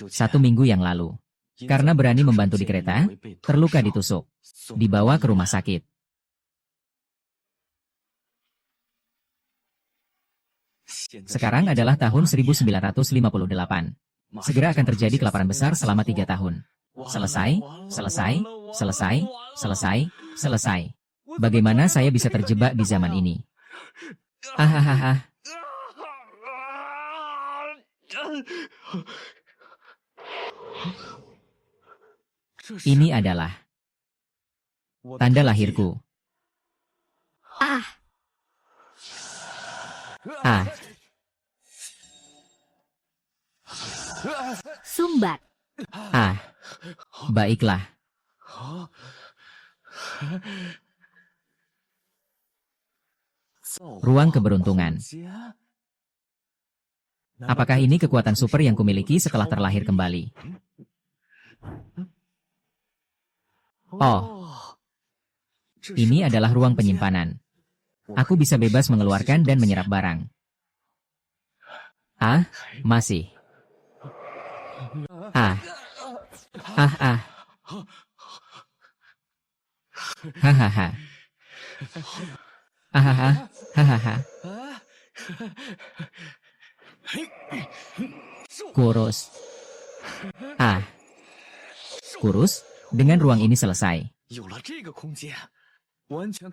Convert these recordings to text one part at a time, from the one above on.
1 minggu yang lalu. Karena berani membantu di kereta, terluka ditusuk. Dibawa ke rumah sakit. Sekarang adalah tahun 1958. Segera akan terjadi kelaparan besar selama 3 tahun. Selesai, selesai, selesai, selesai, selesai. Bagaimana saya bisa terjebak di zaman ini? Hahaha. Ini adalah tanda lahirku. Sumbat. Baiklah. Ruang keberuntungan. Apakah ini kekuatan super yang kumiliki setelah terlahir kembali? Oh. Ini adalah ruang penyimpanan. Aku bisa bebas mengeluarkan dan menyerap barang. Masih. Hahaha. Hahaha. Kurus. Kurus, dengan ruang ini selesai.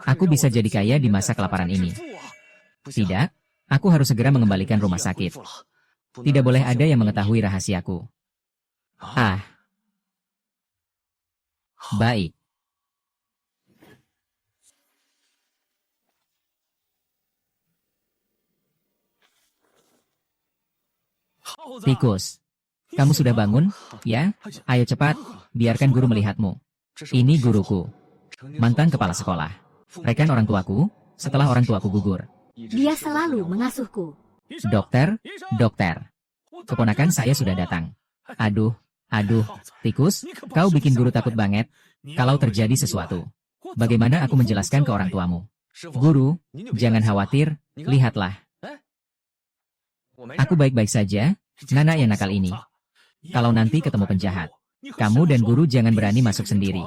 Aku bisa jadi kaya di masa kelaparan ini. Tidak, aku harus segera mengembalikan rumah sakit. Tidak boleh ada yang mengetahui rahasiaku. Baik. Tikus, kamu sudah bangun? Ya? Ayo cepat, biarkan guru melihatmu. Ini guruku. Mantan kepala sekolah. Rekan orang tuaku, setelah orang tuaku gugur. Dia selalu mengasuhku. Dokter, dokter. Keponakan saya sudah datang. Aduh, tikus, kau bikin guru takut banget. Kalau terjadi sesuatu, bagaimana aku menjelaskan ke orang tuamu? Guru, jangan khawatir, lihatlah. Aku baik-baik saja, Nana yang nakal ini. Kalau nanti ketemu penjahat, kamu dan guru jangan berani masuk sendiri.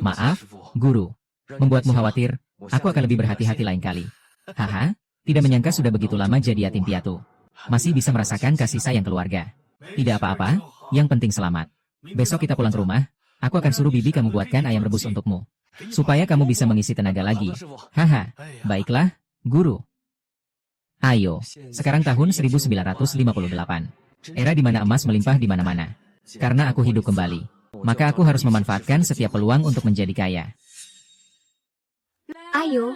Maaf, guru. Membuatmu khawatir, aku akan lebih berhati-hati lain kali. Haha, tidak menyangka sudah begitu lama jadi yatim piatu. Masih bisa merasakan kasih sayang keluarga. Tidak apa-apa, yang penting selamat. Besok kita pulang ke rumah, aku akan suruh bibi kamu buatkan ayam rebus untukmu. Supaya kamu bisa mengisi tenaga lagi. Haha, baiklah, guru. Ayo, sekarang tahun 1958. Era di mana emas melimpah di mana-mana. Karena aku hidup kembali, maka aku harus memanfaatkan setiap peluang untuk menjadi kaya. Ayo,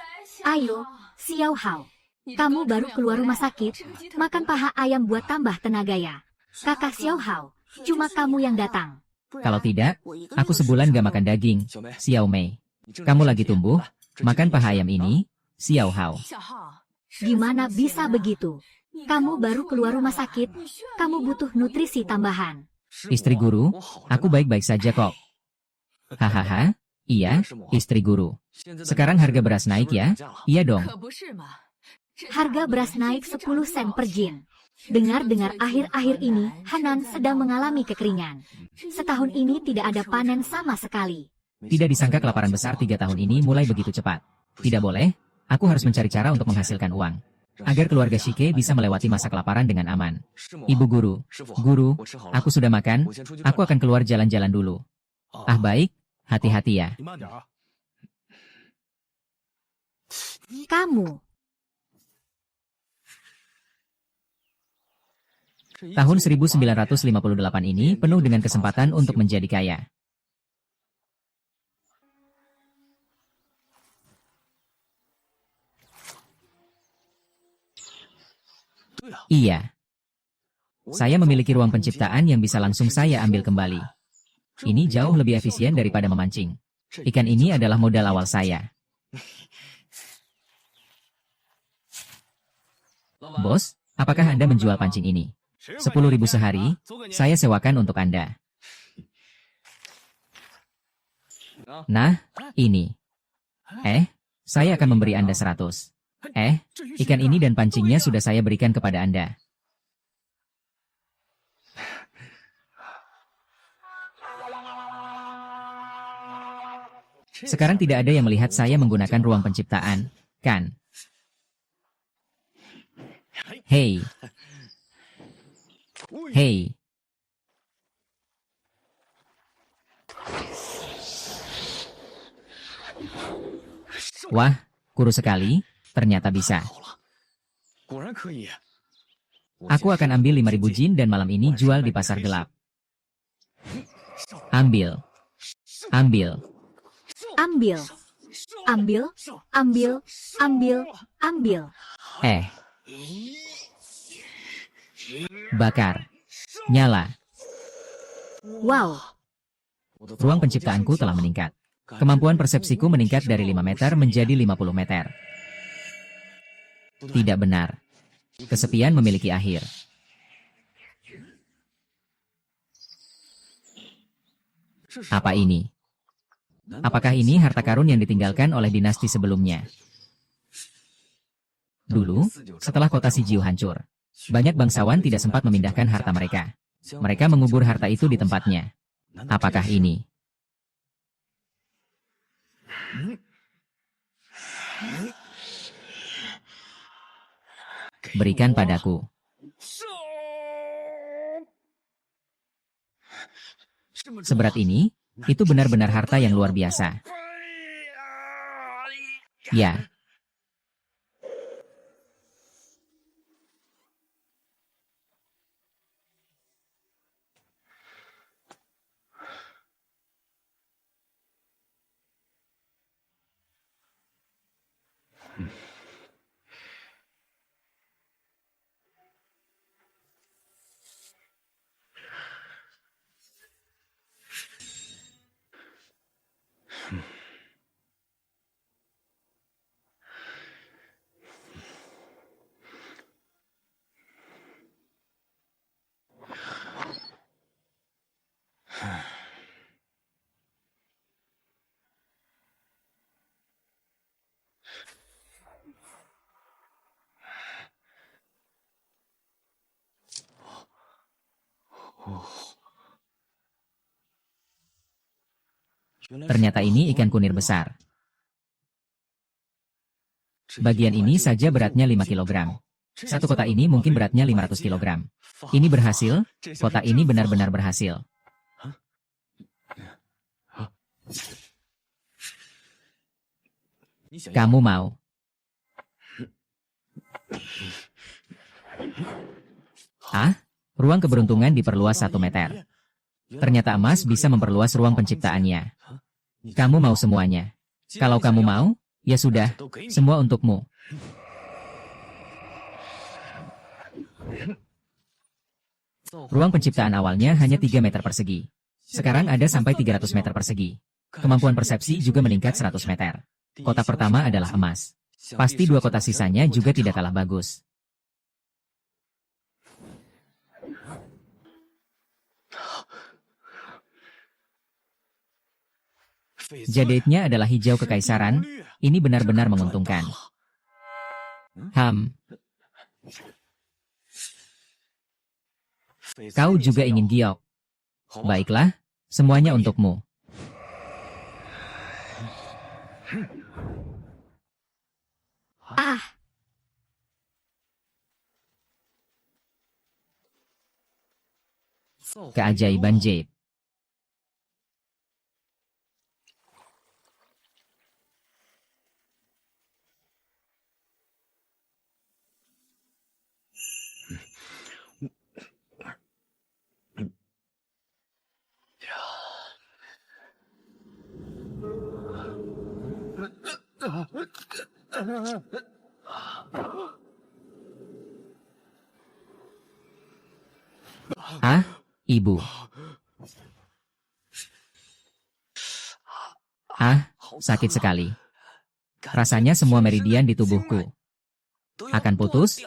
Xiao Hao. Kamu baru keluar rumah sakit, makan paha ayam buat tambah tenaga ya. Kakak Xiao Hao, cuma kamu yang datang. Kalau tidak, aku sebulan gak makan daging, Xiao Mei. Kamu lagi tumbuh, makan paha ayam ini, Xiao Hao. Gimana bisa begitu? Kamu baru keluar rumah sakit, kamu butuh nutrisi tambahan. Istri guru, aku baik-baik saja kok. Hahaha, iya, istri guru. Sekarang harga beras naik ya? Iya dong. Harga beras naik 10 sen per jin. Dengar-dengar akhir-akhir ini, Hanan sedang mengalami kekeringan. Setahun ini tidak ada panen sama sekali. Tidak disangka kelaparan besar 3 tahun ini mulai begitu cepat. Tidak boleh, aku harus mencari cara untuk menghasilkan uang. Agar keluarga Shike bisa melewati masa kelaparan dengan aman. Ibu guru, aku sudah makan, aku akan keluar jalan-jalan dulu. Baik, hati-hati ya. Kamu. Tahun 1958 ini penuh dengan kesempatan untuk menjadi kaya. Iya. Saya memiliki ruang penciptaan yang bisa langsung saya ambil kembali. Ini jauh lebih efisien daripada memancing. Ikan ini adalah modal awal saya. Bos, apakah Anda menjual pancing ini? 10.000 sehari, saya sewakan untuk Anda. Nah, ini. Saya akan memberi Anda 100. Ikan ini dan pancingnya sudah saya berikan kepada Anda. Sekarang tidak ada yang melihat saya menggunakan ruang penciptaan, kan? Hei. Hei. Wah, kurus sekali, ternyata bisa. Aku akan ambil 5.000 jin dan malam ini jual di pasar gelap. Ambil. Ambil. Ambil. Ambil. Ambil. Ambil. Ambil. Bakar. Nyala. Wow. Ruang penciptaanku telah meningkat. Kemampuan persepsiku meningkat dari 5 meter menjadi 50 meter. Tidak benar. Kesepian memiliki akhir. Apa ini? Apakah ini harta karun yang ditinggalkan oleh dinasti sebelumnya? Dulu, setelah kota Sijiu hancur, banyak bangsawan tidak sempat memindahkan harta mereka. Mereka mengubur harta itu di tempatnya. Apakah ini? Berikan padaku. Seberat ini, itu benar-benar harta yang luar biasa. Ya. Ternyata ini ikan kunir besar. Bagian ini saja beratnya 5 kilogram. Satu kotak ini mungkin beratnya 500 kilogram. Ini berhasil, kotak ini benar-benar berhasil. Kamu mau? Ruang keberuntungan diperluas 1 meter. Ternyata emas bisa memperluas ruang penciptaannya. Kamu mau semuanya? Kalau kamu mau, ya sudah, semua untukmu. Ruang penciptaan awalnya hanya 3 meter persegi. Sekarang ada sampai 300 meter persegi. Kemampuan persepsi juga meningkat 100 meter. Kotak pertama adalah emas. Pasti 2 kotak sisanya juga tidak kalah bagus. Jadednya adalah hijau kekaisaran, ini benar-benar menguntungkan. Kau juga ingin giok. Baiklah, semuanya untukmu. Keajaiban Jade. Ibu. Sakit sekali. Rasanya semua meridian di tubuhku akan putus.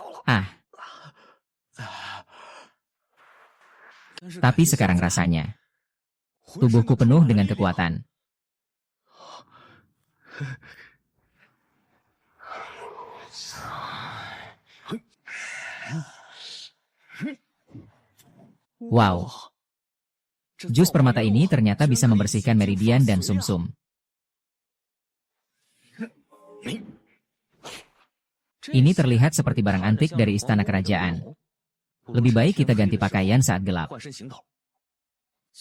Tapi sekarang rasanya tubuhku penuh dengan kekuatan. Wow. Jus permata ini ternyata bisa membersihkan meridian dan sumsum. Ini terlihat seperti barang antik dari istana kerajaan. Lebih baik kita ganti pakaian saat gelap.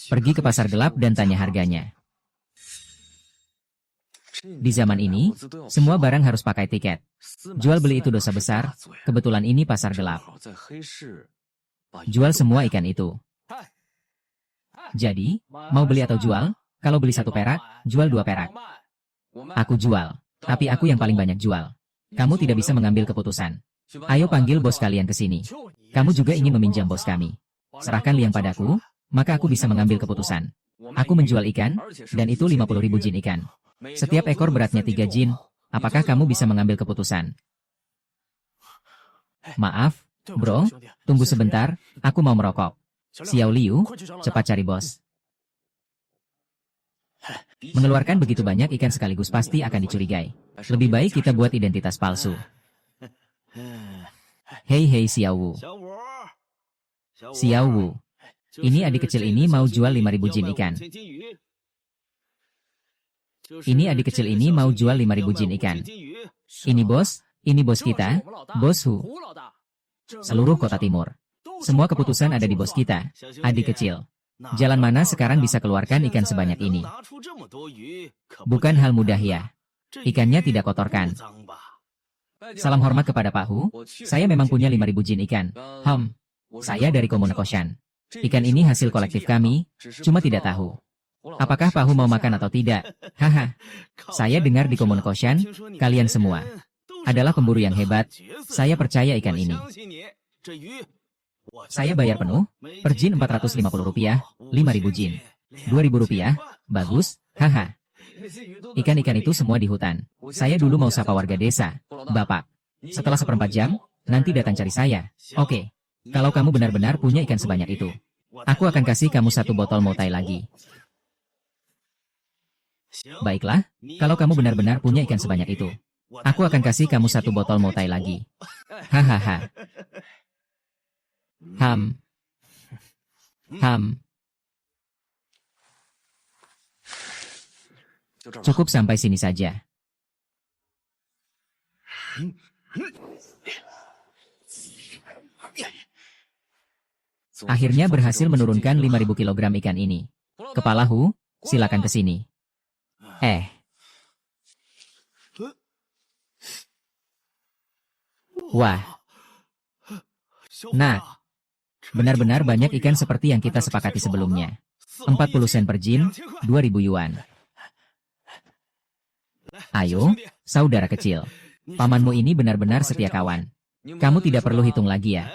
Pergi ke pasar gelap dan tanya harganya. Di zaman ini, semua barang harus pakai tiket. Jual beli itu dosa besar, kebetulan ini pasar gelap. Jual semua ikan itu. Jadi, mau beli atau jual? Kalau beli 1 perak, jual 2 perak. Aku jual, tapi aku yang paling banyak jual. Kamu tidak bisa mengambil keputusan. Ayo panggil bos kalian ke sini. Kamu juga ingin meminjam bos kami. Serahkan liang padaku, maka aku bisa mengambil keputusan. Aku menjual ikan, dan itu 50.000 jin ikan. Setiap ekor beratnya 3 jin. Apakah kamu bisa mengambil keputusan? Maaf, bro, tunggu sebentar, aku mau merokok. Xiao Liu, cepat cari bos. Mengeluarkan begitu banyak ikan sekaligus pasti akan dicurigai. Lebih baik kita buat identitas palsu. Hei Xiao Wu. Xiao Wu. Ini adik kecil ini mau jual 5.000 jin ikan. Ini adik kecil ini mau jual 5.000 jin ikan. Ini bos kita, Bos Hu. Seluruh kota timur. Semua keputusan ada di bos kita, adik kecil. Jalan mana sekarang bisa keluarkan ikan sebanyak ini? Bukan hal mudah ya. Ikannya tidak kotorkan. Salam hormat kepada Pak Hu. Saya memang punya 5.000 jin ikan. Saya dari Komune Koshan. Ikan ini hasil kolektif kami, cuma tidak tahu. Apakah Pak Hu mau makan atau tidak? Haha. Saya dengar di Komune Koshan, kalian semua adalah pemburu yang hebat. Saya percaya ikan ini. Saya bayar penuh, per jin Rp450, 5.000 jin. Rp2.000, bagus, haha. Ikan-ikan itu semua di hutan. Saya dulu mau sapa warga desa, Bapak. Setelah 1/4 jam, nanti datang cari saya. Oke, kalau kamu benar-benar punya ikan sebanyak itu, aku akan kasih kamu 1 botol motai lagi. Baiklah, kalau kamu benar-benar punya ikan sebanyak itu, aku akan kasih kamu 1 botol motai lagi. Hahaha. Cukup sampai sini saja. Akhirnya berhasil menurunkan 5.000 kilogram ikan ini. Kepala Hu, silakan ke sini. Wah. Nah, benar-benar banyak ikan seperti yang kita sepakati sebelumnya. 40 sen per jin, 2.000 yuan. Ayo, saudara kecil. Pamanmu ini benar-benar setia kawan. Kamu tidak perlu hitung lagi ya.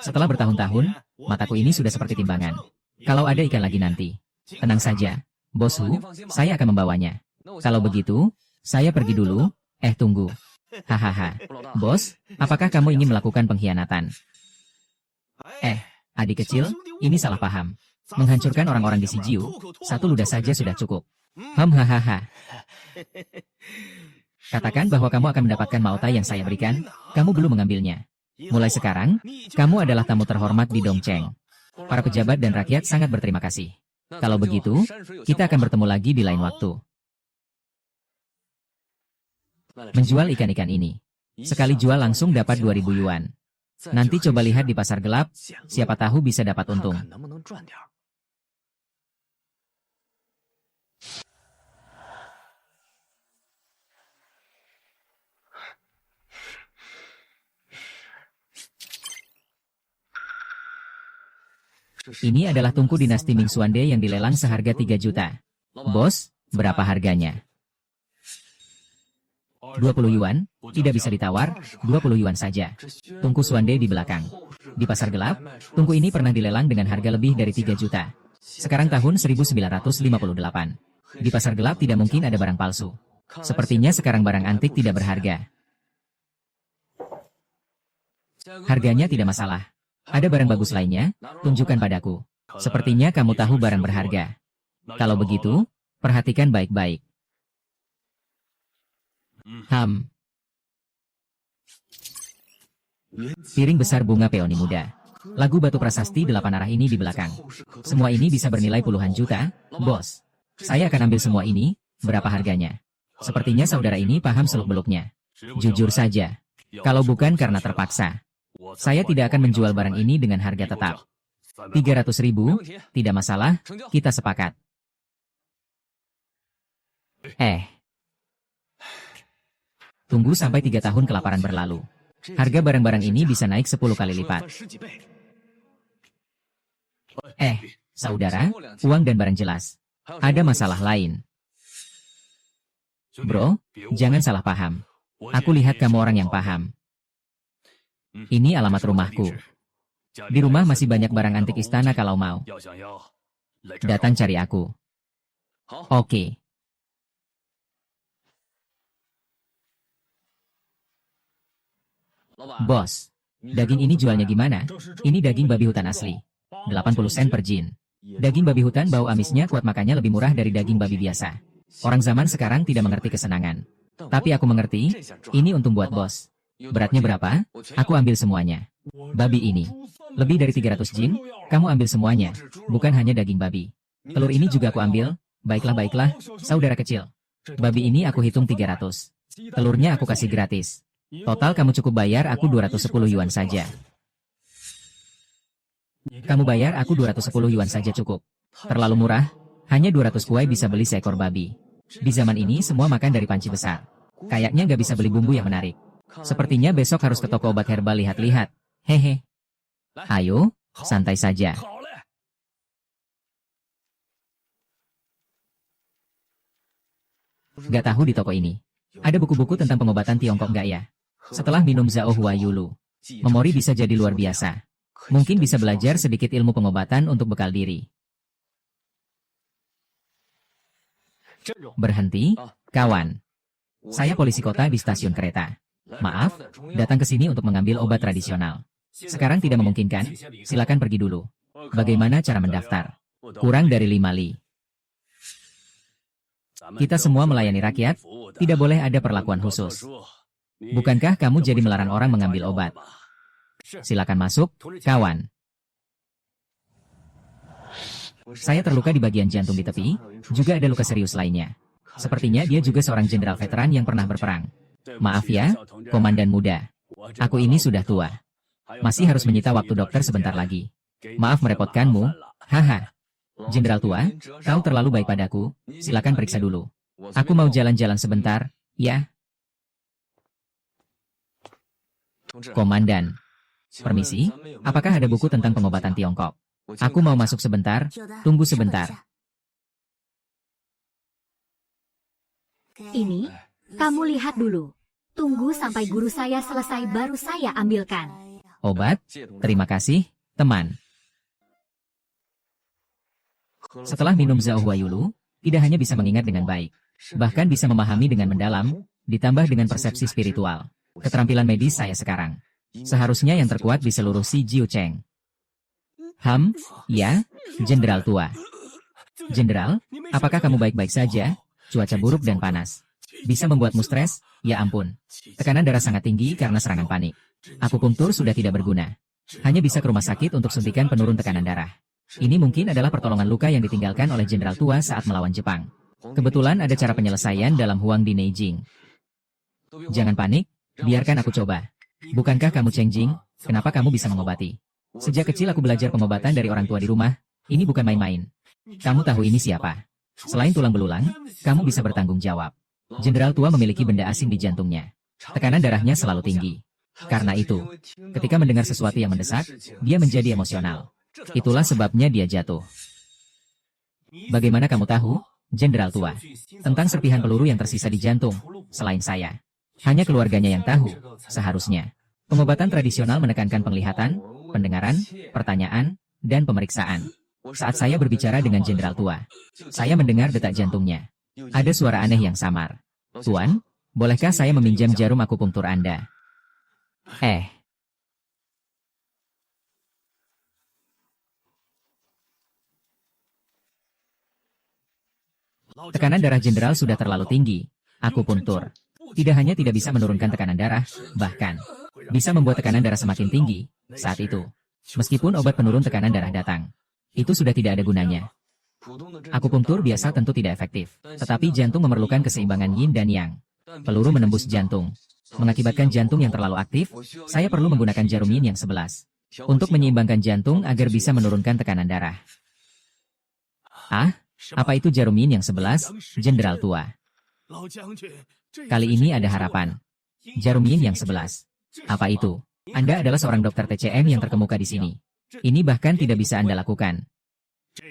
Setelah bertahun-tahun, mataku ini sudah seperti timbangan. Kalau ada ikan lagi nanti, tenang saja. Bos Hu, saya akan membawanya. Kalau begitu, saya pergi dulu. Tunggu. Hahaha. Bos, apakah kamu ingin melakukan pengkhianatan? Adik kecil, ini salah paham. Menghancurkan orang-orang di Sijiu, 1 ludah saja sudah cukup. Hahaha. Katakan bahwa kamu akan mendapatkan maotai yang saya berikan, kamu belum mengambilnya. Mulai sekarang, kamu adalah tamu terhormat di Dongcheng. Para pejabat dan rakyat sangat berterima kasih. Kalau begitu, kita akan bertemu lagi di lain waktu. Menjual ikan-ikan ini. Sekali jual langsung dapat 2.000 yuan. Nanti coba lihat di pasar gelap, siapa tahu bisa dapat untung. Ini adalah tungku dinasti Ming Xuande yang dilelang seharga 3 juta. Bos, berapa harganya? 20 yuan, tidak bisa ditawar, 20 yuan saja. Tungku Xuande di belakang. Di pasar gelap, tungku ini pernah dilelang dengan harga lebih dari 3 juta. Sekarang tahun 1958. Di pasar gelap tidak mungkin ada barang palsu. Sepertinya sekarang barang antik tidak berharga. Harganya tidak masalah. Ada barang bagus lainnya, tunjukkan padaku. Sepertinya kamu tahu barang berharga. Kalau begitu, perhatikan baik-baik. Piring besar bunga peoni muda. Lagu batu prasasti 8 arah ini di belakang. Semua ini bisa bernilai puluhan juta, bos. Saya akan ambil semua ini, berapa harganya? Sepertinya saudara ini paham seluk-beluknya. Jujur saja, kalau bukan karena terpaksa, saya tidak akan menjual barang ini dengan harga tetap. 300.000, tidak masalah, kita sepakat. Tunggu sampai 3 tahun kelaparan berlalu. Harga barang-barang ini bisa naik 10 kali lipat. Saudara, uang dan barang jelas. Ada masalah lain. Bro, jangan salah paham. Aku lihat kamu orang yang paham. Ini alamat rumahku. Di rumah masih banyak barang antik istana kalau mau. Datang cari aku. Oke. Bos, daging ini jualnya gimana? Ini daging babi hutan asli. 80 sen per jin. Daging babi hutan bau amisnya kuat, makanya lebih murah dari daging babi biasa. Orang zaman sekarang tidak mengerti kesenangan. Tapi aku mengerti, ini untung buat bos. Beratnya berapa? Aku ambil semuanya. Babi ini. Lebih dari 300 jin, kamu ambil semuanya. Bukan hanya daging babi. Telur ini juga aku ambil. Baiklah, saudara kecil. Babi ini aku hitung 300. Telurnya aku kasih gratis. Total kamu cukup bayar aku 210 yuan saja. Kamu bayar aku 210 yuan saja cukup. Terlalu murah, hanya 200 kuai bisa beli seekor babi. Di zaman ini semua makan dari panci besar. Kayaknya nggak bisa beli bumbu yang menarik. Sepertinya besok harus ke toko obat herbal lihat-lihat. Hehe. Ayo, santai saja. Gak tahu di toko ini. Ada buku-buku tentang pengobatan Tiongkok nggak ya? Setelah minum Zhao Hua Yulu, memori bisa jadi luar biasa. Mungkin bisa belajar sedikit ilmu pengobatan untuk bekal diri. Berhenti, kawan. Saya polisi kota di stasiun kereta. Maaf, datang ke sini untuk mengambil obat tradisional. Sekarang tidak memungkinkan, silakan pergi dulu. Bagaimana cara mendaftar? Kurang dari 5 li. Kita semua melayani rakyat, tidak boleh ada perlakuan khusus. Bukankah kamu jadi melarang orang mengambil obat? Silakan masuk, kawan. Saya terluka di bagian jantung di tepi, juga ada luka serius lainnya. Sepertinya dia juga seorang jenderal veteran yang pernah berperang. Maaf ya, komandan muda. Aku ini sudah tua. Masih harus menyita waktu dokter sebentar lagi. Maaf merepotkanmu, haha. Jenderal tua, kau terlalu baik padaku, silakan periksa dulu. Aku mau jalan-jalan sebentar, ya. Komandan. Permisi, apakah ada buku tentang pengobatan Tiongkok? Aku mau masuk sebentar, tunggu sebentar. Ini, kamu lihat dulu. Tunggu sampai guru saya selesai baru saya ambilkan. Obat? Terima kasih, teman. Setelah minum Zhao Hua Yulu, tidak hanya bisa mengingat dengan baik, bahkan bisa memahami dengan mendalam, ditambah dengan persepsi spiritual. Keterampilan medis saya sekarang. Seharusnya yang terkuat di seluruh si Jiu Cheng. Ya, jenderal tua. Jenderal, apakah kamu baik-baik saja? Cuaca buruk dan panas. Bisa membuatmu stres? Ya ampun. Tekanan darah sangat tinggi karena serangan panik. Akupunktur sudah tidak berguna. Hanya bisa ke rumah sakit untuk suntikan penurun tekanan darah. Ini mungkin adalah pertolongan luka yang ditinggalkan oleh jenderal tua saat melawan Jepang. Kebetulan ada cara penyelesaian dalam Huang di Neijing. Jangan panik, biarkan aku coba. Bukankah kamu Cheng Jing? Kenapa kamu bisa mengobati? Sejak kecil aku belajar pengobatan dari orang tua di rumah. Ini bukan main-main. Kamu tahu ini siapa? Selain tulang belulang, kamu bisa bertanggung jawab. Jenderal tua memiliki benda asing di jantungnya. Tekanan darahnya selalu tinggi. Karena itu, ketika mendengar sesuatu yang mendesak, dia menjadi emosional. Itulah sebabnya dia jatuh. Bagaimana kamu tahu, jenderal tua, tentang serpihan peluru yang tersisa di jantung, selain saya? Hanya keluarganya yang tahu, seharusnya. Pengobatan tradisional menekankan penglihatan, pendengaran, pertanyaan, dan pemeriksaan. Saat saya berbicara dengan jenderal tua, saya mendengar detak jantungnya. Ada suara aneh yang samar. Tuan, bolehkah saya meminjam jarum akupunktur Anda? Tekanan darah jenderal sudah terlalu tinggi. Akupunktur tidak hanya tidak bisa menurunkan tekanan darah, bahkan bisa membuat tekanan darah semakin tinggi. Saat itu, meskipun obat penurun tekanan darah datang, itu sudah tidak ada gunanya. Akupunktur biasa tentu tidak efektif, tetapi jantung memerlukan keseimbangan yin dan yang. Peluru menembus jantung, mengakibatkan jantung yang terlalu aktif. Saya perlu menggunakan jarum yin yang 11 untuk menyeimbangkan jantung agar bisa menurunkan tekanan darah. Ah, apa itu jarum yin yang 11, Jenderal tua? Kali ini ada harapan. Jarum yin yang 11. Apa itu? Anda adalah seorang dokter TCM yang terkemuka di sini. Ini bahkan tidak bisa Anda lakukan.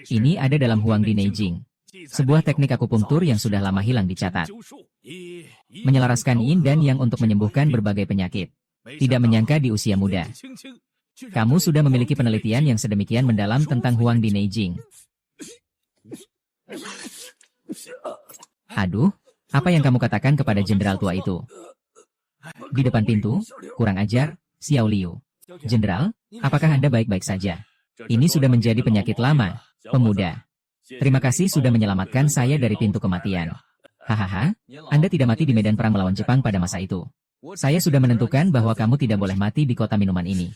Ini ada dalam Huang Di Neijing, sebuah teknik akupunktur yang sudah lama hilang dicatat. Menyelaraskan yin dan yang untuk menyembuhkan berbagai penyakit. Tidak menyangka di usia muda, kamu sudah memiliki penelitian yang sedemikian mendalam tentang Huang Di Neijing. Aduh, apa yang kamu katakan kepada jenderal tua itu? Di depan pintu, kurang ajar, Xiao Liu. Jenderal, apakah Anda baik-baik saja? Ini sudah menjadi penyakit lama, pemuda. Terima kasih sudah menyelamatkan saya dari pintu kematian. Hahaha, Anda tidak mati di medan perang melawan Jepang pada masa itu. Saya sudah menentukan bahwa kamu tidak boleh mati di kota minuman ini.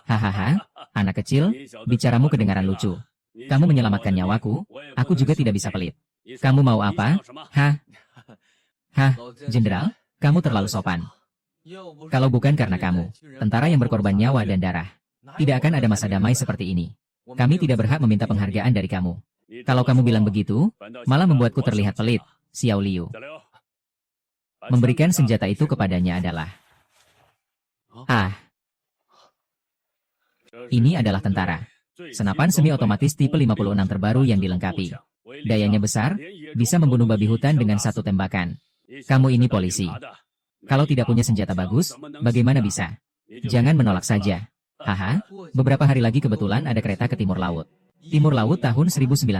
Hahaha, anak kecil, bicaramu kedengaran lucu. Kamu menyelamatkan nyawaku, aku juga tidak bisa pelit. Kamu mau apa? Hah, Jenderal, kamu terlalu sopan. Kalau bukan karena kamu, tentara yang berkorban nyawa dan darah, tidak akan ada masa damai seperti ini. Kami tidak berhak meminta penghargaan dari kamu. Kalau kamu bilang begitu, malah membuatku terlihat pelit, Xiao Liu. Memberikan senjata itu kepadanya adalah... Ini adalah tentara. Senapan semi-otomatis tipe 56 terbaru yang dilengkapi. Dayanya besar, bisa membunuh babi hutan dengan satu tembakan. Kamu ini polisi. Kalau tidak punya senjata bagus, bagaimana bisa? Jangan menolak saja. Haha, beberapa hari lagi kebetulan ada kereta ke Timur Laut. Timur Laut tahun 1958.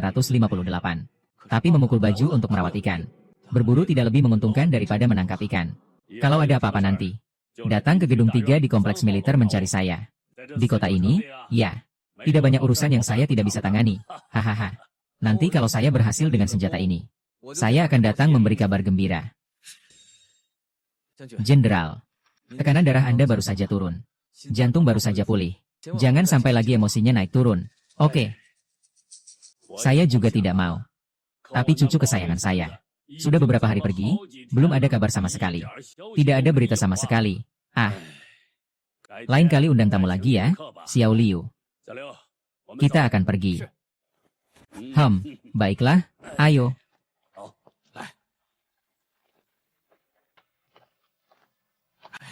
Tapi memukul baju untuk merawat ikan. Berburu tidak lebih menguntungkan daripada menangkap ikan. Kalau ada apa-apa nanti, datang ke gedung 3 di kompleks militer mencari saya. Di kota ini, ya, tidak banyak urusan yang saya tidak bisa tangani. Hahaha. Nanti kalau saya berhasil dengan senjata ini, saya akan datang memberi kabar gembira. Jenderal, tekanan darah Anda baru saja turun. Jantung baru saja pulih. Jangan sampai lagi emosinya naik turun. Oke. Saya juga tidak mau. Tapi cucu kesayangan saya sudah beberapa hari pergi, belum ada kabar sama sekali. Tidak ada berita sama sekali. Lain kali undang tamu lagi ya, Xiao Liu. Kita akan pergi. Baiklah, ayo.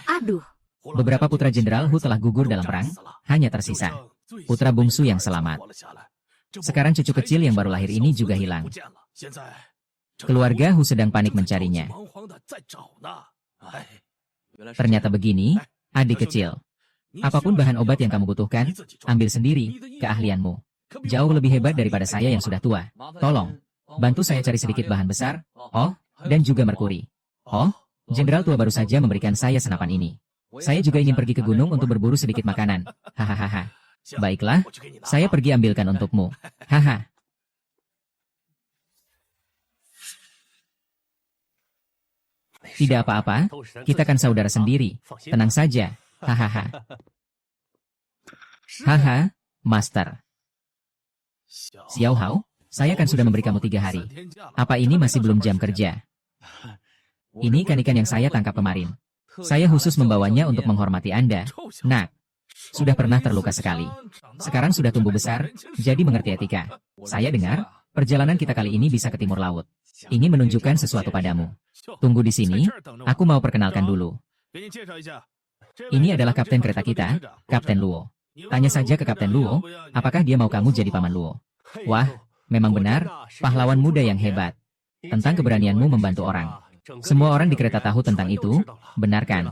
Aduh, Beberapa putra Jenderal Hu telah gugur dalam perang, hanya tersisa putra bungsu yang selamat. Sekarang cucu kecil yang baru lahir ini juga hilang. Keluarga Hu sedang panik mencarinya. Ternyata begini, adik kecil. Apapun bahan obat yang kamu butuhkan, ambil sendiri, keahlianmu jauh lebih hebat daripada saya yang sudah tua. Tolong, bantu saya cari sedikit bahan besar, dan juga merkuri. Jenderal tua baru saja memberikan saya senapan ini. Saya juga ingin pergi ke gunung untuk berburu sedikit makanan. Hahaha. Baiklah, saya pergi ambilkan untukmu. Haha. Tidak apa-apa, kita kan saudara sendiri. Tenang saja. Hahaha. Haha, Master. Xiao Hao, saya kan sudah memberi kamu 3 hari. Apa ini masih belum jam kerja? Ini ikan-ikan yang saya tangkap kemarin. Saya khusus membawanya untuk menghormati Anda. Nak, sudah pernah terluka sekali. Sekarang sudah tumbuh besar, jadi mengerti etika. Saya dengar, perjalanan kita kali ini bisa ke Timur Laut. Ingin menunjukkan sesuatu padamu. Tunggu di sini, aku mau perkenalkan dulu. Ini adalah kapten kereta kita, Kapten Luo. Tanya saja ke Kapten Luo, apakah dia mau kamu jadi paman Luo. Wah, memang benar, pahlawan muda yang hebat. Tentang keberanianmu membantu orang. Semua orang di kereta tahu tentang itu, benar kan?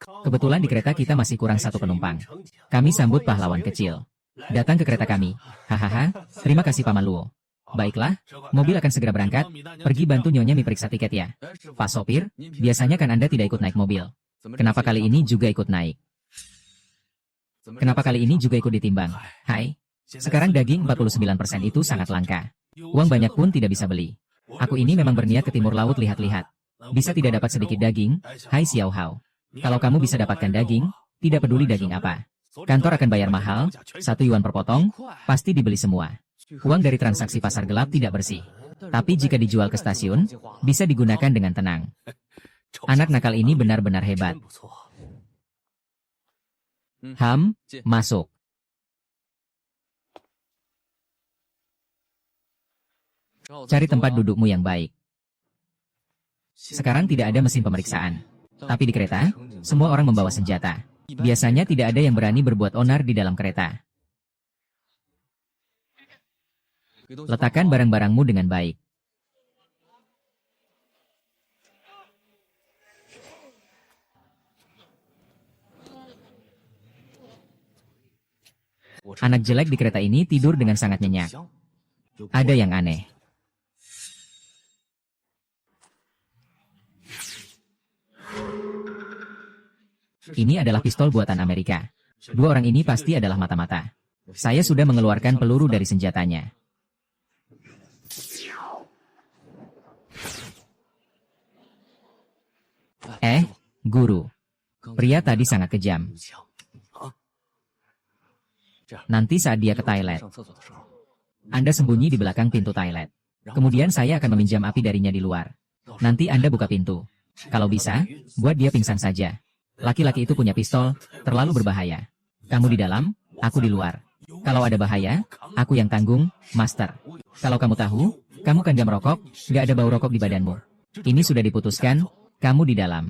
Kebetulan di kereta kita masih kurang 1 penumpang. Kami sambut pahlawan kecil. Datang ke kereta kami. Hahaha, terima kasih Paman Luo. Baiklah, mobil akan segera berangkat. Pergi bantu Nyonya Mi periksa tiket ya. Pak sopir, biasanya kan Anda tidak ikut naik mobil. Kenapa kali ini juga ikut naik? Kenapa kali ini juga ikut ditimbang? Hai, sekarang daging 49% itu sangat langka. Uang banyak pun tidak bisa beli. Aku ini memang berniat ke Timur Laut lihat-lihat. Bisa tidak dapat sedikit daging? Hai Xiao Hao. Kalau kamu bisa dapatkan daging, tidak peduli daging apa. Kantor akan bayar mahal, 1 yuan per potong, pasti dibeli semua. Uang dari transaksi pasar gelap tidak bersih. Tapi jika dijual ke stasiun, bisa digunakan dengan tenang. Anak nakal ini benar-benar hebat. Masuk. Cari tempat dudukmu yang baik. Sekarang tidak ada mesin pemeriksaan. Tapi di kereta, semua orang membawa senjata. Biasanya tidak ada yang berani berbuat onar di dalam kereta. Letakkan barang-barangmu dengan baik. Anak jelek di kereta ini tidur dengan sangat nyenyak. Ada yang aneh. Ini adalah pistol buatan Amerika. Dua orang ini pasti adalah mata-mata. Saya sudah mengeluarkan peluru dari senjatanya. Guru. Pria tadi sangat kejam. Nanti saat dia ke toilet, Anda sembunyi di belakang pintu toilet. Kemudian saya akan meminjam api darinya di luar. Nanti Anda buka pintu. Kalau bisa, buat dia pingsan saja. Laki-laki itu punya pistol, terlalu berbahaya. Kamu di dalam, aku di luar. Kalau ada bahaya, aku yang tanggung, Master. Kalau kamu tahu, kamu kan gak merokok, gak ada bau rokok di badanmu. Ini sudah diputuskan, kamu di dalam.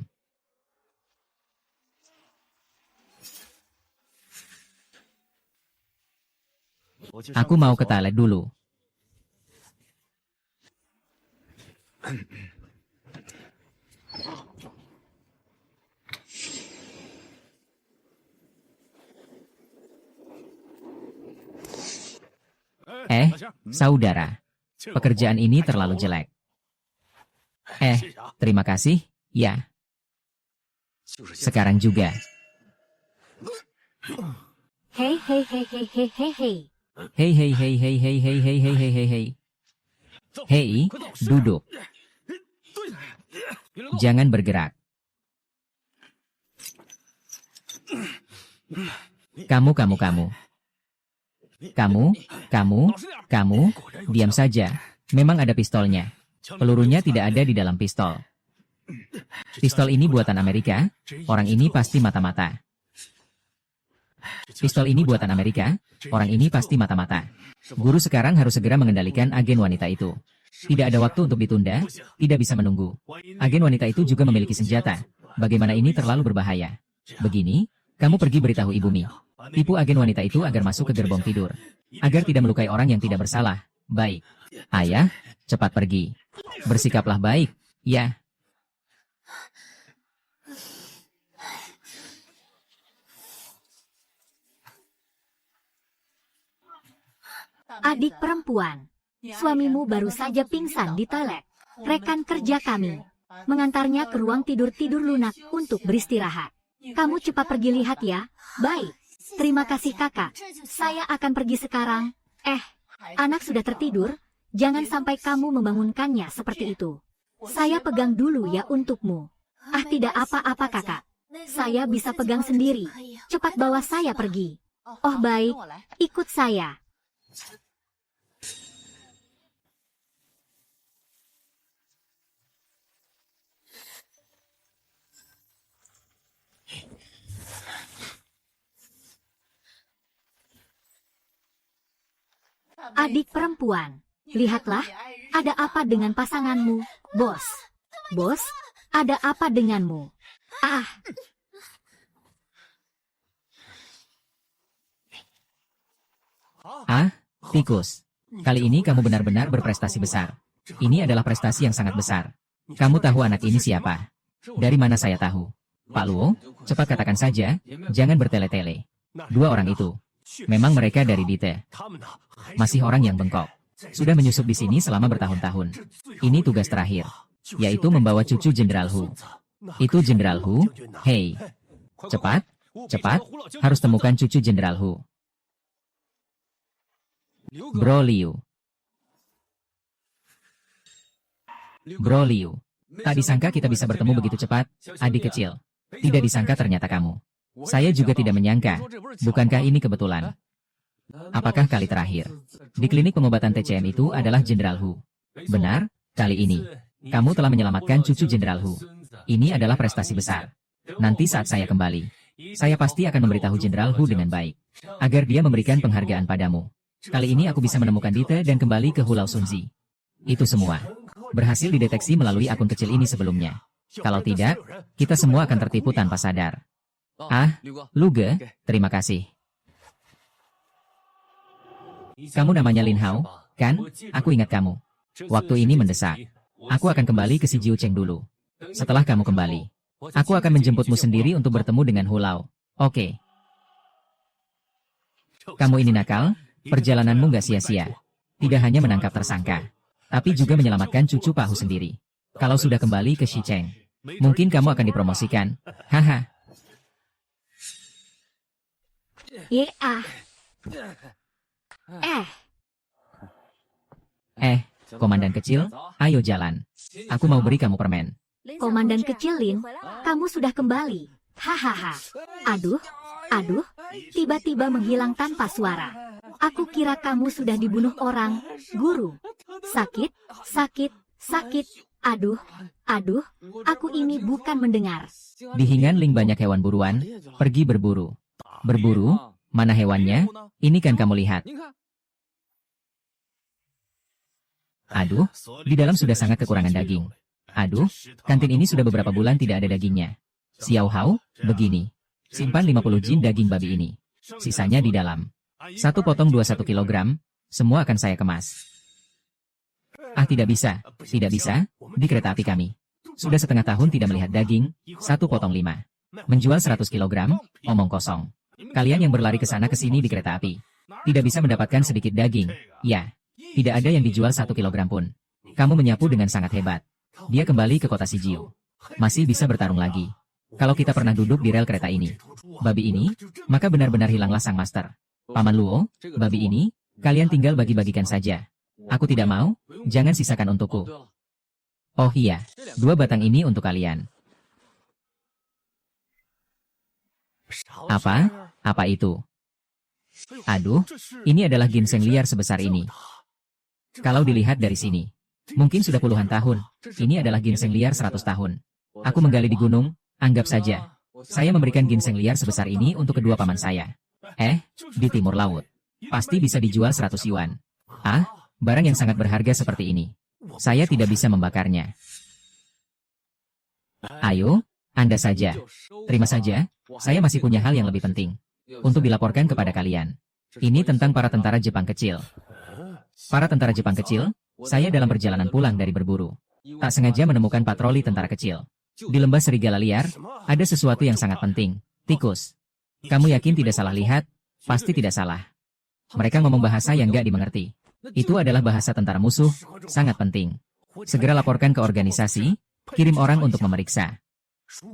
Aku mau ke toilet dulu. Saudara. Pekerjaan ini terlalu jelek. Terima kasih, ya. Sekarang juga. Hei. Hei, duduk. Jangan bergerak. Kamu, diam saja. Memang ada pistolnya. Pelurunya tidak ada di dalam pistol. Pistol ini buatan Amerika, orang ini pasti mata-mata. Pistol ini buatan Amerika, orang ini pasti mata-mata. Guru sekarang harus segera mengendalikan agen wanita itu. Tidak ada waktu untuk ditunda, tidak bisa menunggu. Agen wanita itu juga memiliki senjata. Bagaimana ini terlalu berbahaya. Begini, kamu pergi beritahu Ibumi. Tipu agen wanita itu agar masuk ke gerbong tidur. Agar tidak melukai orang yang tidak bersalah. Baik. Ayah, cepat pergi. Bersikaplah baik, ya. Adik perempuan, suamimu baru saja pingsan di toilet. Rekan kerja kami mengantarnya ke ruang tidur lunak untuk beristirahat. Kamu cepat pergi lihat ya. Baik. Terima kasih kakak. Saya akan pergi sekarang. Anak sudah tertidur. Jangan sampai kamu membangunkannya seperti itu. Saya pegang dulu ya untukmu. Tidak apa-apa kakak. Saya bisa pegang sendiri. Cepat bawa saya pergi. Oh baik, ikut saya. Adik perempuan, lihatlah, ada apa dengan pasanganmu, bos? Bos, ada apa denganmu? Tikus. Kali ini kamu benar-benar berprestasi besar. Ini adalah prestasi yang sangat besar. Kamu tahu anak ini siapa? Dari mana saya tahu? Pak Luo, cepat katakan saja, jangan bertele-tele. Dua orang itu. Memang mereka dari Dite. Masih orang yang bengkok. Sudah menyusup di sini selama bertahun-tahun. Ini tugas terakhir, yaitu membawa cucu Jenderal Hu. Itu Jenderal Hu. Hei, cepat, harus temukan cucu Jenderal Hu. Bro Liu. Tak disangka kita bisa bertemu begitu cepat, adik kecil. Tidak disangka ternyata kamu. Saya juga tidak menyangka. Bukankah ini kebetulan? Apakah kali terakhir? Di klinik pengobatan TCM itu adalah Jenderal Hu. Benar, kali ini. Kamu telah menyelamatkan cucu Jenderal Hu. Ini adalah prestasi besar. Nanti saat saya kembali, saya pasti akan memberitahu Jenderal Hu dengan baik, agar dia memberikan penghargaan padamu. Kali ini aku bisa menemukan Dite dan kembali ke Hulau Sunzi. Itu semua berhasil dideteksi melalui akun kecil ini sebelumnya. Kalau tidak, kita semua akan tertipu tanpa sadar. Ah, Luge, terima kasih. Kamu namanya Lin Hao, kan? Aku ingat kamu. Waktu ini mendesak. Aku akan kembali ke si Jiu Cheng dulu. Setelah kamu kembali, aku akan menjemputmu sendiri untuk bertemu dengan Hulau. Oke. Kamu ini nakal, perjalananmu gak sia-sia. Tidak hanya menangkap tersangka, tapi juga menyelamatkan cucu Pak Hu sendiri. Kalau sudah kembali ke Xicheng, mungkin kamu akan dipromosikan. Haha. Komandan kecil, ayo jalan. Aku mau beri kamu permen. Komandan kecil Lin, kamu sudah kembali. Hahaha. Aduh, tiba-tiba menghilang tanpa suara. Aku kira kamu sudah dibunuh orang, guru. Sakit. Aduh, aku ini bukan mendengar. Di Hingan Ling banyak hewan buruan, pergi berburu. Berburu? Mana hewannya? Ini kan kamu lihat. Aduh, di dalam sudah sangat kekurangan daging. Aduh, kantin ini sudah beberapa bulan tidak ada dagingnya. Xiao Hao, begini. Simpan 50 jin daging babi ini. Sisanya di dalam. Satu potong 21 kilogram, semua akan saya kemas. Ah, tidak bisa. Di kereta api kami. Sudah setengah tahun tidak melihat daging, satu potong 5. Menjual 100 kilogram, omong kosong. Kalian yang berlari ke sana ke sini di kereta api, tidak bisa mendapatkan sedikit daging. Ya. Tidak ada yang dijual 1 kilogram pun. Kamu menyapu dengan sangat hebat. Dia kembali ke kota Sijiu. Masih bisa bertarung lagi. Kalau kita pernah duduk di rel kereta ini, babi ini, maka benar-benar hilanglah sang master. Paman Luo, babi ini, kalian tinggal bagi-bagikan saja. Aku tidak mau, jangan sisakan untukku. Oh iya, 2 batang ini untuk kalian. Apa itu? Aduh, ini adalah ginseng liar sebesar ini. Kalau dilihat dari sini, mungkin sudah puluhan tahun. Ini adalah ginseng liar 100 tahun. Aku menggali di gunung, anggap saja. Saya memberikan ginseng liar sebesar ini untuk kedua paman saya. Di timur laut. Pasti bisa dijual 100 yuan. Ah, barang yang sangat berharga seperti ini. Saya tidak bisa membakarnya. Ayo, Anda saja. Terima saja, saya masih punya hal yang lebih penting untuk dilaporkan kepada kalian. Ini tentang para tentara Jepang kecil. Para tentara Jepang kecil, saya dalam perjalanan pulang dari berburu, tak sengaja menemukan patroli tentara kecil. Di lembah serigala liar, ada sesuatu yang sangat penting, tikus. Kamu yakin tidak salah lihat? Pasti tidak salah. Mereka ngomong bahasa yang gak dimengerti. Itu adalah bahasa tentara musuh, sangat penting. Segera laporkan ke organisasi, kirim orang untuk memeriksa.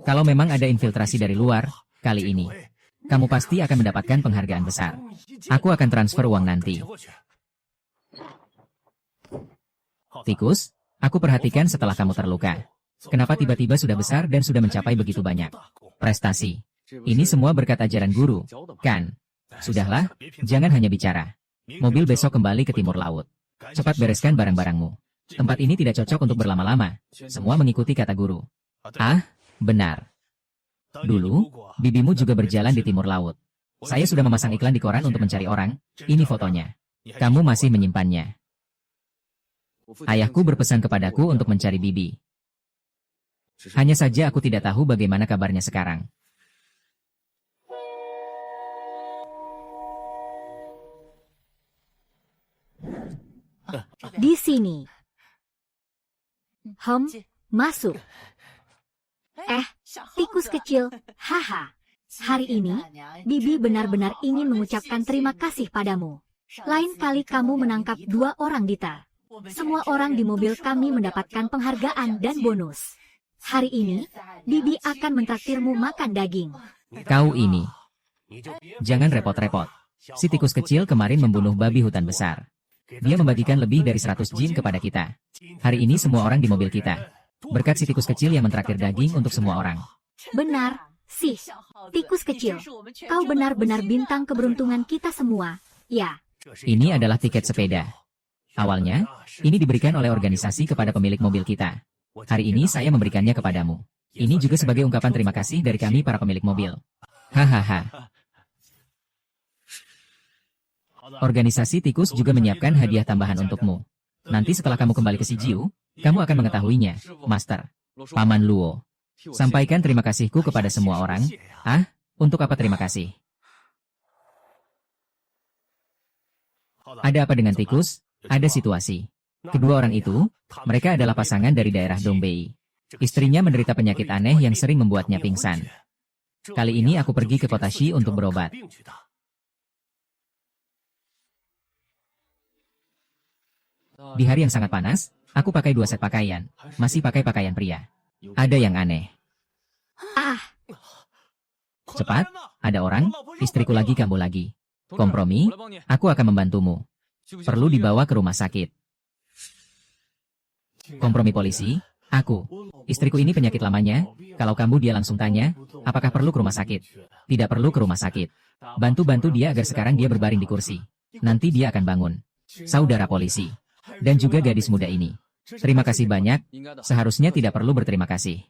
Kalau memang ada infiltrasi dari luar, kali ini, kamu pasti akan mendapatkan penghargaan besar. Aku akan transfer uang nanti. Tikus, aku perhatikan setelah kamu terluka. Kenapa tiba-tiba sudah besar dan sudah mencapai begitu banyak prestasi? Ini semua berkat ajaran guru, kan? Sudahlah, jangan hanya bicara. Mobil besok kembali ke timur laut. Cepat bereskan barang-barangmu. Tempat ini tidak cocok untuk berlama-lama. Semua mengikuti kata guru. Ah, benar. Dulu, bibimu juga berjalan di timur laut. Saya sudah memasang iklan di koran untuk mencari orang. Ini fotonya. Kamu masih menyimpannya. Ayahku berpesan kepadaku untuk mencari bibi. Hanya saja aku tidak tahu bagaimana kabarnya sekarang. Di sini. Masuk. Tikus kecil, haha. Hari ini, Bibi benar-benar ingin mengucapkan terima kasih padamu. Lain kali kamu menangkap 2 orang Dita. Semua orang di mobil kami mendapatkan penghargaan dan bonus. Hari ini, Bibi akan mentraktirmu makan daging. Kau ini. Jangan repot-repot. Si tikus kecil kemarin membunuh babi hutan besar. Dia membagikan lebih dari 100 jin kepada kita. Hari ini semua orang di mobil kita. Berkat si tikus kecil yang mentraktir daging untuk semua orang. Benar, sih. Tikus kecil, kau benar-benar bintang keberuntungan kita semua. Ya, Ini adalah tiket sepeda. Awalnya, ini diberikan oleh organisasi kepada pemilik mobil kita. Hari ini saya memberikannya kepadamu. Ini juga sebagai ungkapan terima kasih dari kami para pemilik mobil. Hahaha. Organisasi tikus juga menyiapkan hadiah tambahan untukmu. Nanti setelah kamu kembali ke Sijiu, kamu akan mengetahuinya, Master. Paman Luo. Sampaikan terima kasihku kepada semua orang. Ah, untuk apa terima kasih? Ada apa dengan tikus? Ada situasi. Kedua orang itu, mereka adalah pasangan dari daerah Dongbei. Istrinya menderita penyakit aneh yang sering membuatnya pingsan. Kali ini aku pergi ke kota Shi untuk berobat. Di hari yang sangat panas, aku pakai 2 set pakaian. Masih pakai pakaian pria. Ada yang aneh. ah, Cepat, ada orang, istriku lagi kamu lagi. Kompromi, aku akan membantumu. Perlu dibawa ke rumah sakit. Kompromi polisi, aku. Istriku ini penyakit lamanya, kalau kamu dia langsung tanya, apakah perlu ke rumah sakit? Tidak perlu ke rumah sakit. Bantu-bantu dia agar sekarang dia berbaring di kursi. Nanti dia akan bangun. Saudara polisi. Dan juga gadis muda ini. Terima kasih banyak, seharusnya tidak perlu berterima kasih.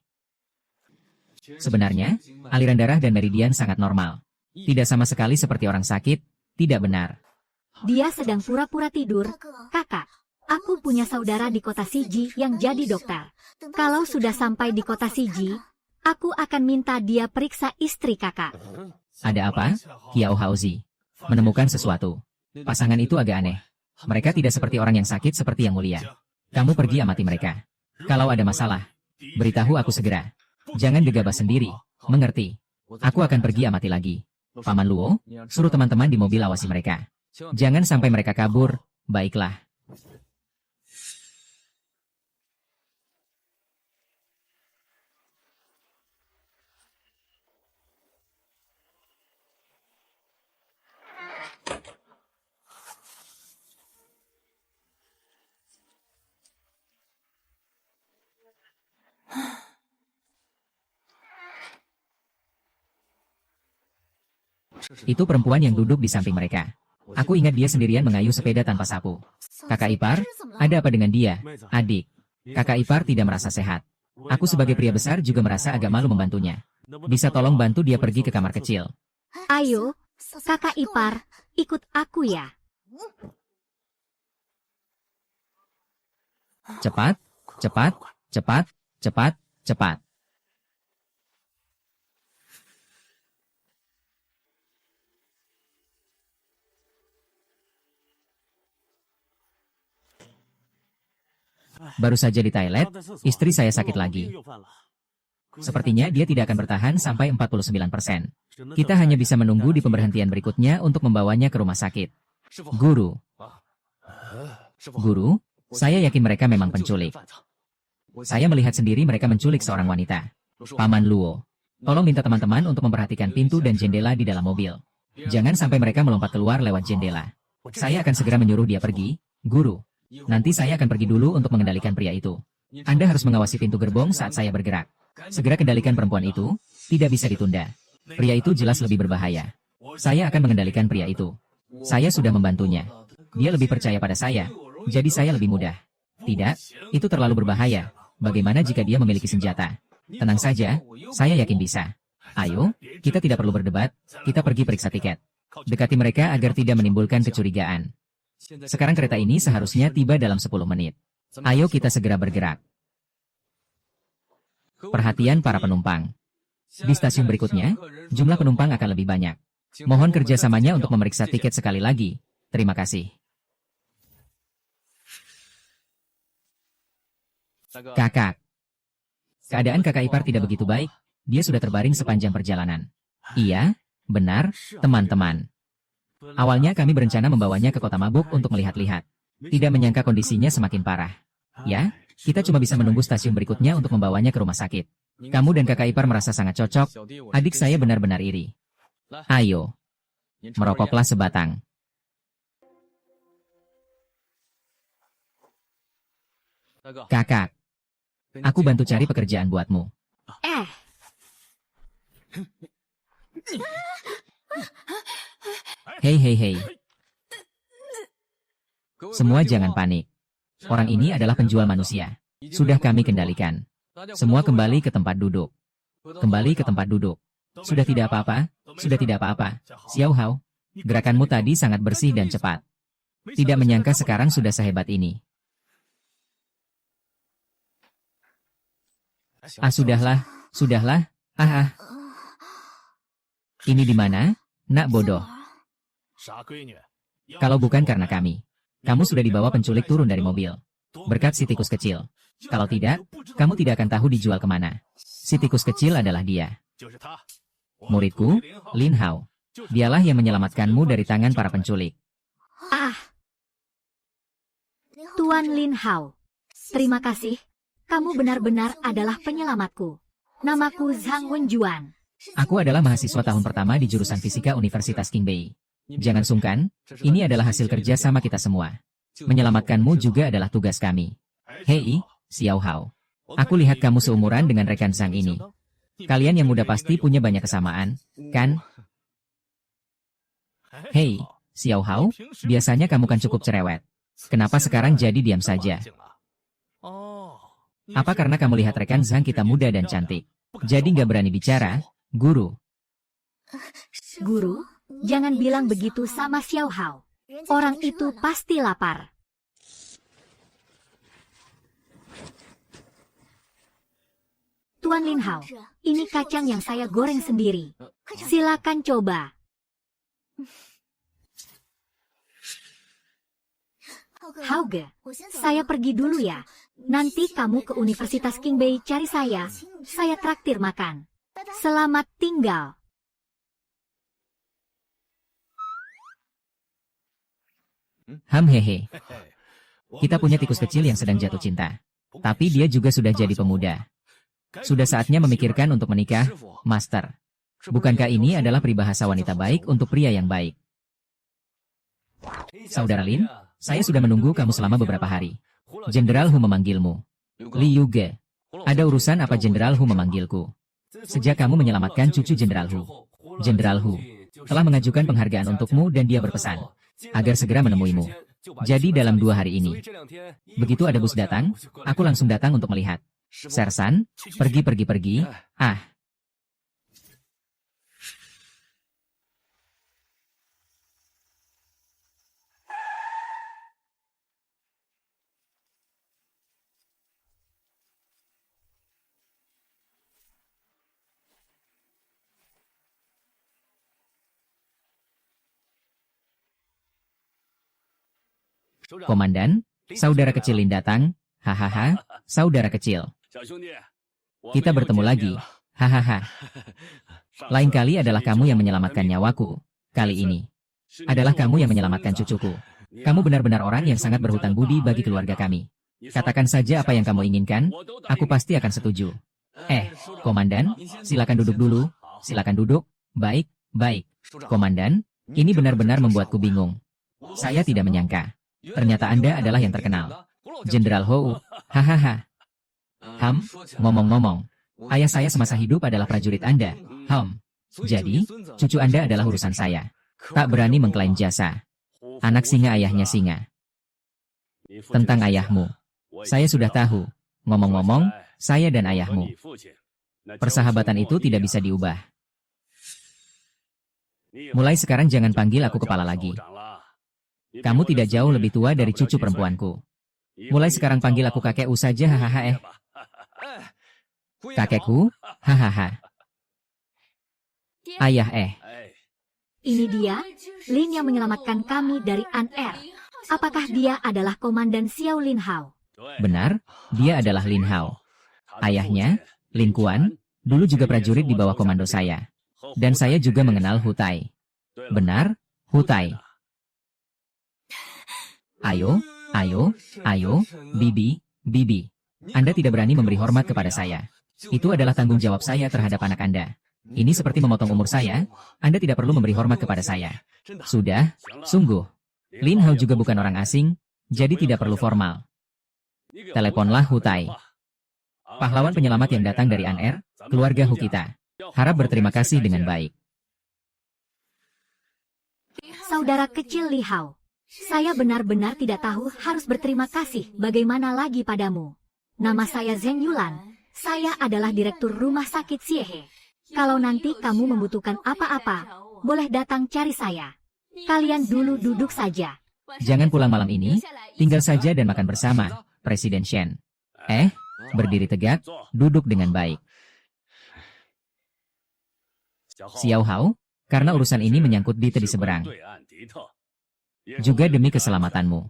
Sebenarnya, aliran darah dan meridian sangat normal. Tidak sama sekali seperti orang sakit, tidak benar. dia sedang pura-pura tidur. Kakak, aku punya saudara di kota Siji yang jadi dokter. Kalau sudah sampai di kota Siji, aku akan minta dia periksa istri kakak. Ada apa? Kiao Haozi. Menemukan sesuatu. Pasangan itu agak aneh. Mereka tidak seperti orang yang sakit seperti yang mulia. Kamu pergi amati mereka. Kalau ada masalah, beritahu aku segera. Jangan gegabah sendiri, mengerti? Aku akan pergi amati lagi. Paman Luo, suruh teman-teman di mobil awasi mereka. Jangan sampai mereka kabur, baiklah. Itu perempuan yang duduk di samping mereka. Aku ingat dia sendirian mengayuh sepeda tanpa sapu. Kakak ipar, ada apa dengan dia? Adik. Kakak ipar tidak merasa sehat. Aku sebagai pria besar juga merasa agak malu membantunya. Bisa tolong bantu dia pergi ke kamar kecil. Ayo, kakak ipar, ikut aku ya. Cepat, cepat, cepat, cepat, cepat. Baru saja di toilet, istri saya sakit lagi. Sepertinya dia tidak akan bertahan sampai 49%. Kita hanya bisa menunggu di pemberhentian berikutnya untuk membawanya ke rumah sakit. Guru. Guru, saya yakin mereka memang penculik. Saya melihat sendiri mereka menculik seorang wanita. Paman Luo. Tolong minta teman-teman untuk memperhatikan pintu dan jendela di dalam mobil. Jangan sampai mereka melompat keluar lewat jendela. Saya akan segera menyuruh dia pergi, guru. Nanti saya akan pergi dulu untuk mengendalikan pria itu. Anda harus mengawasi pintu gerbong saat saya bergerak. Segera kendalikan perempuan itu, tidak bisa ditunda. Pria itu jelas lebih berbahaya. Saya akan mengendalikan pria itu. Saya sudah membantunya. Dia lebih percaya pada saya, jadi saya lebih mudah. Tidak, itu terlalu berbahaya. Bagaimana jika dia memiliki senjata? Tenang saja, saya yakin bisa. Ayo, kita tidak perlu berdebat, kita pergi periksa tiket. Dekati mereka agar tidak menimbulkan kecurigaan. Sekarang kereta ini seharusnya tiba dalam 10 menit. Ayo kita segera bergerak. Perhatian para penumpang. Di stasiun berikutnya, jumlah penumpang akan lebih banyak. Mohon kerjasamanya untuk memeriksa tiket sekali lagi. Terima kasih. Kakak. Keadaan kakak ipar tidak begitu baik. Dia sudah terbaring sepanjang perjalanan. Iya, benar, teman-teman. Awalnya kami berencana membawanya ke kota mabuk untuk melihat-lihat. Tidak menyangka kondisinya semakin parah. Ya, kita cuma bisa menunggu stasiun berikutnya untuk membawanya ke rumah sakit. Kamu dan kakak ipar merasa sangat cocok. Adik saya benar-benar iri. Ayo, merokoklah sebatang. Kakak, aku bantu cari pekerjaan buatmu. Hei hei hei. Semua jangan panik. Orang ini adalah penjual manusia. Sudah kami kendalikan. Semua kembali ke tempat duduk. Kembali ke tempat duduk. Sudah tidak apa-apa? Sudah tidak apa-apa. Xiao Hao, gerakanmu tadi sangat bersih dan cepat. Tidak menyangka sekarang sudah sehebat ini. Ah, sudahlah, sudahlah. Ah. Ini di mana? Nak bodoh. Kalau bukan karena kami, kamu sudah dibawa penculik turun dari mobil. Berkat si tikus kecil. Kalau tidak, kamu tidak akan tahu dijual kemana. Si tikus kecil adalah dia. Muridku, Lin Hao. Dialah yang menyelamatkanmu dari tangan para penculik. Ah, Tuan Lin Hao. Terima kasih. Kamu benar-benar adalah penyelamatku. Namaku Zhang Wenjuan. Aku adalah mahasiswa tahun pertama di jurusan fisika Universitas Qingbei. Jangan sungkan, ini adalah hasil kerja sama kita semua. Menyelamatkanmu juga adalah tugas kami. Hei, Xiao Hao. Aku lihat kamu seumuran dengan rekan Zhang ini. Kalian yang muda pasti punya banyak kesamaan, kan? Hei, Xiao Hao, biasanya kamu kan cukup cerewet. Kenapa sekarang jadi diam saja? Apa karena kamu lihat rekan Zhang kita muda dan cantik? Jadi nggak berani bicara, guru? Guru, jangan bilang begitu sama Xiao Hao. Orang itu pasti lapar. Tuan Lin Hao, ini kacang yang saya goreng sendiri. Silakan coba. Hauge, saya pergi dulu ya. Nanti kamu ke Universitas Qingbei cari saya. Saya traktir makan. Selamat tinggal. Hehe. Kita punya tikus kecil yang sedang jatuh cinta. Tapi dia juga sudah jadi pemuda. Sudah saatnya memikirkan untuk menikah, Master. Bukankah ini adalah peribahasa wanita baik untuk pria yang baik? Saudara Lin, saya sudah menunggu kamu selama beberapa hari. Jenderal Hu memanggilmu. Li Yuge. Ada urusan apa Jenderal Hu memanggilku? Sejak kamu menyelamatkan cucu Jenderal Hu. Jenderal Hu telah mengajukan penghargaan untukmu dan dia berpesan agar segera menemuimu. Jadi dalam 2 hari ini. Begitu ada bus datang, aku langsung datang untuk melihat. Sersan, pergi. Ah. Komandan, saudara kecil Lin datang. Hahaha, saudara kecil. Kita bertemu lagi. Hahaha. Lain kali adalah kamu yang menyelamatkan nyawaku. Kali ini adalah kamu yang menyelamatkan cucuku. Kamu benar-benar orang yang sangat berhutang budi bagi keluarga kami. Katakan saja apa yang kamu inginkan, aku pasti akan setuju. Komandan, silakan duduk dulu. Silakan duduk. Baik. Komandan, ini benar-benar membuatku bingung. Saya tidak menyangka. Ternyata Anda adalah yang terkenal. Jenderal Hou. Hahaha. Ngomong-ngomong. Ayah saya semasa hidup adalah prajurit Anda. Jadi, cucu Anda adalah urusan saya. Tak berani mengklaim jasa. Anak singa ayahnya singa. Tentang ayahmu. Saya sudah tahu. Ngomong-ngomong, saya dan ayahmu. Persahabatan itu tidak bisa diubah. Mulai sekarang jangan panggil aku kepala lagi. Kamu tidak jauh lebih tua dari cucu perempuanku. Mulai sekarang panggil aku kakekku saja, hahaha. Kakekku, hahaha. Ayah. Ini dia, Lin yang menyelamatkan kami dari An-Er. Apakah dia adalah Komandan Xiao Lin Hao? Benar, dia adalah Lin Hao. Ayahnya, Lin Kuan, dulu juga prajurit di bawah komando saya. Dan saya juga mengenal Hu Tai. Benar, Hu Tai. Ayo, Bibi. Anda tidak berani memberi hormat kepada saya. Itu adalah tanggung jawab saya terhadap anak Anda. Ini seperti memotong umur saya. Anda tidak perlu memberi hormat kepada saya. Sudah, sungguh. Lin Hao juga bukan orang asing, jadi tidak perlu formal. Teleponlah Hu Tai. Pahlawan penyelamat yang datang dari An-Er, keluarga Hu kita. Harap berterima kasih dengan baik. Saudara kecil Li Hao. Saya benar-benar tidak tahu harus berterima kasih bagaimana lagi padamu. Nama saya Zheng Yulan. Saya adalah direktur rumah sakit Xiehe. Kalau nanti kamu membutuhkan apa-apa, boleh datang cari saya. Kalian dulu duduk saja. Jangan pulang malam ini, tinggal saja dan makan bersama, Presiden Shen. Berdiri tegak, duduk dengan baik. Xiao Hao, karena urusan ini menyangkut di tadi seberang. Juga demi keselamatanmu.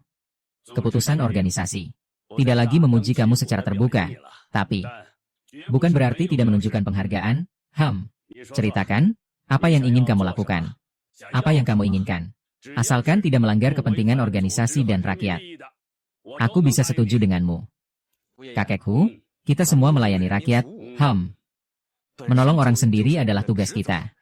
Keputusan organisasi. Tidak lagi memuji kamu secara terbuka, tapi bukan berarti tidak menunjukkan penghargaan. Ceritakan, apa yang ingin kamu lakukan? Apa yang kamu inginkan? Asalkan tidak melanggar kepentingan organisasi dan rakyat. Aku bisa setuju denganmu. Kakekku, kita semua melayani rakyat. Menolong orang sendiri adalah tugas kita.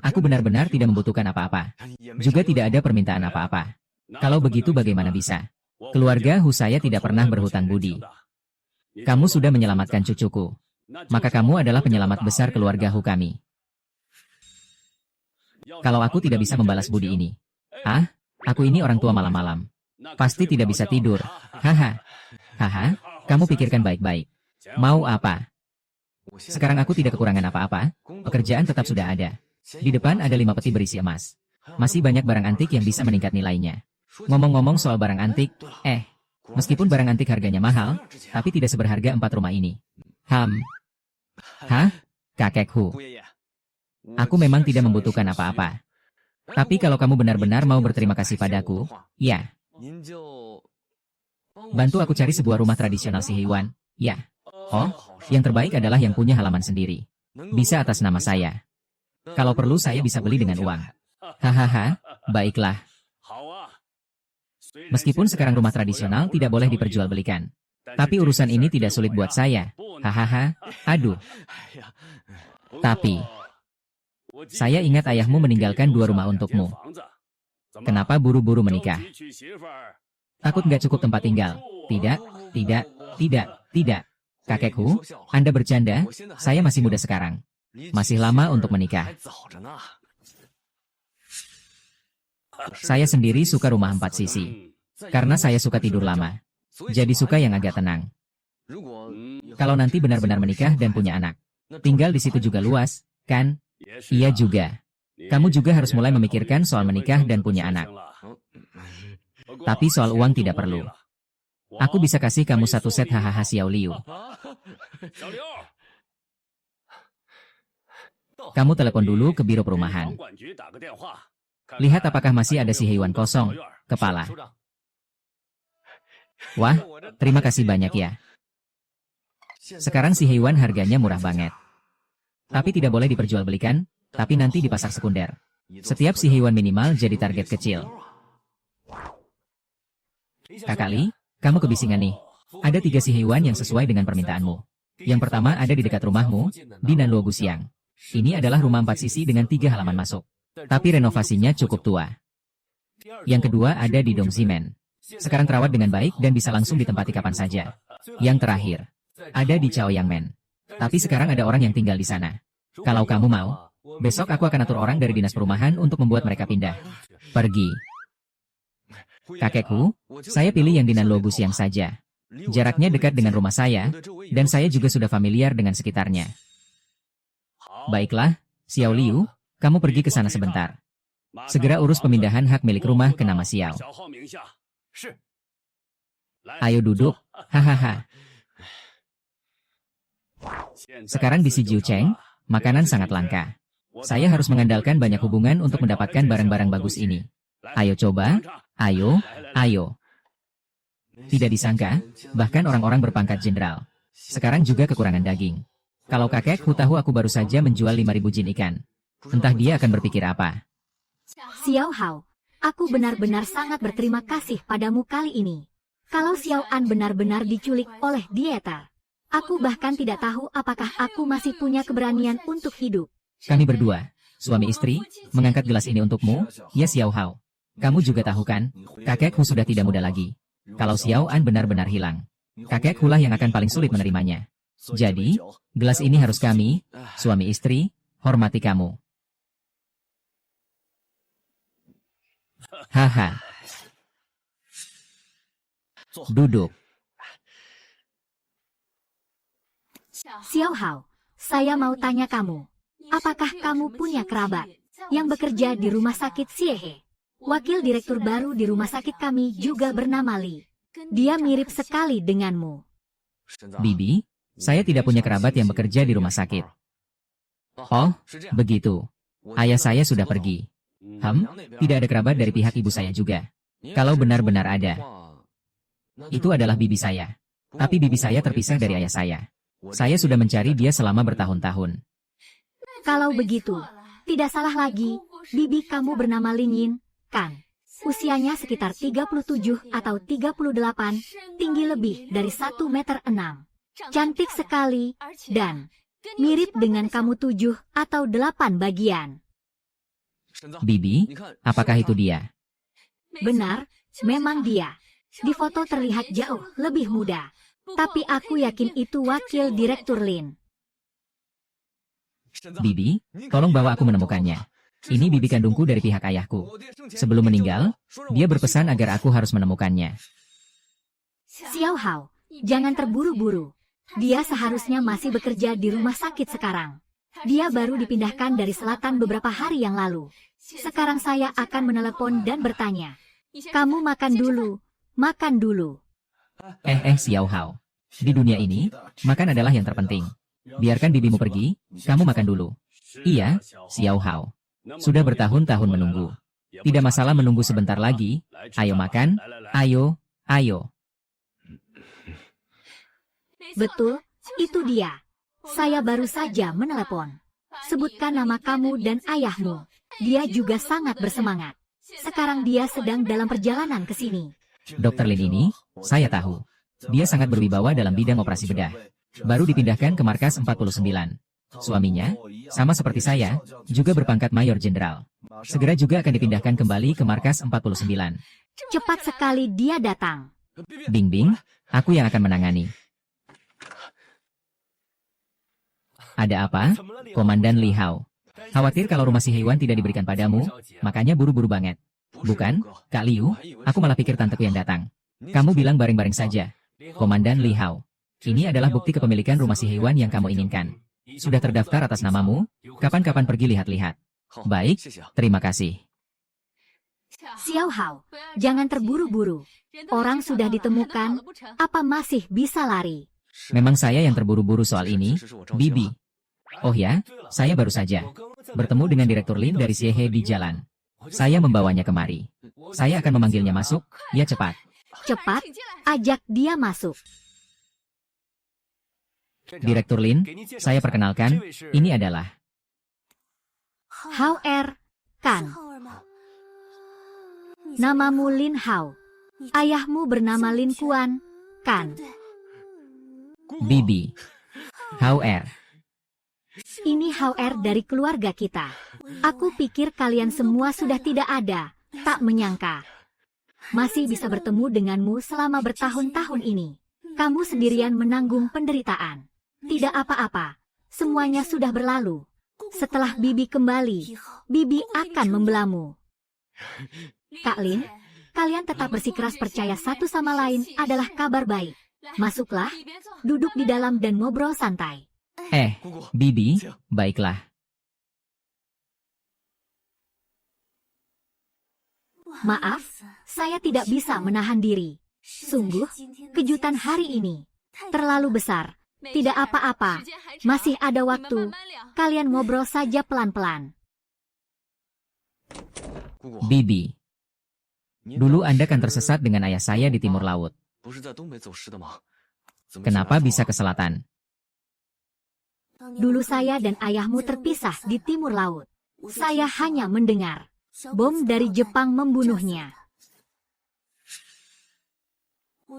Aku benar-benar tidak membutuhkan apa-apa. Juga tidak ada permintaan apa-apa. Kalau begitu bagaimana bisa? Keluarga Hu saya tidak pernah berhutang budi. Kamu sudah menyelamatkan cucuku. Maka kamu adalah penyelamat besar keluarga Hu kami. Kalau aku tidak bisa membalas budi ini. Aku ini orang tua malam-malam. Pasti tidak bisa tidur. Haha, kamu pikirkan baik-baik. Mau apa? Sekarang aku tidak kekurangan apa-apa. Pekerjaan tetap sudah ada. Di depan ada 5 peti berisi emas. Masih banyak barang antik yang bisa meningkat nilainya. Ngomong-ngomong soal barang antik, meskipun barang antik harganya mahal, tapi tidak seberharga 4 rumah ini. Kakekku. Aku memang tidak membutuhkan apa-apa. Tapi kalau kamu benar-benar mau berterima kasih padaku, ya. Bantu aku cari sebuah rumah tradisional Sihewan, ya. Yang terbaik adalah yang punya halaman sendiri. Bisa atas nama saya. Kalau perlu saya bisa beli dengan uang. Baiklah. Meskipun sekarang rumah tradisional tidak boleh diperjualbelikan. Tapi urusan ini tidak sulit buat saya. Aduh. Tapi, saya ingat ayahmu meninggalkan 2 rumah untukmu. Kenapa buru-buru menikah? Takut nggak cukup tempat tinggal? Tidak. Kakekku, Anda bercanda, saya masih muda sekarang. Masih lama untuk menikah. Saya sendiri suka rumah 4 sisi. Karena saya suka tidur lama. Jadi suka yang agak tenang. Kalau nanti benar-benar menikah dan punya anak. Tinggal di situ juga luas, kan? Iya juga. Kamu juga harus mulai memikirkan soal menikah dan punya anak. Tapi soal uang tidak perlu. Aku bisa kasih kamu 1 set Xiao Liu. Kamu telepon dulu ke biro perumahan. Lihat apakah masih ada si hewan kosong, kepala. Wah, terima kasih banyak ya. Sekarang si hewan harganya murah banget. Tapi tidak boleh diperjualbelikan, tapi nanti di pasar sekunder. Setiap si hewan minimal jadi target kecil. Kakali, kamu kebisingan nih. Ada 3 si hewan yang sesuai dengan permintaanmu. Yang pertama ada di dekat rumahmu, di Nanluo Gusiang. Ini adalah rumah 4 sisi dengan 3 halaman masuk. Tapi renovasinya cukup tua. Yang kedua ada di Dongximen. Sekarang terawat dengan baik dan bisa langsung ditempati kapan saja. Yang terakhir, ada di Chaoyangmen. Tapi sekarang ada orang yang tinggal di sana. Kalau kamu mau, besok aku akan atur orang dari dinas perumahan untuk membuat mereka pindah. Pergi. Kakekku, saya pilih yang di Nanluo Gusiang saja. Jaraknya dekat dengan rumah saya, dan saya juga sudah familiar dengan sekitarnya. Baiklah, Xiao Liu, kamu pergi ke sana sebentar. Segera urus pemindahan hak milik rumah ke nama Xiao. Ayo duduk, hahaha. Sekarang di Sijiu Cheng, makanan sangat langka. Saya harus mengandalkan banyak hubungan untuk mendapatkan barang-barang bagus ini. Ayo coba, ayo. Tidak disangka, bahkan orang-orang berpangkat jenderal. Sekarang juga kekurangan daging. Kalau kakekku tahu aku baru saja menjual 5.000 jin ikan. Entah dia akan berpikir apa. Xiao Hao, aku benar-benar sangat berterima kasih padamu kali ini. Kalau Xiao An benar-benar diculik oleh Dieter, aku bahkan tidak tahu apakah aku masih punya keberanian untuk hidup. Kami berdua, suami istri, mengangkat gelas ini untukmu, ya Xiao Hao. Kamu juga tahu kan, kakekku sudah tidak muda lagi. Kalau Xiao An benar-benar hilang, kakekku lah yang akan paling sulit menerimanya. Jadi, gelas ini harus kami, suami istri, hormati kamu. Haha. Duduk. Xiao Hao, saya mau tanya kamu. Apakah kamu punya kerabat yang bekerja di rumah sakit Xiehe? Wakil direktur baru di rumah sakit kami juga bernama Li. Dia mirip sekali denganmu. Bibi, saya tidak punya kerabat yang bekerja di rumah sakit. Oh, begitu. Ayah saya sudah pergi. Tidak ada kerabat dari pihak ibu saya juga. Kalau benar-benar ada, itu adalah bibi saya. Tapi bibi saya terpisah dari ayah saya. Saya sudah mencari dia selama bertahun-tahun. Kalau begitu, tidak salah lagi, bibi kamu bernama Lin Yin, kan? Usianya sekitar 37 atau 38, tinggi lebih dari 1,6 meter. Cantik sekali, dan mirip dengan kamu 7 atau 8 bagian. Bibi, apakah itu dia? Benar, memang dia. Di foto terlihat jauh lebih muda. Tapi aku yakin itu wakil direktur Lin. Bibi, tolong bawa aku menemukannya. Ini bibi kandungku dari pihak ayahku. Sebelum meninggal, dia berpesan agar aku harus menemukannya. Xiao Hao, jangan terburu-buru. Dia seharusnya masih bekerja di rumah sakit sekarang. Dia baru dipindahkan dari selatan beberapa hari yang lalu. Sekarang saya akan menelepon dan bertanya. Kamu makan dulu, makan dulu. Xiao Hao. Di dunia ini, makan adalah yang terpenting. Biarkan bibimu pergi, kamu makan dulu. Iya, Xiao Hao. Sudah bertahun-tahun menunggu. Tidak masalah menunggu sebentar lagi. Ayo makan, ayo, ayo. Betul, itu dia. Saya baru saja menelepon. Sebutkan nama kamu dan ayahmu. Dia juga sangat bersemangat. Sekarang dia sedang dalam perjalanan ke sini. Dokter Lin ini, saya tahu. Dia sangat berwibawa dalam bidang operasi bedah. Baru dipindahkan ke markas 49. Suaminya, sama seperti saya, juga berpangkat mayor jenderal. Segera juga akan dipindahkan kembali ke markas 49. Cepat sekali dia datang. Bing Bing, aku yang akan menangani. Ada apa, Komandan Li Hao? Khawatir kalau rumah si hewan tidak diberikan padamu, makanya buru-buru banget. Bukan, Kak Liu, aku malah pikir tanteku yang datang. Kamu bilang bareng-bareng saja. Komandan Li Hao, ini adalah bukti kepemilikan rumah si hewan yang kamu inginkan. Sudah terdaftar atas namamu, kapan-kapan pergi lihat-lihat. Baik, terima kasih. Xiao Hao, jangan terburu-buru. Orang sudah ditemukan, apa masih bisa lari? Memang saya yang terburu-buru soal ini, Bibi. Oh ya, saya baru saja bertemu dengan Direktur Lin dari Xiehe di jalan. Saya membawanya kemari. Saya akan memanggilnya masuk, ya cepat. Cepat, ajak dia masuk. Direktur Lin, saya perkenalkan, ini adalah Hao Er, kan? Namamu Lin Hao. Ayahmu bernama Lin Kuan, kan? Bibi. Hao Er. Ini Hao Er dari keluarga kita. Aku pikir kalian semua sudah tidak ada, tak menyangka. Masih bisa bertemu denganmu selama bertahun-tahun ini. Kamu sendirian menanggung penderitaan. Tidak apa-apa, semuanya sudah berlalu. Setelah Bibi kembali, Bibi akan membelamu. Kak Lin, kalian tetap bersikeras percaya satu sama lain adalah kabar baik. Masuklah, duduk di dalam dan ngobrol santai. Bibi, baiklah. Maaf, saya tidak bisa menahan diri. Sungguh, kejutan hari ini terlalu besar. Tidak apa-apa, masih ada waktu. Kalian ngobrol saja pelan-pelan. Bibi. Dulu Anda kan tersesat dengan ayah saya di timur laut. Kenapa bisa ke selatan? Dulu saya dan ayahmu terpisah di timur laut. Saya hanya mendengar bom dari Jepang membunuhnya.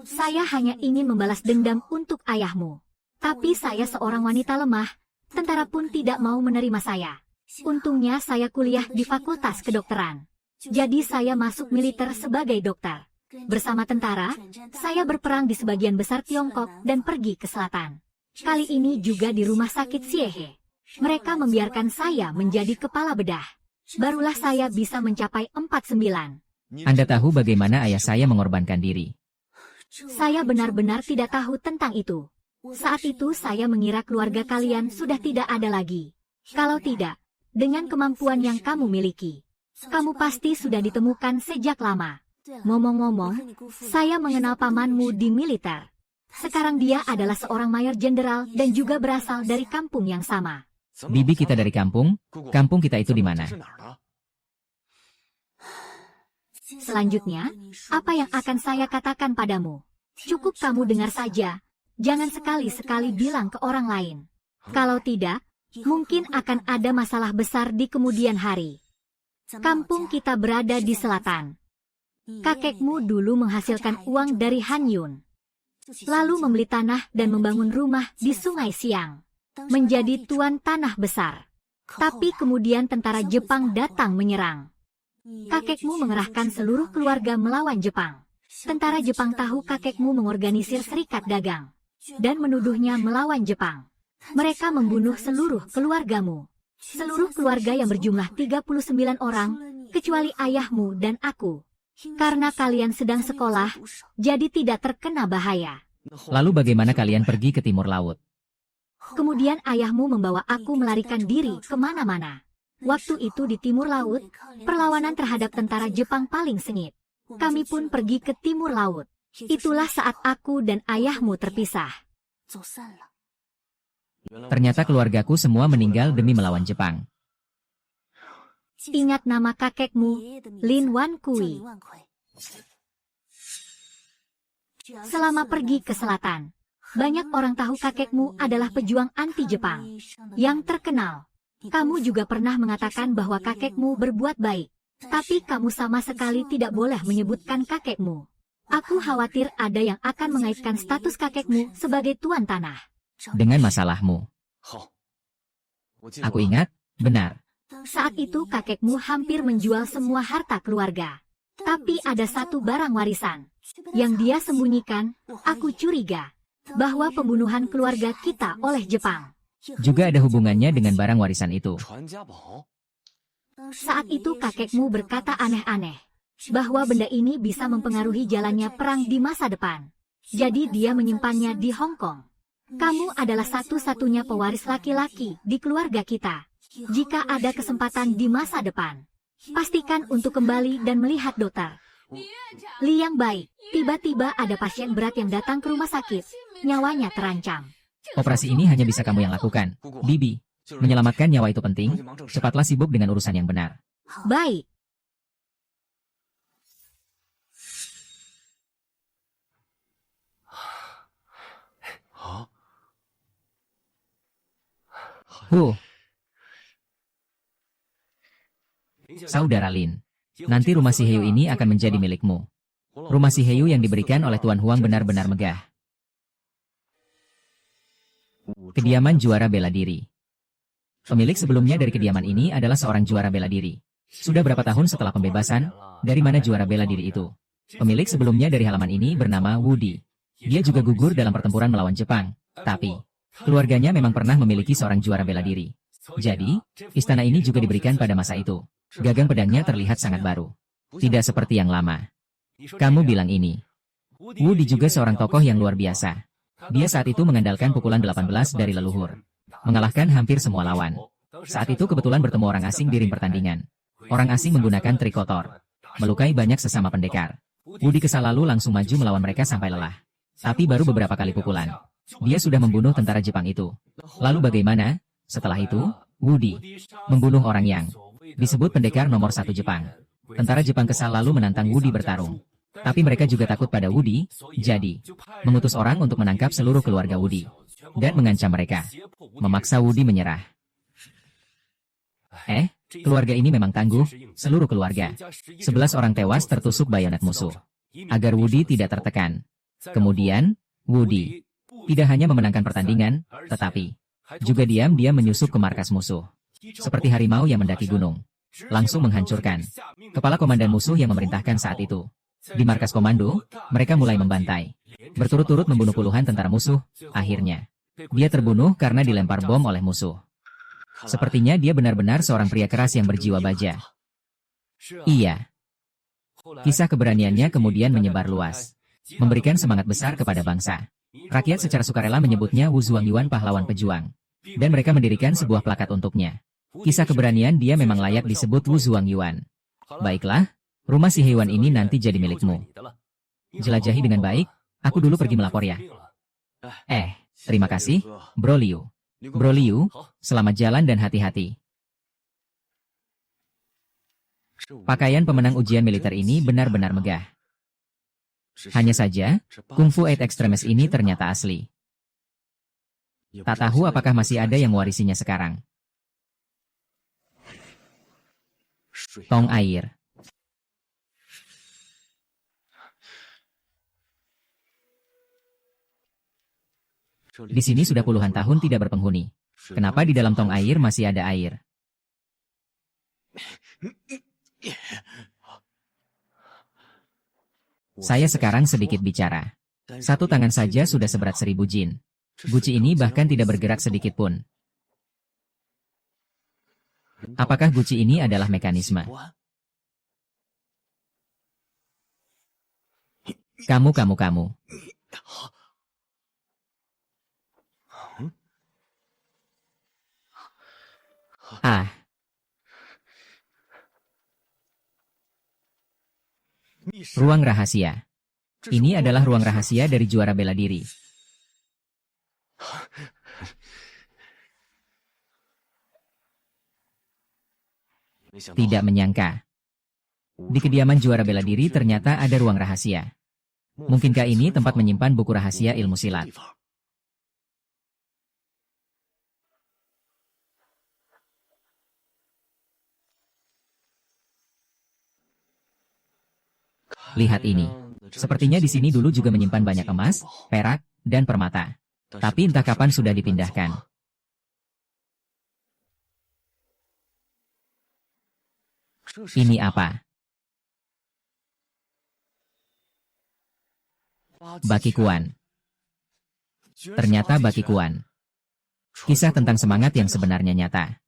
Saya hanya ingin membalas dendam untuk ayahmu. Tapi saya seorang wanita lemah, tentara pun tidak mau menerima saya. Untungnya saya kuliah di fakultas kedokteran. Jadi saya masuk militer sebagai dokter. Bersama tentara, saya berperang di sebagian besar Tiongkok dan pergi ke selatan. Kali ini juga di rumah sakit Xiehe. Mereka membiarkan saya menjadi kepala bedah. Barulah saya bisa mencapai 49. Anda tahu bagaimana ayah saya mengorbankan diri. Saya benar-benar tidak tahu tentang itu. Saat itu saya mengira keluarga kalian sudah tidak ada lagi. Kalau tidak, dengan kemampuan yang kamu miliki, kamu pasti sudah ditemukan sejak lama. Ngomong-ngomong, saya mengenal pamanmu di militer. Sekarang dia adalah seorang mayor jenderal dan juga berasal dari kampung yang sama. Bibi kita dari kampung kita itu di mana? Selanjutnya, apa yang akan saya katakan padamu? Cukup kamu dengar saja. Jangan sekali-sekali bilang ke orang lain. Kalau tidak, mungkin akan ada masalah besar di kemudian hari. Kampung kita berada di selatan. Kakekmu dulu menghasilkan uang dari Hanyun. Lalu membeli tanah dan membangun rumah di Sungai Siang. Menjadi tuan tanah besar. Tapi kemudian tentara Jepang datang menyerang. Kakekmu mengerahkan seluruh keluarga melawan Jepang. Tentara Jepang tahu kakekmu mengorganisir serikat dagang dan menuduhnya melawan Jepang. Mereka membunuh seluruh keluargamu. Seluruh keluarga yang berjumlah 39 orang, kecuali ayahmu dan aku. Karena kalian sedang sekolah, jadi tidak terkena bahaya. Lalu bagaimana kalian pergi ke timur laut? Kemudian ayahmu membawa aku melarikan diri kemana-mana. Waktu itu di timur laut, perlawanan terhadap tentara Jepang paling sengit. Kami pun pergi ke timur laut. Itulah saat aku dan ayahmu terpisah. Ternyata keluargaku semua meninggal demi melawan Jepang. Ingat nama kakekmu, Lin Wan Kui. Selama pergi ke selatan, banyak orang tahu kakekmu adalah pejuang anti-Jepang yang terkenal. Kamu juga pernah mengatakan bahwa kakekmu berbuat baik, tapi kamu sama sekali tidak boleh menyebutkan kakekmu. Aku khawatir ada yang akan mengaitkan status kakekmu sebagai tuan tanah dengan masalahmu. Aku ingat, benar. Saat itu kakekmu hampir menjual semua harta keluarga. Tapi ada satu barang warisan yang dia sembunyikan. Aku curiga bahwa pembunuhan keluarga kita oleh Jepang juga ada hubungannya dengan barang warisan itu. Saat itu kakekmu berkata aneh-aneh bahwa benda ini bisa mempengaruhi jalannya perang di masa depan. Jadi dia menyimpannya di Hong Kong. Kamu adalah satu-satunya pewaris laki-laki di keluarga kita. Jika ada kesempatan di masa depan, pastikan untuk kembali dan melihat dokter. Li yang baik, tiba-tiba ada pasien berat yang datang ke rumah sakit. Nyawanya terancam. Operasi ini hanya bisa kamu yang lakukan, Bibi. Menyelamatkan nyawa itu penting, cepatlah sibuk dengan urusan yang benar. Baik. Saudara Lin, nanti rumah si Heyu ini akan menjadi milikmu. Rumah si Heyu yang diberikan oleh Tuan Huang benar-benar megah. Kediaman juara bela diri. Pemilik sebelumnya dari kediaman ini adalah seorang juara bela diri. Sudah berapa tahun setelah pembebasan, dari mana juara bela diri itu? Pemilik sebelumnya dari halaman ini bernama Wudi. Dia juga gugur dalam pertempuran melawan Jepang. Tapi, keluarganya memang pernah memiliki seorang juara bela diri. Jadi, istana ini juga diberikan pada masa itu. Gagang pedangnya terlihat sangat baru. Tidak seperti yang lama. Kamu bilang ini. Wudi juga seorang tokoh yang luar biasa. Dia saat itu mengandalkan pukulan 18 dari leluhur. Mengalahkan hampir semua lawan. Saat itu kebetulan bertemu orang asing di ring pertandingan. Orang asing menggunakan trik kotor. Melukai banyak sesama pendekar. Wudi kesal lalu langsung maju melawan mereka sampai lelah. Tapi baru beberapa kali pukulan, dia sudah membunuh tentara Jepang itu. Lalu bagaimana? Setelah itu, Wudi membunuh orang yang disebut pendekar nomor 1 Jepang. Tentara Jepang kesal lalu menantang Wudi bertarung. Tapi mereka juga takut pada Wudi, jadi mengutus orang untuk menangkap seluruh keluarga Wudi dan mengancam mereka, memaksa Wudi menyerah. Keluarga ini memang tangguh, seluruh keluarga. 11 orang tewas tertusuk bayonet musuh. Agar Wudi tidak tertekan. Kemudian, Wudi tidak hanya memenangkan pertandingan, tetapi juga diam-diam menyusup ke markas musuh. Seperti harimau yang mendaki gunung. Langsung menghancurkan kepala komandan musuh yang memerintahkan saat itu. Di markas komando, mereka mulai membantai. Berturut-turut membunuh puluhan tentara musuh. Akhirnya, dia terbunuh karena dilempar bom oleh musuh. Sepertinya dia benar-benar seorang pria keras yang berjiwa baja. Iya. Kisah keberaniannya kemudian menyebar luas. memberikan semangat besar kepada bangsa. Rakyat secara sukarela menyebutnya Wu Zuangyuan pahlawan pejuang. Dan mereka mendirikan sebuah plakat untuknya. Kisah keberanian dia memang layak disebut Wu Zuangyuan. Baiklah, rumah si hewan ini nanti jadi milikmu. Jelajahi dengan baik, aku dulu pergi melapor ya. Terima kasih, Bro Liu. Bro Liu, selamat jalan dan hati-hati. Pakaian pemenang ujian militer ini benar-benar megah. Hanya saja, Kungfu 8 Extremes ini ternyata asli. Tak tahu apakah masih ada yang mewarisinya sekarang. Tong air. Di sini sudah puluhan tahun tidak berpenghuni. Kenapa di dalam tong air masih ada air? Saya sekarang sedikit bicara. Satu tangan saja sudah seberat 1000 jin. Guci ini bahkan tidak bergerak sedikit pun. Apakah guci ini adalah mekanisme? Kamu. Ruang rahasia. Ini adalah ruang rahasia dari juara bela diri. Tidak menyangka. Di kediaman juara bela diri ternyata ada ruang rahasia. Mungkinkah ini tempat menyimpan buku rahasia ilmu silat? Lihat ini. Sepertinya di sini dulu juga menyimpan banyak emas, perak, dan permata. Tapi entah kapan sudah dipindahkan. Ini apa? Bakikuan. Ternyata Bakikuan. Kisah tentang semangat yang sebenarnya nyata.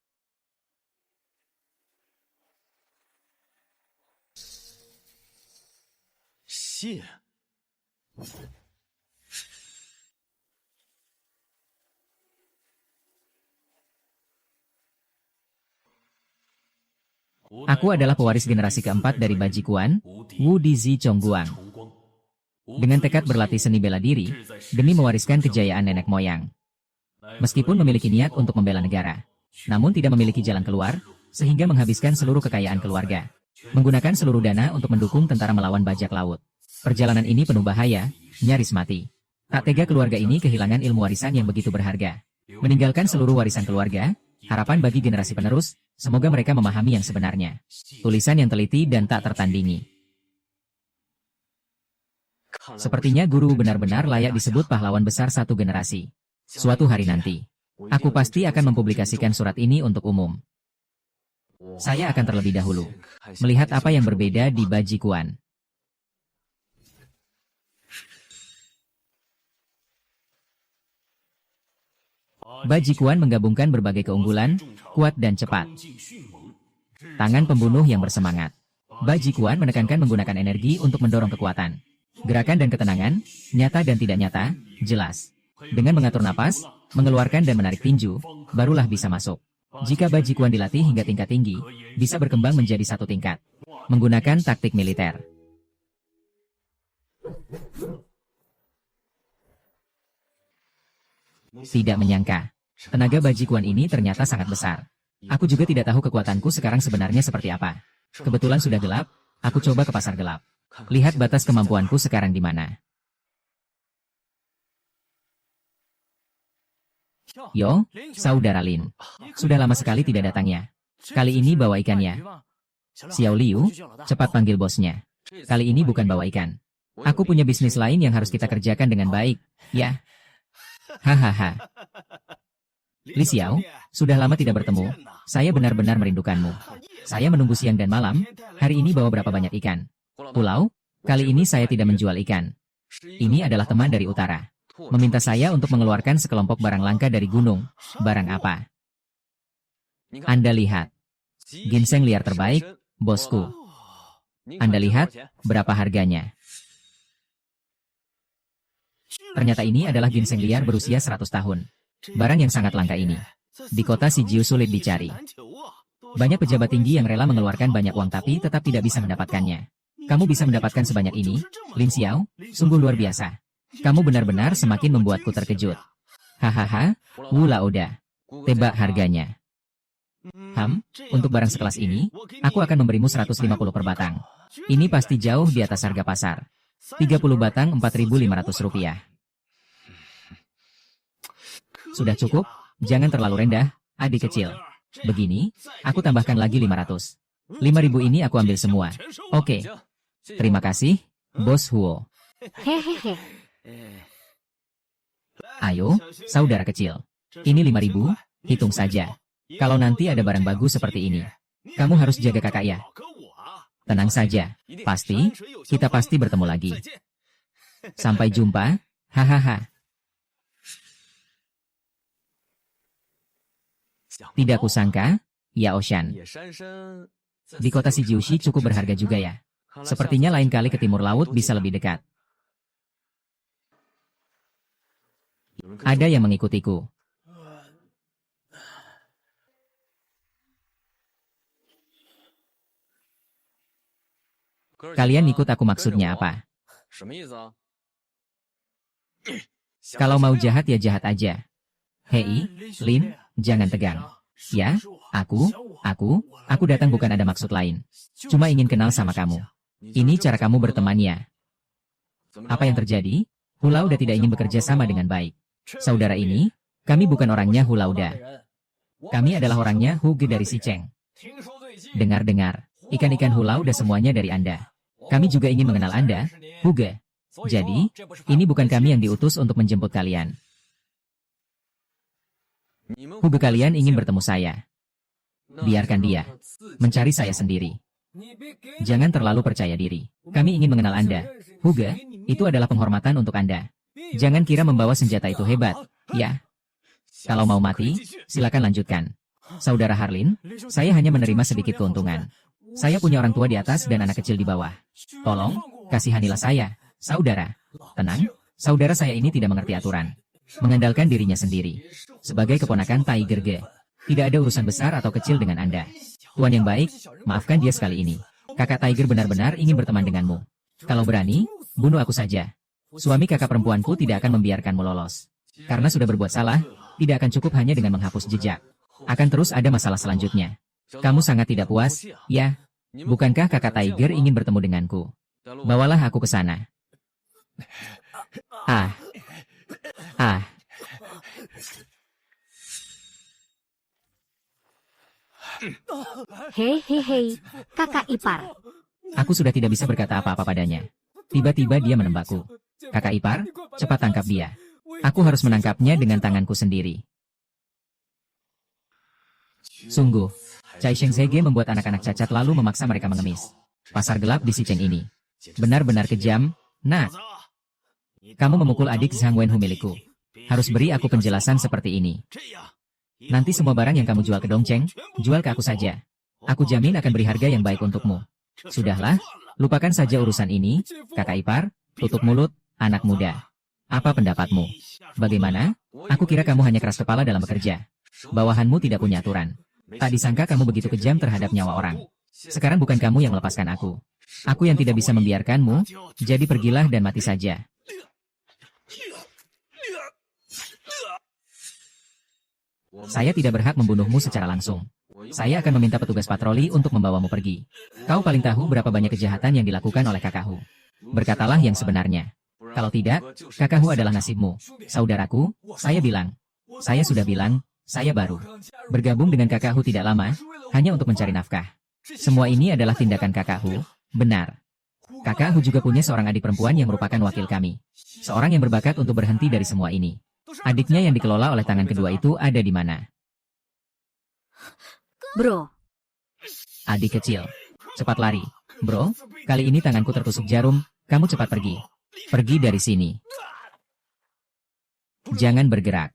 Aku adalah pewaris generasi keempat dari Bajikuan, Wu Dizi Chongguang. Dengan tekad berlatih seni bela diri, demi mewariskan kejayaan nenek moyang. Meskipun memiliki niat untuk membela negara, namun tidak memiliki jalan keluar, sehingga menghabiskan seluruh kekayaan keluarga. Menggunakan seluruh dana untuk mendukung tentara melawan bajak laut. Perjalanan ini penuh bahaya, nyaris mati. Tak tega keluarga ini kehilangan ilmu warisan yang begitu berharga. Meninggalkan seluruh warisan keluarga, harapan bagi generasi penerus, semoga mereka memahami yang sebenarnya. Tulisan yang teliti dan tak tertandingi. Sepertinya guru benar-benar layak disebut pahlawan besar satu generasi. Suatu hari nanti, aku pasti akan mempublikasikan surat ini untuk umum. Saya akan terlebih dahulu melihat apa yang berbeda di Bajikuan. Bajikuan menggabungkan berbagai keunggulan, kuat dan cepat. Tangan pembunuh yang bersemangat. Bajikuan menekankan menggunakan energi untuk mendorong kekuatan. Gerakan dan ketenangan, nyata dan tidak nyata, jelas. Dengan mengatur napas, mengeluarkan dan menarik tinju, barulah bisa masuk. Jika Bajikuan dilatih hingga tingkat tinggi, bisa berkembang menjadi satu tingkat. Menggunakan taktik militer. Tidak menyangka, tenaga Bajikuan ini ternyata sangat besar. Aku juga tidak tahu kekuatanku sekarang sebenarnya seperti apa. Kebetulan sudah gelap, aku coba ke pasar gelap. Lihat batas kemampuanku sekarang di mana. Yo, saudara Lin. Sudah lama sekali tidak datangnya. Kali ini bawa ikannya. Xiao Liu, cepat panggil bosnya. Kali ini bukan bawa ikan. Aku punya bisnis lain yang harus kita kerjakan dengan baik, ya. Hahaha. Li Xiao, sudah lama tidak bertemu. Saya benar-benar merindukanmu. Saya menunggu siang dan malam. Hari ini bawa berapa banyak ikan? Pulau, kali ini saya tidak menjual ikan. Ini adalah teman dari utara. Meminta saya untuk mengeluarkan sekelompok barang langka dari gunung. Barang apa? Anda lihat. Ginseng liar terbaik, bosku. Anda lihat, berapa harganya? Ternyata ini adalah ginseng liar berusia 100 tahun. Barang yang sangat langka ini. Di kota Sijiu sulit dicari. Banyak pejabat tinggi yang rela mengeluarkan banyak uang tapi tetap tidak bisa mendapatkannya. Kamu bisa mendapatkan sebanyak ini, Lin Xiao, sungguh luar biasa. Kamu benar-benar semakin membuatku terkejut. Hahaha, Wu Laoda. Tebak harganya. Untuk barang sekelas ini, aku akan memberimu 150 per batang. Ini pasti jauh di atas harga pasar. 30 batang 4.500 rupiah. Sudah cukup, jangan terlalu rendah, adik kecil. Begini, aku tambahkan lagi 500. 5.000 ini aku ambil semua. Oke. Terima kasih, Bos Huo. Hehehe. Ayo, saudara kecil. Ini 5.000, hitung saja. Kalau nanti ada barang bagus seperti ini, kamu harus jaga kakak ya. Tenang saja, kita pasti bertemu lagi. Sampai jumpa, hahaha. Tidak kusangka, Yao Shan. Di kota Sijiushi cukup berharga juga ya. Sepertinya lain kali ke timur laut bisa lebih dekat. Ada yang mengikutiku. Kalian ikut aku maksudnya apa? Kalau mau jahat ya jahat aja. Hei, Lin, jangan tegang. Ya, aku datang bukan ada maksud lain. Cuma ingin kenal sama kamu. Ini cara kamu berteman ya. Apa yang terjadi? Hulauda tidak ingin bekerja sama dengan baik. Saudara ini, kami bukan orangnya Hulauda. Kami adalah orangnya Huge dari Sicheng. Dengar-dengar, ikan-ikan Hulauda semuanya dari Anda. Kami juga ingin mengenal Anda, Huge. Jadi, ini bukan kami yang diutus untuk menjemput kalian. Huge kalian ingin bertemu saya. Biarkan dia mencari saya sendiri. Jangan terlalu percaya diri. Kami ingin mengenal Anda. Huge, itu adalah penghormatan untuk Anda. Jangan kira membawa senjata itu hebat, ya. Kalau mau mati, silakan lanjutkan. Saudara Harlin, saya hanya menerima sedikit keuntungan. Saya punya orang tua di atas dan anak kecil di bawah. Tolong, kasihanilah saya, saudara. Tenang, saudara saya ini tidak mengerti aturan. Mengandalkan dirinya sendiri. Sebagai keponakan Tiger Ge, tidak ada urusan besar atau kecil dengan Anda. Tuan yang baik, maafkan dia sekali ini. Kakak Tiger benar-benar ingin berteman denganmu. Kalau berani, bunuh aku saja. Suami kakak perempuanku tidak akan membiarkanmu lolos. Karena sudah berbuat salah, tidak akan cukup hanya dengan menghapus jejak. Akan terus ada masalah selanjutnya. Kamu sangat tidak puas, ya? Bukankah kakak Tiger ingin bertemu denganku? Bawalah aku ke sana. Hei, kakak ipar. Aku sudah tidak bisa berkata apa-apa padanya. Tiba-tiba dia menembakku. Kakak ipar, cepat tangkap dia. Aku harus menangkapnya dengan tanganku sendiri. Sungguh, Cai Sheng Zege membuat anak-anak cacat lalu memaksa mereka mengemis. Pasar gelap di Sicheng ini benar-benar kejam. Nah, kamu memukul adik Zhang Wenhu milikku. Harus beri aku penjelasan seperti ini. Nanti semua barang yang kamu jual ke Dongcheng, jual ke aku saja. Aku jamin akan beri harga yang baik untukmu. Sudahlah, lupakan saja urusan ini, kakak ipar, tutup mulut, anak muda. Apa pendapatmu? Bagaimana? Aku kira kamu hanya keras kepala dalam bekerja. Bawahanmu tidak punya aturan. Tak disangka kamu begitu kejam terhadap nyawa orang. Sekarang bukan kamu yang melepaskan aku. Aku yang tidak bisa membiarkanmu, jadi pergilah dan mati saja. Saya tidak berhak membunuhmu secara langsung. Saya akan meminta petugas patroli untuk membawamu pergi. Kau paling tahu berapa banyak kejahatan yang dilakukan oleh kakakku. Berkatalah yang sebenarnya. Kalau tidak, kakakku adalah nasibmu. Saudaraku, saya sudah bilang, saya baru bergabung dengan kakakku tidak lama, hanya untuk mencari nafkah. Semua ini adalah tindakan kakakku, benar. Kakakku juga punya seorang adik perempuan yang merupakan wakil kami. Seorang yang berbakat untuk berhenti dari semua ini. Adiknya yang dikelola oleh tangan kedua itu ada di mana? Bro. Adik kecil, cepat lari. Bro, kali ini tanganku tertusuk jarum, kamu cepat pergi. Pergi dari sini. Jangan bergerak.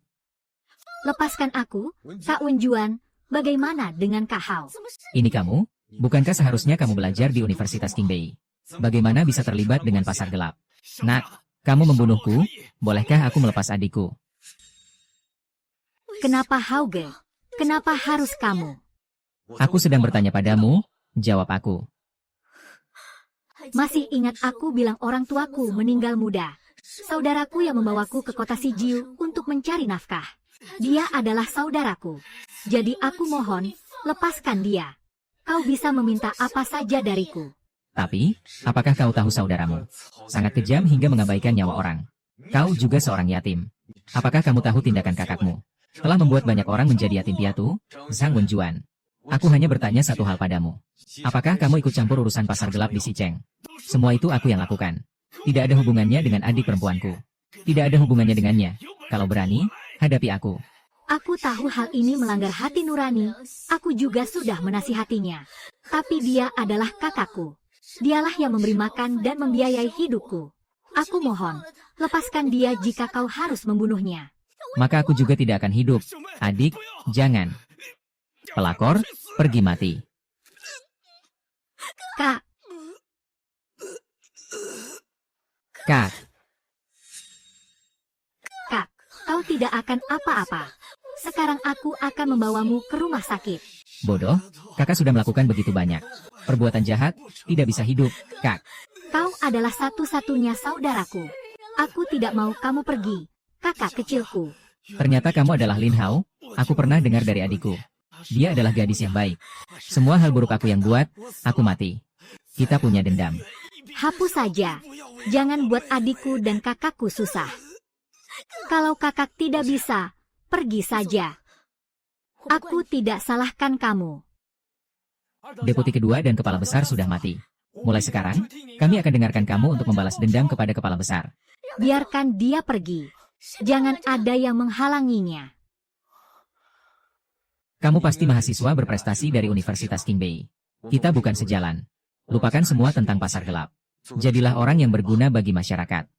Lepaskan aku, Kak Unjuan. Bagaimana dengan Kak Hao? Ini kamu? Bukankah seharusnya kamu belajar di Universitas Qingbei? Bagaimana bisa terlibat dengan pasar gelap? Nak, Kamu membunuhku, bolehkah aku melepas adikku? Kenapa Hauge? Kenapa harus kamu? Aku sedang bertanya padamu, jawab aku. Masih ingat aku bilang orang tuaku meninggal muda. Saudaraku yang membawaku ke kota Sijiu untuk mencari nafkah. Dia adalah saudaraku. Jadi aku mohon, lepaskan dia. Kau bisa meminta apa saja dariku. Tapi, apakah kau tahu saudaramu? Sangat kejam hingga mengabaikan nyawa orang. Kau juga seorang yatim. Apakah kamu tahu tindakan kakakmu? Telah membuat banyak orang menjadi yatim piatu, Zhang Wenjuan. Aku hanya bertanya satu hal padamu. Apakah kamu ikut campur urusan pasar gelap di Sicheng? Semua itu aku yang lakukan. Tidak ada hubungannya dengan adik perempuanku. Tidak ada hubungannya dengannya. Kalau berani, hadapi aku. Aku tahu hal ini melanggar hati nurani. Aku juga sudah menasihatinya. Tapi dia adalah kakakku. Dialah yang memberi makan dan membiayai hidupku. Aku mohon, lepaskan dia jika kau harus membunuhnya. Maka aku juga tidak akan hidup. Adik, jangan. Pelakor, pergi mati. Kak, Kak, kau tidak akan apa-apa. Sekarang aku akan membawamu ke rumah sakit. bodoh, kakak sudah melakukan begitu banyak. Perbuatan jahat, tidak bisa hidup, Kak. Kau adalah satu-satunya saudaraku. Aku tidak mau kamu pergi, kakak kecilku. Ternyata kamu adalah Lin Hao, aku pernah dengar dari adikku. Dia adalah gadis yang baik. Semua hal buruk aku yang buat, aku mati. Kita punya dendam. Hapus saja. Jangan buat adikku dan kakakku susah. Kalau kakak tidak bisa, pergi saja. Aku tidak salahkan kamu. Deputi kedua dan kepala besar sudah mati. Mulai sekarang, kami akan dengarkan kamu untuk membalas dendam kepada kepala besar. Biarkan dia pergi. Jangan ada yang menghalanginya. Kamu pasti mahasiswa berprestasi dari Universitas Qingbei. Kita bukan sejalan. Lupakan semua tentang pasar gelap. Jadilah orang yang berguna bagi masyarakat.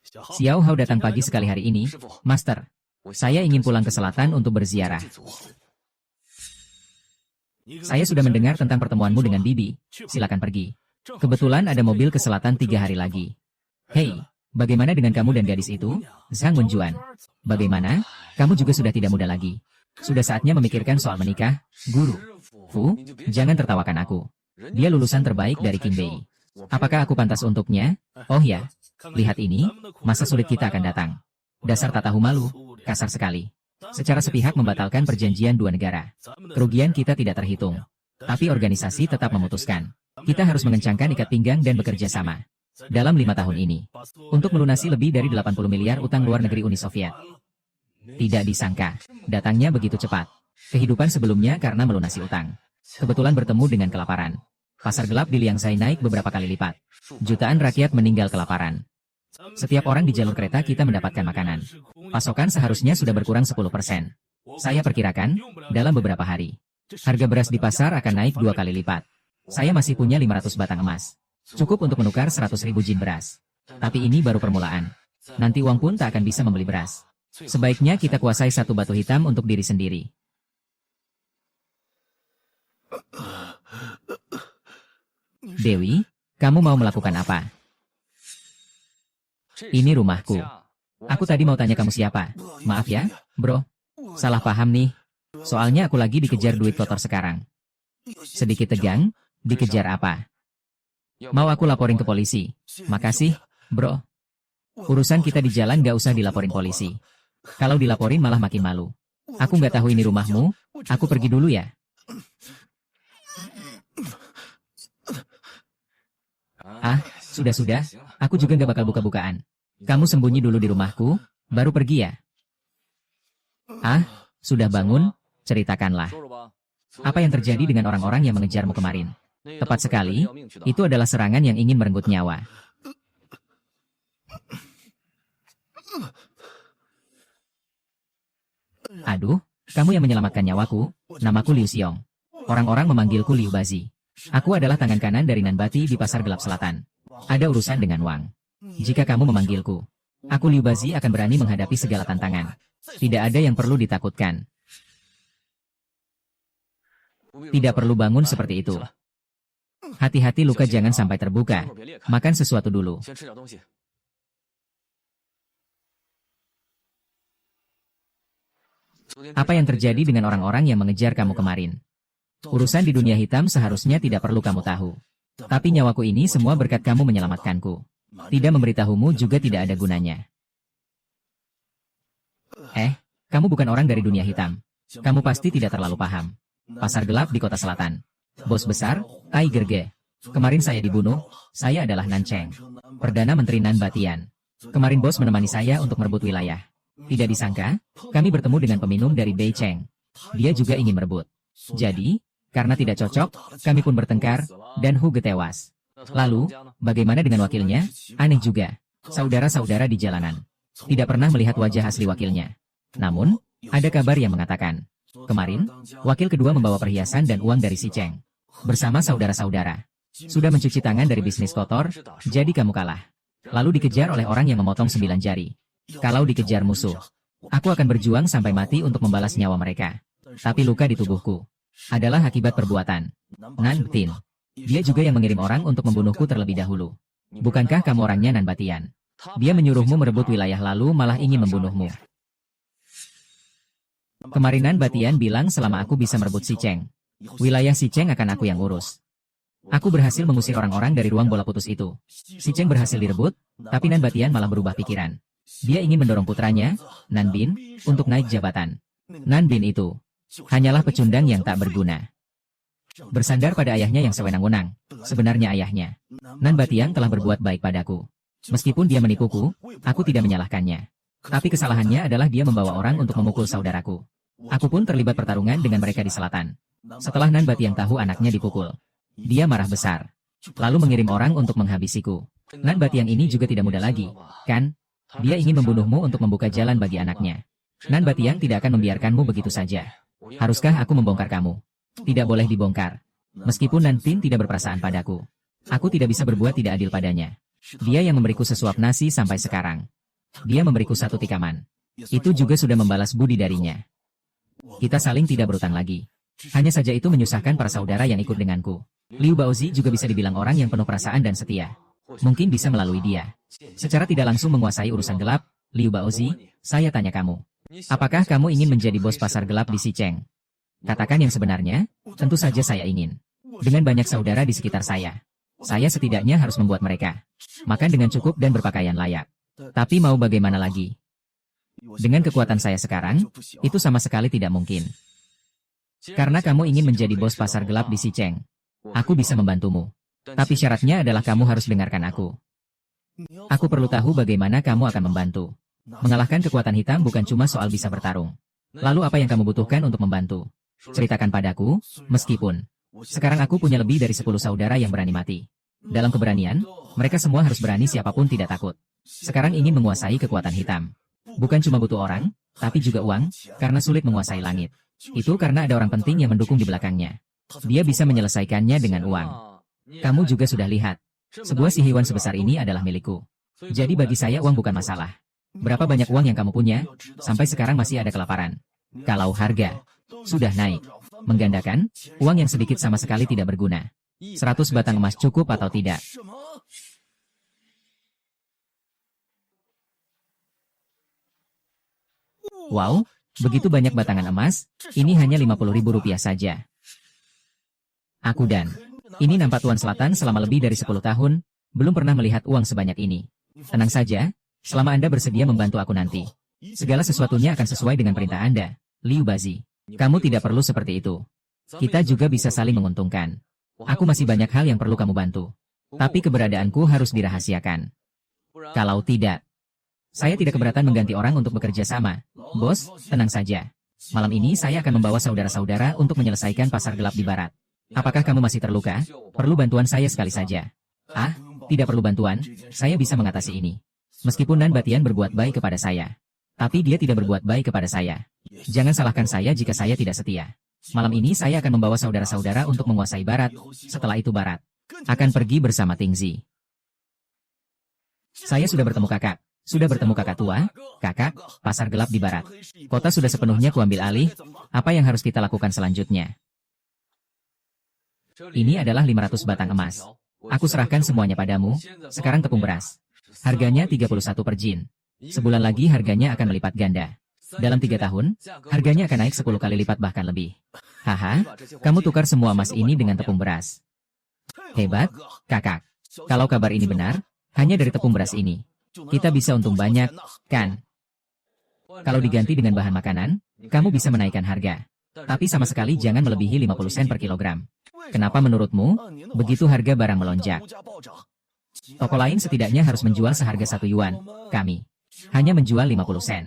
Xiao Hao datang pagi sekali hari ini. Master, saya ingin pulang ke selatan untuk berziarah. Saya sudah mendengar tentang pertemuanmu dengan Bibi. Silakan pergi. Kebetulan ada mobil ke selatan 3 hari lagi. Hei, bagaimana dengan kamu dan gadis itu? Zhang Wenjuan. Bagaimana? Kamu juga sudah tidak muda lagi. Sudah saatnya memikirkan soal menikah, guru. Fu, jangan tertawakan aku. Dia lulusan terbaik dari Qingbei. Apakah aku pantas untuknya? Oh ya, lihat ini, masa sulit kita akan datang. Dasar tak tahu malu, kasar sekali. Secara sepihak membatalkan perjanjian 2 negara. Kerugian kita tidak terhitung. Tapi organisasi tetap memutuskan. Kita harus mengencangkan ikat pinggang dan bekerja sama. Dalam 5 tahun ini. Untuk melunasi lebih dari 80 miliar utang luar negeri Uni Soviet. Tidak disangka. Datangnya begitu cepat. Kehidupan sebelumnya karena melunasi utang. Kebetulan bertemu dengan kelaparan. Pasar gelap di Liangzai naik beberapa kali lipat. Jutaan rakyat meninggal kelaparan. Setiap orang di jalur kereta kita mendapatkan makanan. Pasokan seharusnya sudah berkurang 10%. Saya perkirakan, dalam beberapa hari, harga beras di pasar akan naik 2 kali lipat. Saya masih punya 500 batang emas. Cukup untuk menukar 100.000 jin beras. Tapi ini baru permulaan. Nanti uang pun tak akan bisa membeli beras. Sebaiknya kita kuasai satu batu hitam untuk diri sendiri. Dewi, kamu mau melakukan apa? Ini rumahku. Aku tadi mau tanya kamu siapa. Maaf ya, bro. Salah paham nih. Soalnya aku lagi dikejar duit kotor sekarang. Sedikit tegang, dikejar apa? Mau aku laporin ke polisi? Makasih, bro. Urusan kita di jalan gak usah dilaporin polisi. Kalau dilaporin malah makin malu. Aku gak tahu ini rumahmu, aku pergi dulu ya. Ah, sudah-sudah, aku juga gak bakal buka-bukaan. Kamu sembunyi dulu di rumahku, baru pergi ya. Ah, sudah bangun, ceritakanlah. Apa yang terjadi dengan orang-orang yang mengejarmu kemarin? Tepat sekali, itu adalah serangan yang ingin merenggut nyawa. Aduh, kamu yang menyelamatkan nyawaku, namaku Liu Xiong. Orang-orang memanggilku Liu Bazi. Aku adalah tangan kanan dari Nanbati di pasar gelap selatan. Ada urusan dengan Wang. Jika kamu memanggilku, aku Liu Bazi akan berani menghadapi segala tantangan. Tidak ada yang perlu ditakutkan. Tidak perlu bangun seperti itu. Hati-hati luka jangan sampai terbuka. Makan sesuatu dulu. Apa yang terjadi dengan orang-orang yang mengejar kamu kemarin? Urusan di dunia hitam seharusnya tidak perlu kamu tahu. Tapi nyawaku ini semua berkat kamu menyelamatkanku. Tidak memberitahumu juga tidak ada gunanya. Kamu bukan orang dari dunia hitam. Kamu pasti tidak terlalu paham. Pasar gelap di kota selatan. Bos besar, Tiger Ge. Kemarin saya dibunuh, saya adalah Nan Cheng, Perdana Menteri Nan Batian. Kemarin bos menemani saya untuk merebut wilayah. Tidak disangka, kami bertemu dengan peminum dari Bei Cheng. Dia juga ingin merebut. Jadi, karena tidak cocok, kami pun bertengkar, dan Hu Ge tewas. Lalu, bagaimana dengan wakilnya? Aneh juga. Saudara-saudara di jalanan tidak pernah melihat wajah asli wakilnya. Namun, ada kabar yang mengatakan, kemarin, wakil kedua membawa perhiasan dan uang dari si Cheng. Bersama saudara-saudara. Sudah mencuci tangan dari bisnis kotor, jadi kamu kalah. Lalu dikejar oleh orang yang memotong 9 jari. Kalau dikejar musuh, aku akan berjuang sampai mati untuk membalas nyawa mereka. Tapi luka di tubuhku adalah akibat perbuatan Nan Batian. Dia juga yang mengirim orang untuk membunuhku terlebih dahulu. Bukankah kamu orangnya Nan Batian? Dia menyuruhmu merebut wilayah lalu malah ingin membunuhmu. Kemarin Nan Batian bilang selama aku bisa merebut si Cheng, wilayah si Cheng akan aku yang urus. Aku berhasil mengusir orang-orang dari ruang bola putus itu. Si Cheng berhasil direbut, tapi Nan Batian malah berubah pikiran. Dia ingin mendorong putranya, Nan Bin, untuk naik jabatan. Nan Bin itu hanyalah pecundang yang tak berguna. Bersandar pada ayahnya yang sewenang-wenang. Sebenarnya ayahnya, Nan Batian telah berbuat baik padaku. Meskipun dia menipuku, aku tidak menyalahkannya. Tapi kesalahannya adalah dia membawa orang untuk memukul saudaraku. Aku pun terlibat pertarungan dengan mereka di selatan. Setelah Nan Batian tahu anaknya dipukul, dia marah besar. Lalu mengirim orang untuk menghabisiku. Nan Batian ini juga tidak muda lagi, kan? Dia ingin membunuhmu untuk membuka jalan bagi anaknya. Nan Batian tidak akan membiarkanmu begitu saja. Haruskah aku membongkar kamu? Tidak boleh dibongkar. Meskipun Nan Tin tidak berperasaan padaku, aku tidak bisa berbuat tidak adil padanya. Dia yang memberiku sesuap nasi sampai sekarang. Dia memberiku 1 tikaman. Itu juga sudah membalas budi darinya. Kita saling tidak berutang lagi. Hanya saja itu menyusahkan para saudara yang ikut denganku. Liu Baozi juga bisa dibilang orang yang penuh perasaan dan setia. Mungkin bisa melalui dia. Secara tidak langsung menguasai urusan gelap. Liu Baozi, saya tanya kamu. Apakah kamu ingin menjadi bos pasar gelap di Xicheng? Katakan yang sebenarnya, tentu saja saya ingin. Dengan banyak saudara di sekitar saya setidaknya harus membuat mereka makan dengan cukup dan berpakaian layak. Tapi mau bagaimana lagi? Dengan kekuatan saya sekarang, itu sama sekali tidak mungkin. Karena kamu ingin menjadi bos pasar gelap di Xicheng, aku bisa membantumu. Tapi syaratnya adalah kamu harus dengarkan aku. Aku perlu tahu bagaimana kamu akan membantu. Mengalahkan kekuatan hitam bukan cuma soal bisa bertarung. Lalu apa yang kamu butuhkan untuk membantu? Ceritakan padaku, meskipun sekarang aku punya lebih dari 10 saudara yang berani mati. Dalam keberanian, mereka semua harus berani siapapun tidak takut. Sekarang ingin menguasai kekuatan hitam. Bukan cuma butuh orang, tapi juga uang, karena sulit menguasai langit. Itu karena ada orang penting yang mendukung di belakangnya. Dia bisa menyelesaikannya dengan uang. Kamu juga sudah lihat, sebuah sihiwan sebesar ini adalah milikku. Jadi bagi saya uang bukan masalah. Berapa banyak uang yang kamu punya, sampai sekarang masih ada kelaparan. Kalau harga sudah naik, menggandakan, uang yang sedikit sama sekali tidak berguna. 100 batang emas cukup atau tidak? Wow, begitu banyak batangan emas, ini hanya Rp50.000 saja. Aku dan ini nampak Tuan Selatan selama lebih dari 10 tahun, belum pernah melihat uang sebanyak ini. Tenang saja, selama Anda bersedia membantu aku nanti, segala sesuatunya akan sesuai dengan perintah Anda, Liu Bazi. Kamu tidak perlu seperti itu. Kita juga bisa saling menguntungkan. Aku masih banyak hal yang perlu kamu bantu. Tapi keberadaanku harus dirahasiakan. Kalau tidak, saya tidak keberatan mengganti orang untuk bekerja sama. Bos, tenang saja. Malam ini saya akan membawa saudara-saudara untuk menyelesaikan pasar gelap di barat. Apakah kamu masih terluka? Perlu bantuan saya sekali saja. Ah, tidak perlu bantuan, saya bisa mengatasi ini. Meskipun Nan Batian berbuat baik kepada saya, tapi dia tidak berbuat baik kepada saya. Jangan salahkan saya jika saya tidak setia. Malam ini saya akan membawa saudara-saudara untuk menguasai barat, setelah itu barat akan pergi bersama Tingzi. Saya sudah bertemu kakak. Sudah bertemu kakak tua, kakak, pasar gelap di barat. Kota sudah sepenuhnya kuambil alih, apa yang harus kita lakukan selanjutnya? Ini adalah 500 batang emas. Aku serahkan semuanya padamu, sekarang tepung beras. Harganya 31 per jin. Sebulan lagi harganya akan melipat ganda. Dalam 3 tahun, harganya akan naik 10 kali lipat bahkan lebih. Haha, kamu tukar semua emas ini dengan tepung beras. Hebat, kakak. Kalau kabar ini benar, hanya dari tepung beras ini, kita bisa untung banyak, kan? Kalau diganti dengan bahan makanan, kamu bisa menaikkan harga. Tapi sama sekali jangan melebihi 50 sen per kilogram. Kenapa menurutmu, begitu harga barang melonjak? Toko lain setidaknya harus menjual seharga 1 yuan. Kami hanya menjual 50 sen.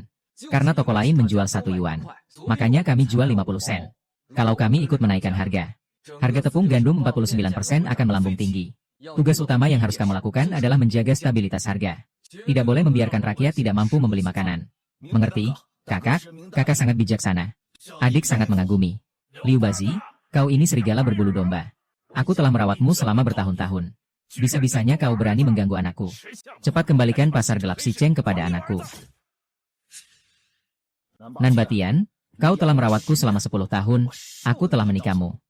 Karena toko lain menjual 1 yuan. Makanya kami jual 50 sen. Kalau kami ikut menaikkan harga, harga tepung gandum 49% akan melambung tinggi. Tugas utama yang harus kamu lakukan adalah menjaga stabilitas harga. Tidak boleh membiarkan rakyat tidak mampu membeli makanan. Mengerti? Kakak, kakak sangat bijaksana. Adik sangat mengagumi. Liu Bazi, kau ini serigala berbulu domba. Aku telah merawatmu selama bertahun-tahun. Bisa-bisanya kau berani mengganggu anakku. Cepat kembalikan pasar gelap Sicheng kepada anakku. Nanbatian, kau telah merawatku selama 10 tahun, aku telah menikahmu.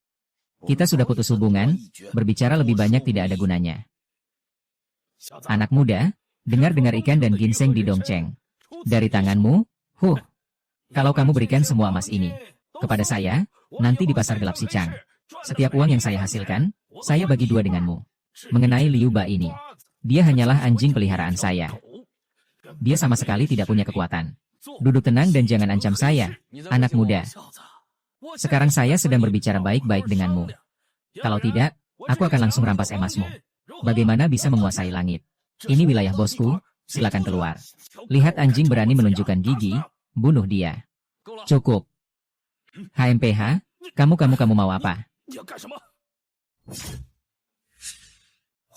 Kita sudah putus hubungan, berbicara lebih banyak tidak ada gunanya. Anak muda, dengar-dengar ikan dan ginseng di Dongcheng. Dari tanganmu, kalau kamu berikan semua emas ini kepada saya, nanti di pasar gelap Sichang, setiap uang yang saya hasilkan, saya bagi 2 denganmu. Mengenai Liu Ba ini, dia hanyalah anjing peliharaan saya. Dia sama sekali tidak punya kekuatan. Duduk tenang dan jangan ancam saya, anak muda. Sekarang saya sedang berbicara baik-baik denganmu. Kalau tidak, aku akan langsung rampas emasmu. Bagaimana bisa menguasai langit? Ini wilayah bosku, silakan keluar. Lihat anjing berani menunjukkan gigi, bunuh dia. Cukup. HMPH, kamu mau apa?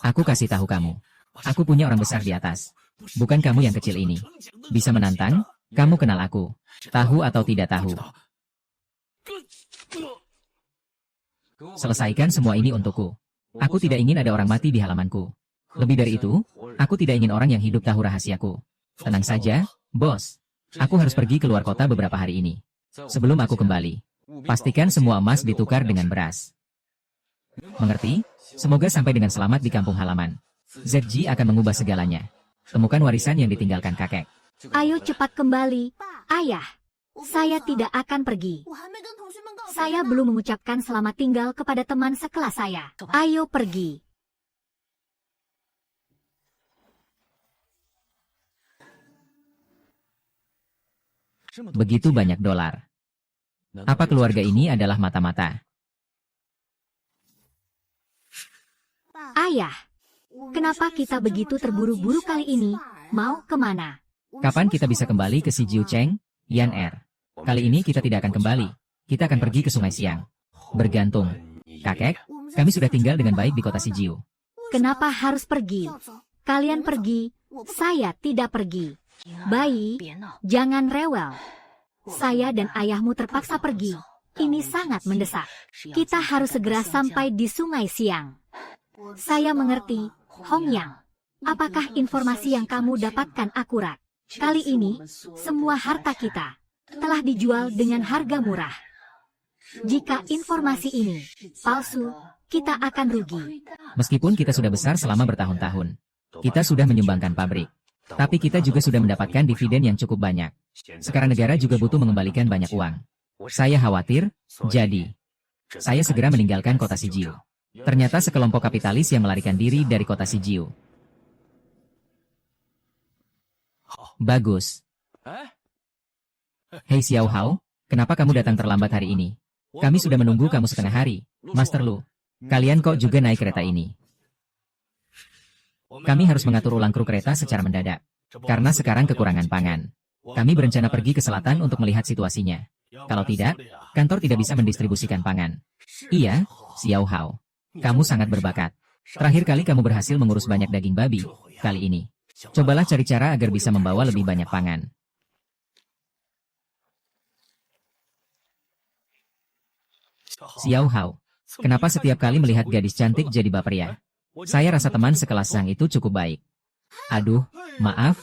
Aku kasih tahu kamu. Aku punya orang besar di atas. Bukan kamu yang kecil ini. Bisa menantang? Kamu kenal aku. Tahu atau tidak tahu? Selesaikan semua ini untukku. Aku tidak ingin ada orang mati di halamanku. Lebih dari itu, aku tidak ingin orang yang hidup tahu rahasiaku. Tenang saja, bos. Aku harus pergi keluar kota beberapa hari ini. Sebelum aku kembali, pastikan semua emas ditukar dengan beras. Mengerti? Semoga sampai dengan selamat di kampung halaman. ZG akan mengubah segalanya. Temukan warisan yang ditinggalkan kakek. Ayo cepat kembali, ayah. Saya tidak akan pergi. Saya belum mengucapkan selamat tinggal kepada teman sekelas saya. Ayo pergi. Begitu banyak dolar. Apa keluarga ini adalah mata-mata? Ayah, kenapa kita begitu terburu-buru kali ini? Mau kemana? Kapan kita bisa kembali ke Sijiu Cheng, Yan Er? Kali ini kita tidak akan kembali. Kita akan pergi ke Sungai Siang. Bergantung. Kakek, kami sudah tinggal dengan baik di kota Sijiu. Kenapa harus pergi? Kalian pergi, saya tidak pergi. Bayi, jangan rewel. Saya dan ayahmu terpaksa pergi. Ini sangat mendesak. Kita harus segera sampai di Sungai Siang. Saya mengerti, Hong Yang. Apakah informasi yang kamu dapatkan akurat? Kali ini, semua harta kita telah dijual dengan harga murah. Jika informasi ini palsu, kita akan rugi. Meskipun kita sudah besar selama bertahun-tahun, kita sudah menyumbangkan pabrik. Tapi kita juga sudah mendapatkan dividen yang cukup banyak. Sekarang negara juga butuh mengembalikan banyak uang. Saya khawatir, jadi saya segera meninggalkan kota Sijiu. Ternyata sekelompok kapitalis yang melarikan diri dari kota Sijiu. Bagus. Hei Xiao Hao, kenapa kamu datang terlambat hari ini? Kami sudah menunggu kamu setengah hari. Master Lu, kalian kok juga naik kereta ini? Kami harus mengatur ulang kru kereta secara mendadak. Karena sekarang kekurangan pangan. Kami berencana pergi ke selatan untuk melihat situasinya. Kalau tidak, kantor tidak bisa mendistribusikan pangan. Iya, Xiao Hao. Kamu sangat berbakat. Terakhir kali kamu berhasil mengurus banyak daging babi. Kali ini, cobalah cari cara agar bisa membawa lebih banyak pangan. Xiao Hao, kenapa setiap kali melihat gadis cantik jadi baper ya? Saya rasa teman sekelas Zhang itu cukup baik. Aduh, maaf.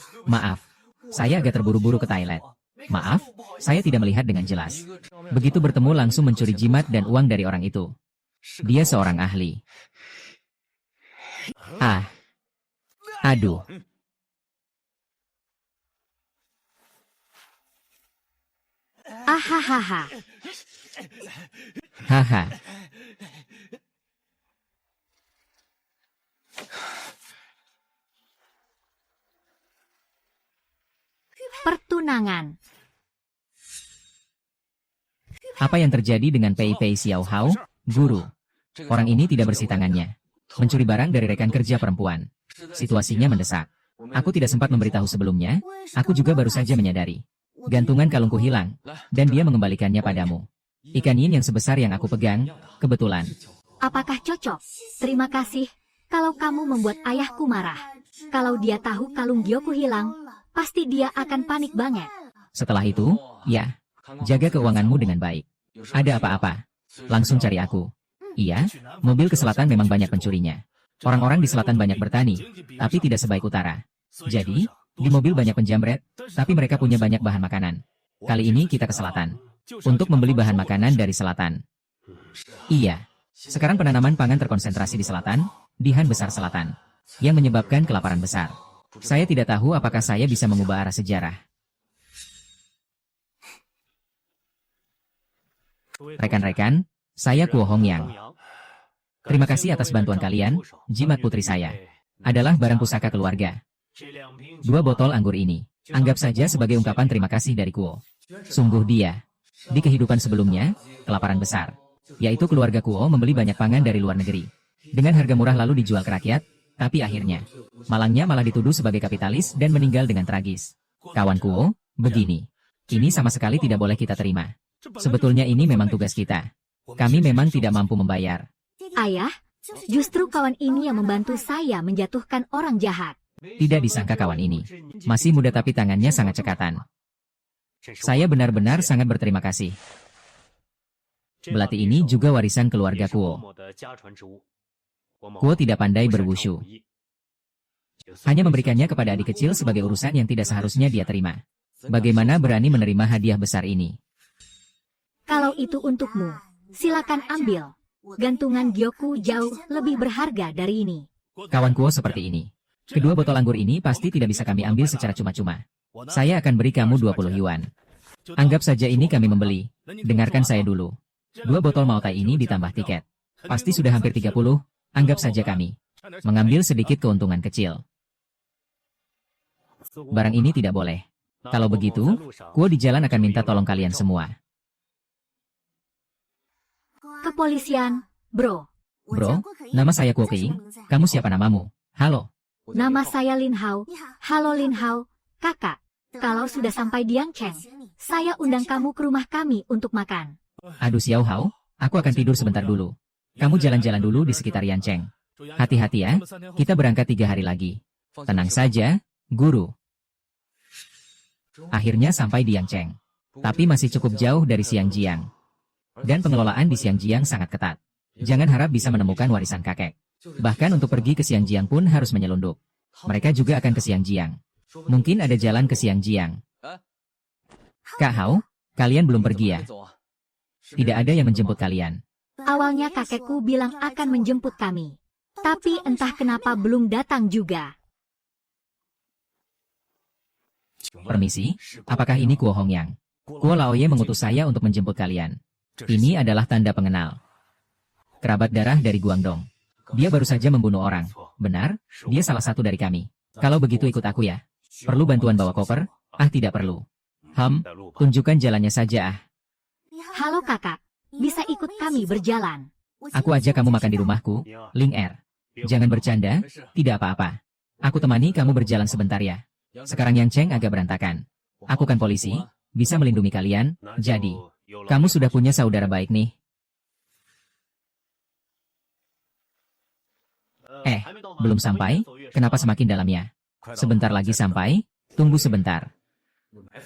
Saya agak terburu-buru ke toilet. Maaf, saya tidak melihat dengan jelas. Begitu bertemu langsung mencuri jimat dan uang dari orang itu. Dia seorang ahli. Ah. Aduh. Ahahaha. Haha. Pertunangan. Apa yang terjadi dengan Pei Pei Xiao Hao, guru? Orang ini tidak bersih tangannya. Mencuri barang dari rekan kerja perempuan. Situasinya mendesak. Aku tidak sempat memberitahu sebelumnya. Aku juga baru saja menyadari. Gantungan kalungku hilang, dan dia mengembalikannya padamu. Ikan yin yang sebesar yang aku pegang, kebetulan. Apakah cocok? Terima kasih. Kalau kamu membuat ayahku marah. Kalau dia tahu kalung Gyoku hilang, pasti dia akan panik banget. Setelah itu, ya, jaga keuanganmu dengan baik. Ada apa-apa? Langsung cari aku. Iya, mobil ke selatan memang banyak pencurinya. Orang-orang di selatan banyak bertani, tapi tidak sebaik utara. Jadi, di mobil banyak penjamret, tapi mereka punya banyak bahan makanan. Kali ini kita ke selatan. Untuk membeli bahan makanan dari selatan. Iya, sekarang penanaman pangan terkonsentrasi di selatan, di Han Besar Selatan. Yang menyebabkan kelaparan besar. Saya tidak tahu apakah saya bisa mengubah arah sejarah. Rekan-rekan, saya Kuo Hongyang. Terima kasih atas bantuan kalian, jimat putri saya. Adalah barang pusaka keluarga. 2 botol anggur ini, anggap saja sebagai ungkapan terima kasih dari Kuo. Sungguh dia. Di kehidupan sebelumnya, kelaparan besar. Yaitu keluarga Kuo membeli banyak pangan dari luar negeri. Dengan harga murah lalu dijual ke rakyat, tapi akhirnya, malangnya malah dituduh sebagai kapitalis dan meninggal dengan tragis. Kawan Kuo, begini. Ini sama sekali tidak boleh kita terima. Sebetulnya ini memang tugas kita. Kami memang tidak mampu membayar. Ayah, justru kawan ini yang membantu saya menjatuhkan orang jahat. Tidak disangka kawan ini. Masih muda tapi tangannya sangat cekatan. Saya benar-benar sangat berterima kasih. Belati ini juga warisan keluarga Kuo. Kuo tidak pandai berwushu. Hanya memberikannya kepada adik kecil sebagai urusan yang tidak seharusnya dia terima. Bagaimana berani menerima hadiah besar ini? Kalau itu untukmu, silakan ambil. Gantungan Gyoku jauh lebih berharga dari ini. Kawan Kuo seperti ini. Kedua botol anggur ini pasti tidak bisa kami ambil secara cuma-cuma. Saya akan beri kamu 20 yuan. Anggap saja ini kami membeli. Dengarkan saya dulu. 2 botol Maotai ini ditambah tiket. Pasti sudah hampir 30, anggap saja kami mengambil sedikit keuntungan kecil. Barang ini tidak boleh. Kalau begitu, Kuo di jalan akan minta tolong kalian semua. Kepolisian, bro. Bro, nama saya Kuo King. Kamu siapa namamu? Halo. Nama saya Lin Hao. Halo Lin Hao, kakak. Kalau sudah sampai di Yangcheng, saya undang kamu ke rumah kami untuk makan. Aduh Xiao Hao, aku akan tidur sebentar dulu. Kamu jalan-jalan dulu di sekitar Yancheng. Hati-hati ya, kita berangkat 3 hari lagi. Tenang saja, guru. Akhirnya sampai di Yangcheng. Tapi masih cukup jauh dari Xiangjiang. Dan pengelolaan di Xiangjiang sangat ketat. Jangan harap bisa menemukan warisan kakek. Bahkan untuk pergi ke Xiangjiang pun harus menyelundup. Mereka juga akan ke Xiangjiang. Mungkin ada jalan ke Xiangjiang. Kak Hao, kalian belum pergi ya? Tidak ada yang menjemput kalian. Awalnya kakekku bilang akan menjemput kami. Tapi entah kenapa belum datang juga. Permisi, apakah ini Kuo Hongyang? Kuo Laoye mengutus saya untuk menjemput kalian. Ini adalah tanda pengenal. Kerabat darah dari Guangdong. Dia baru saja membunuh orang. Benar, dia salah satu dari kami. Kalau begitu ikut aku ya. Perlu bantuan bawa koper? Ah tidak perlu. Tunjukkan jalannya saja ah. Halo kakak, bisa ikut kami berjalan. Aku ajak kamu makan di rumahku, Ling Er. Jangan bercanda, tidak apa-apa. Aku temani kamu berjalan sebentar ya. Sekarang Yangcheng agak berantakan. Aku kan polisi, bisa melindungi kalian, jadi. Kamu sudah punya saudara baik nih. Belum sampai, kenapa semakin dalamnya? Sebentar lagi sampai, tunggu sebentar.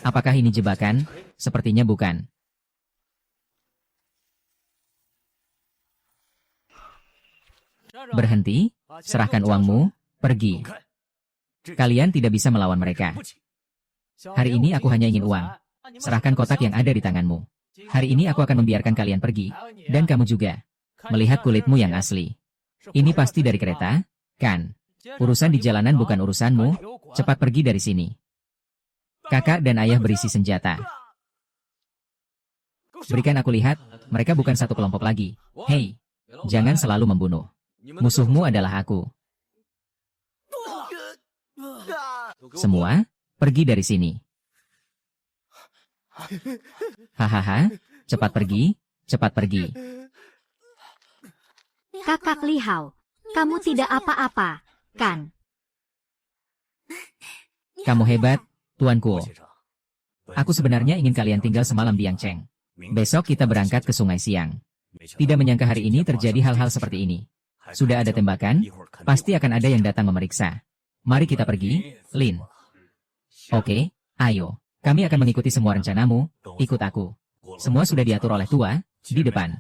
Apakah ini jebakan? Sepertinya bukan. Berhenti, serahkan uangmu, pergi. Kalian tidak bisa melawan mereka. Hari ini aku hanya ingin uang. Serahkan kotak yang ada di tanganmu. Hari ini aku akan membiarkan kalian pergi, dan kamu juga. Melihat kulitmu yang asli. Ini pasti dari kereta, kan? Urusan di jalanan bukan urusanmu, cepat pergi dari sini. Kakak dan ayah berisi senjata. Berikan aku lihat, mereka bukan satu kelompok lagi. Hei, jangan selalu membunuh. Musuhmu adalah aku. Semua, pergi dari sini. Hahaha, cepat pergi, cepat pergi. Kakak Li Hao, kamu tidak apa-apa, kan? Kamu hebat, Tuan Kuo. Aku sebenarnya ingin kalian tinggal semalam di Yangcheng. Besok kita berangkat ke Sungai Siang. Tidak menyangka hari ini terjadi hal-hal seperti ini. Sudah ada tembakan, pasti akan ada yang datang memeriksa. Mari kita pergi, Lin. Oke, ayo. Kami akan mengikuti semua rencanamu, ikut aku. Semua sudah diatur oleh tua, di depan.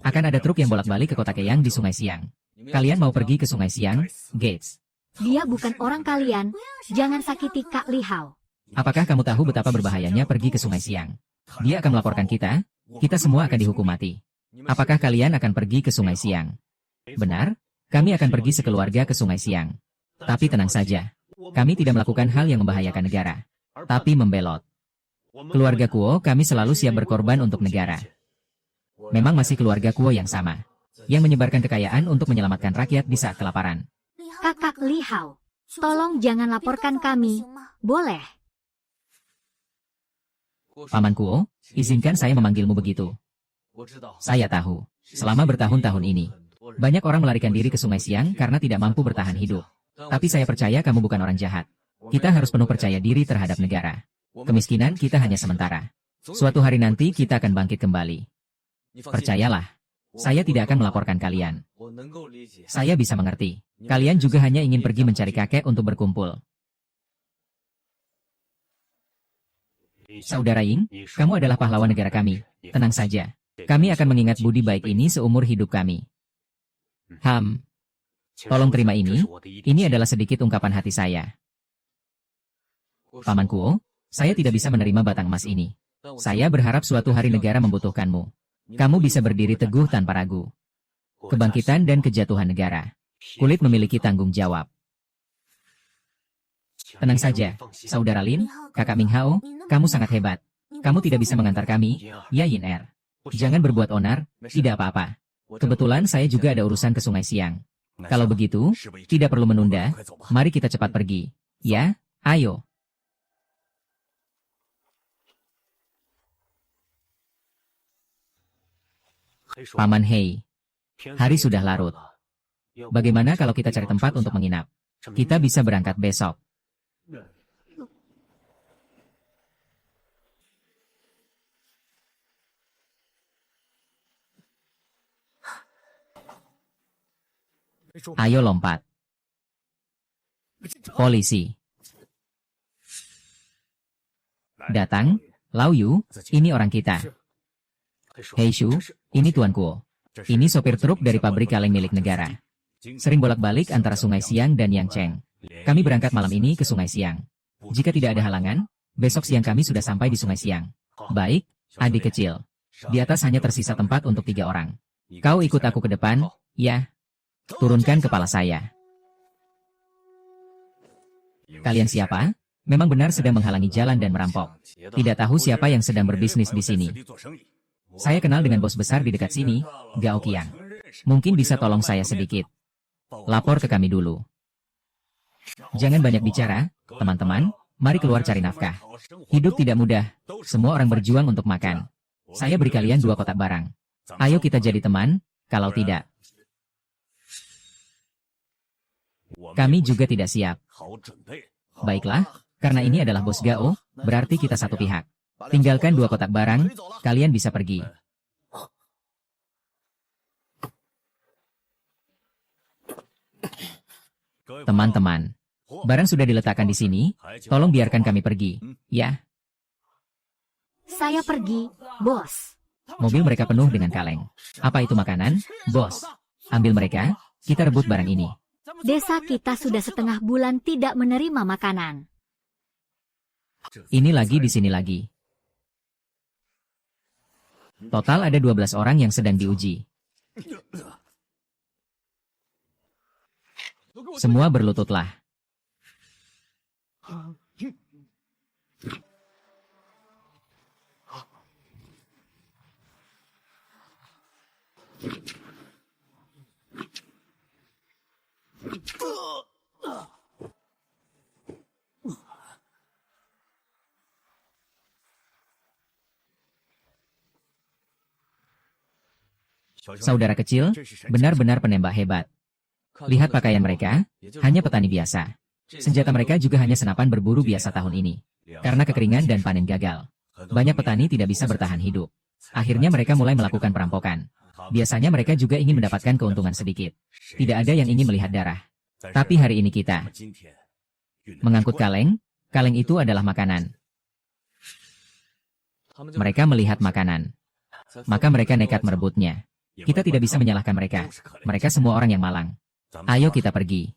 Akan ada truk yang bolak-balik ke kota Keyang di Sungai Siang. Kalian mau pergi ke Sungai Siang, Gates? Dia bukan orang kalian, jangan sakiti Kak Li Hao. Apakah kamu tahu betapa berbahayanya pergi ke Sungai Siang? Dia akan melaporkan kita semua akan dihukum mati. Apakah kalian akan pergi ke Sungai Siang? Benar, kami akan pergi sekeluarga ke Sungai Siang. Tapi tenang saja, kami tidak melakukan hal yang membahayakan negara, tapi membelot. Keluarga Kuo kami selalu siap berkorban untuk negara. Memang masih keluarga Kuo yang sama, yang menyebarkan kekayaan untuk menyelamatkan rakyat di saat kelaparan. Kakak Li Hao, tolong jangan laporkan kami, boleh? Paman Kuo, izinkan saya memanggilmu begitu. Saya tahu, selama bertahun-tahun ini, banyak orang melarikan diri ke Sungai Siang karena tidak mampu bertahan hidup. Tapi saya percaya kamu bukan orang jahat. Kita harus penuh percaya diri terhadap negara. Kemiskinan kita hanya sementara. Suatu hari nanti kita akan bangkit kembali. Percayalah, saya tidak akan melaporkan kalian. Saya bisa mengerti. Kalian juga hanya ingin pergi mencari kakek untuk berkumpul. Saudara Ying, kamu adalah pahlawan negara kami. Tenang saja. Kami akan mengingat budi baik ini seumur hidup kami. Tolong terima ini. Ini adalah sedikit ungkapan hati saya. Paman Kuo, saya tidak bisa menerima batang emas ini. Saya berharap suatu hari negara membutuhkanmu. Kamu bisa berdiri teguh tanpa ragu. Kebangkitan dan kejatuhan negara. Kulit memiliki tanggung jawab. Tenang saja, Saudara Lin, Kakak Ming Hao, kamu sangat hebat. Kamu tidak bisa mengantar kami, ya Yin Er. Jangan berbuat onar, tidak apa-apa. Kebetulan saya juga ada urusan ke Sungai Siang. Kalau begitu, tidak perlu menunda, mari kita cepat pergi. Ya, ayo. Paman Hei, hari sudah larut. Bagaimana kalau kita cari tempat untuk menginap? Kita bisa berangkat besok. Ayo lompat. Polisi. Datang, Lao Yu, ini orang kita. Hei Shu, ini Tuan Kuo. Ini sopir truk dari pabrik kaleng milik negara. Sering bolak-balik antara Sungai Siang dan Yangcheng. Kami berangkat malam ini ke Sungai Siang. Jika tidak ada halangan, besok siang kami sudah sampai di Sungai Siang. Baik, adik kecil. Di atas hanya tersisa tempat untuk 3 orang. Kau ikut aku ke depan, ya? Turunkan kepala saya. Kalian siapa? Memang benar sedang menghalangi jalan dan merampok. Tidak tahu siapa yang sedang berbisnis di sini. Saya kenal dengan bos besar di dekat sini, Gao Qiang. Mungkin bisa tolong saya sedikit. Lapor ke kami dulu. Jangan banyak bicara, teman-teman. Mari keluar cari nafkah. Hidup tidak mudah. Semua orang berjuang untuk makan. Saya beri kalian 2 kotak barang. Ayo kita jadi teman, kalau tidak. Kami juga tidak siap. Baiklah, karena ini adalah bos Gao, berarti kita satu pihak. Tinggalkan 2 kotak barang, kalian bisa pergi. Teman-teman, barang sudah diletakkan di sini, tolong biarkan kami pergi, ya? Saya pergi, bos. Mobil mereka penuh dengan kaleng. Apa itu makanan, bos? Ambil mereka, kita rebut barang ini. Desa kita sudah setengah bulan tidak menerima makanan. Ini lagi di sini lagi. Total ada 12 orang yang sedang diuji. Semua berlututlah. Saudara kecil, benar-benar penembak hebat. Lihat pakaian mereka, hanya petani biasa. Senjata mereka juga hanya senapan berburu biasa tahun ini. Karena kekeringan dan panen gagal, banyak petani tidak bisa bertahan hidup. Akhirnya mereka mulai melakukan perampokan. Biasanya mereka juga ingin mendapatkan keuntungan sedikit. Tidak ada yang ingin melihat darah. Tapi hari ini kita mengangkut kaleng. Kaleng itu adalah makanan. Mereka melihat makanan, maka mereka nekat merebutnya. Kita tidak bisa menyalahkan mereka. Mereka semua orang yang malang. Ayo kita pergi.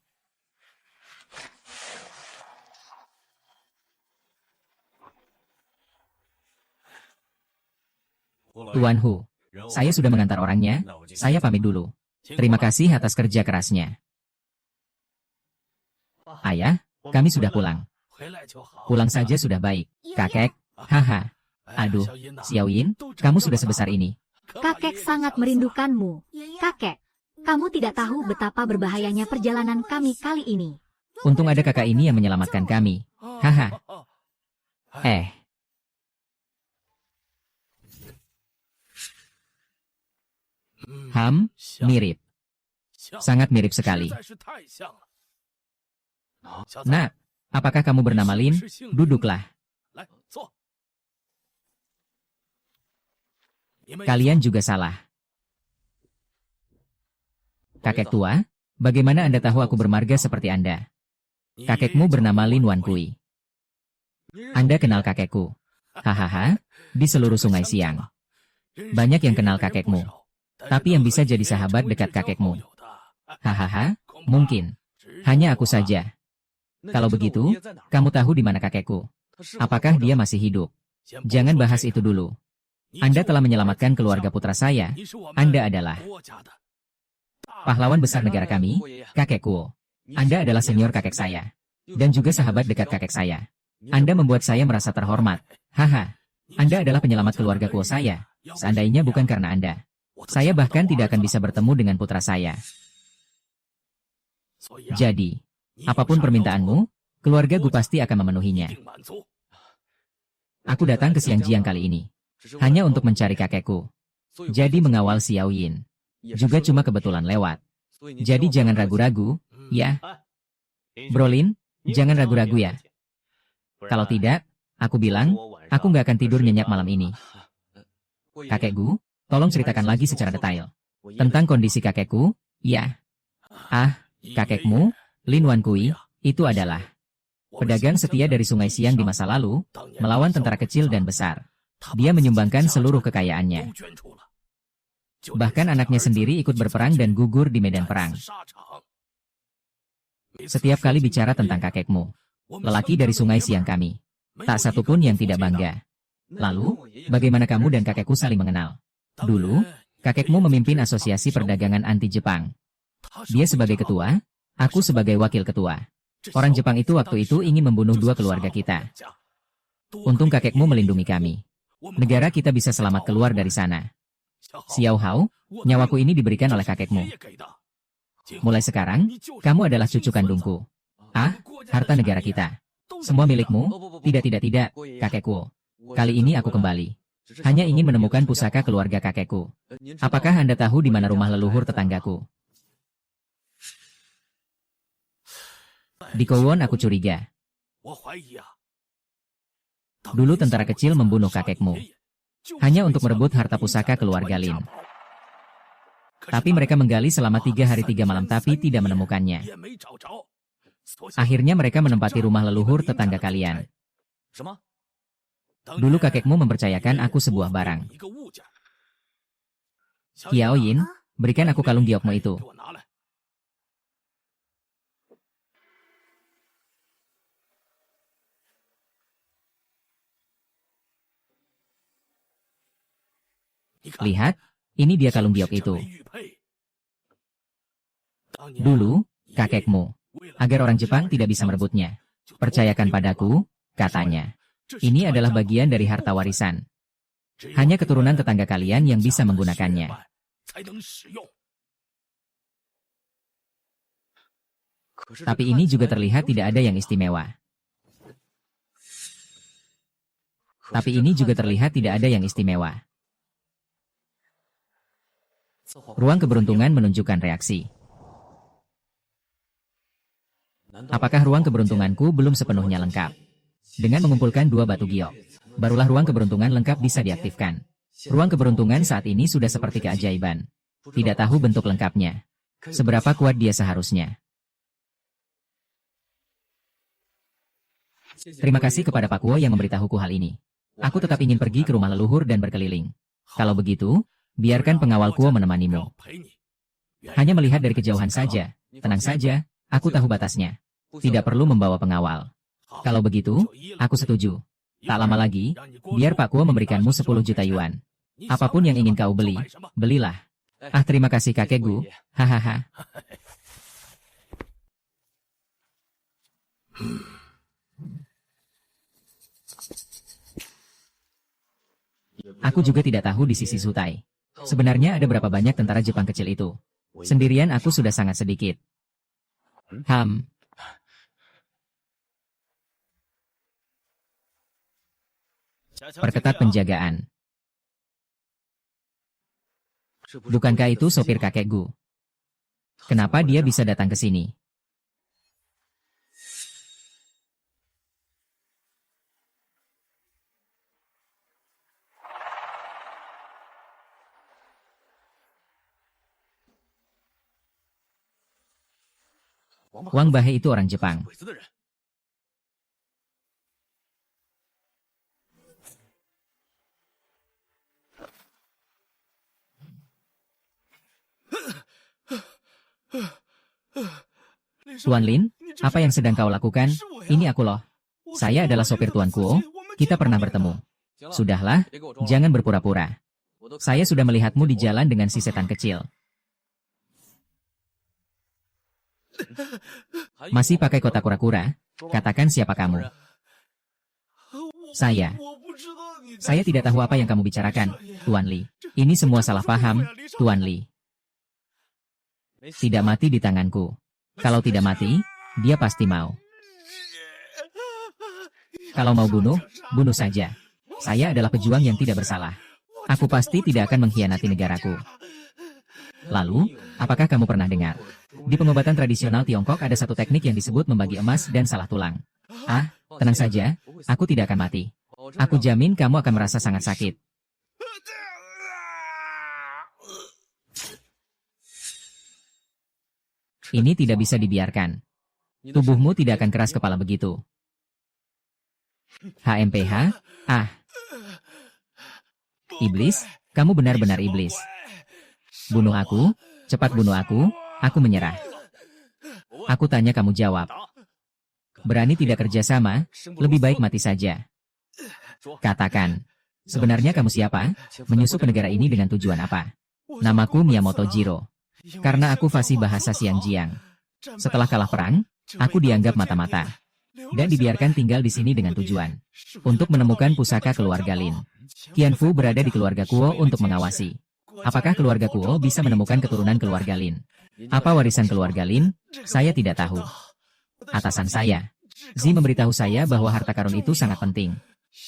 Tuan Hu, saya sudah mengantar orangnya. Saya pamit dulu. Terima kasih atas kerja kerasnya. Ayah, kami sudah pulang. Pulang saja sudah baik. Kakek, haha. Aduh, Xiaoyin, kamu sudah sebesar ini. Kakek sangat merindukanmu. Kakek, kamu tidak tahu betapa berbahayanya perjalanan kami kali ini. Untung ada kakak ini yang menyelamatkan kami. Haha. Mirip. Sangat mirip sekali. Nak, apakah kamu bernama Lin? Duduklah. Kalian juga salah. Kakek tua, bagaimana Anda tahu aku bermarga seperti Anda? Kakekmu bernama Lin Wan Kui. Anda kenal kakekku. Hahaha, di seluruh Sungai Siang. Banyak yang kenal kakekmu. Tapi yang bisa jadi sahabat dekat kakekmu. Hahaha, mungkin. Hanya aku saja. Kalau begitu, kamu tahu di mana kakekku? Apakah dia masih hidup? Jangan bahas itu dulu. Anda telah menyelamatkan keluarga putra saya. Anda adalah pahlawan besar negara kami, kakekku. Anda adalah senior kakek saya. Dan juga sahabat dekat kakek saya. Anda membuat saya merasa terhormat. Haha. Anda adalah penyelamat keluarga kuo saya. Seandainya bukan karena Anda, saya bahkan tidak akan bisa bertemu dengan putra saya. Jadi, apapun permintaanmu, keluarga Gu pasti akan memenuhinya. Aku datang ke Xiangjiang kali ini hanya untuk mencari kakekku. Jadi mengawal Xiaoyin. Juga cuma kebetulan lewat. Jadi jangan ragu-ragu, ya. Brolin, jangan ragu-ragu ya. Kalau tidak, aku bilang, aku nggak akan tidur nyenyak malam ini. Kakekku, tolong ceritakan lagi secara detail. Tentang kondisi kakekku, ya. Kakekmu, Lin Wan Kui, itu adalah pedagang setia dari Sungai Siang di masa lalu, melawan tentara kecil dan besar. Dia menyumbangkan seluruh kekayaannya. Bahkan anaknya sendiri ikut berperang dan gugur di medan perang. Setiap kali bicara tentang kakekmu, lelaki dari Sungai Siang kami, tak satupun yang tidak bangga. Lalu, bagaimana kamu dan kakekku saling mengenal? Dulu, kakekmu memimpin asosiasi perdagangan anti-Jepang. Dia sebagai ketua, aku sebagai wakil ketua. Orang Jepang itu waktu itu ingin membunuh dua keluarga kita. Untung kakekmu melindungi kami. Negara kita bisa selamat keluar dari sana. Xiao Hao, nyawaku ini diberikan oleh kakekmu. Mulai sekarang, kamu adalah cucu kandungku. Harta negara kita. Semua milikmu? Tidak, kakekku. Kali ini aku kembali. Hanya ingin menemukan pusaka keluarga kakekku. Apakah Anda tahu di mana rumah leluhur tetanggaku? Di Kowon aku curiga. Dulu tentara kecil membunuh kakekmu. Hanya untuk merebut harta pusaka keluarga Lin. Tapi mereka menggali selama 3 hari 3 malam tapi tidak menemukannya. Akhirnya mereka menempati rumah leluhur tetangga kalian. Dulu kakekmu mempercayakan aku sebuah barang. Xiaoyin, berikan aku kalung giokmu itu. Lihat, ini dia kalung giok itu. Dulu, kakekmu. Agar orang Jepang tidak bisa merebutnya. Percayakan padaku, katanya. Ini adalah bagian dari harta warisan. Hanya keturunan tetangga kalian yang bisa menggunakannya. Tapi ini juga terlihat tidak ada yang istimewa. Ruang keberuntungan menunjukkan reaksi. Apakah ruang keberuntunganku belum sepenuhnya lengkap? Dengan mengumpulkan 2 batu giok, barulah ruang keberuntungan lengkap bisa diaktifkan. Ruang keberuntungan saat ini sudah seperti keajaiban. Tidak tahu bentuk lengkapnya. Seberapa kuat dia seharusnya. Terima kasih kepada Pak Kuo yang memberitahuku hal ini. Aku tetap ingin pergi ke rumah leluhur dan berkeliling. Kalau begitu, biarkan pengawal Kuo menemanimu. Hanya melihat dari kejauhan saja. Tenang saja, aku tahu batasnya. Tidak perlu membawa pengawal. Kalau begitu, aku setuju. Tak lama lagi, biar Pak Kuo memberikanmu 10 juta yuan. Apapun yang ingin kau beli, belilah. Ah, terima kasih kakek Gu. Hahaha. Aku juga tidak tahu di sisi Sutai. Sebenarnya ada berapa banyak tentara Jepang kecil itu. Sendirian aku sudah sangat sedikit. Perketat penjagaan. Bukankah itu sopir kakek Gu? Kenapa dia bisa datang ke sini? Wang Bahe itu orang Jepang. Tuan Lin, apa yang sedang kau lakukan? Ini aku loh. Saya adalah sopir Tuan Kuo. Kita pernah bertemu. Sudahlah, jangan berpura-pura. Saya sudah melihatmu di jalan dengan si setan kecil. Masih pakai kotak kura-kura? Katakan siapa kamu. Saya tidak tahu apa yang kamu bicarakan, Tuan Li. Ini semua salah paham, Tuan Li. Tidak mati di tanganku. Kalau tidak mati, dia pasti mau. Kalau mau bunuh, bunuh saja. Saya adalah pejuang yang tidak bersalah. Aku pasti tidak akan mengkhianati negaraku. Lalu, apakah kamu pernah dengar? Di pengobatan tradisional Tiongkok ada satu teknik yang disebut membagi emas dan salah tulang. Ah, tenang saja, aku tidak akan mati. Aku jamin kamu akan merasa sangat sakit. Ini tidak bisa dibiarkan. Tubuhmu tidak akan keras kepala begitu. HMPH? Ah. Iblis, kamu benar-benar iblis. Bunuh aku, cepat bunuh aku menyerah. Aku tanya kamu jawab. Berani tidak kerjasama, lebih baik mati saja. Katakan, sebenarnya kamu siapa? Menyusup ke negara ini dengan tujuan apa? Namaku Miyamoto Jiro. Karena aku fasih bahasa Xiangjiang. Setelah kalah perang, aku dianggap mata-mata. Dan dibiarkan tinggal di sini dengan tujuan. Untuk menemukan pusaka keluarga Lin. Qianfu berada di keluarga Kuo untuk mengawasi. Apakah keluarga Kuo bisa menemukan keturunan keluarga Lin? Apa warisan keluarga Lin? Saya tidak tahu. Atasan saya, Zi memberitahu saya bahwa harta karun itu sangat penting.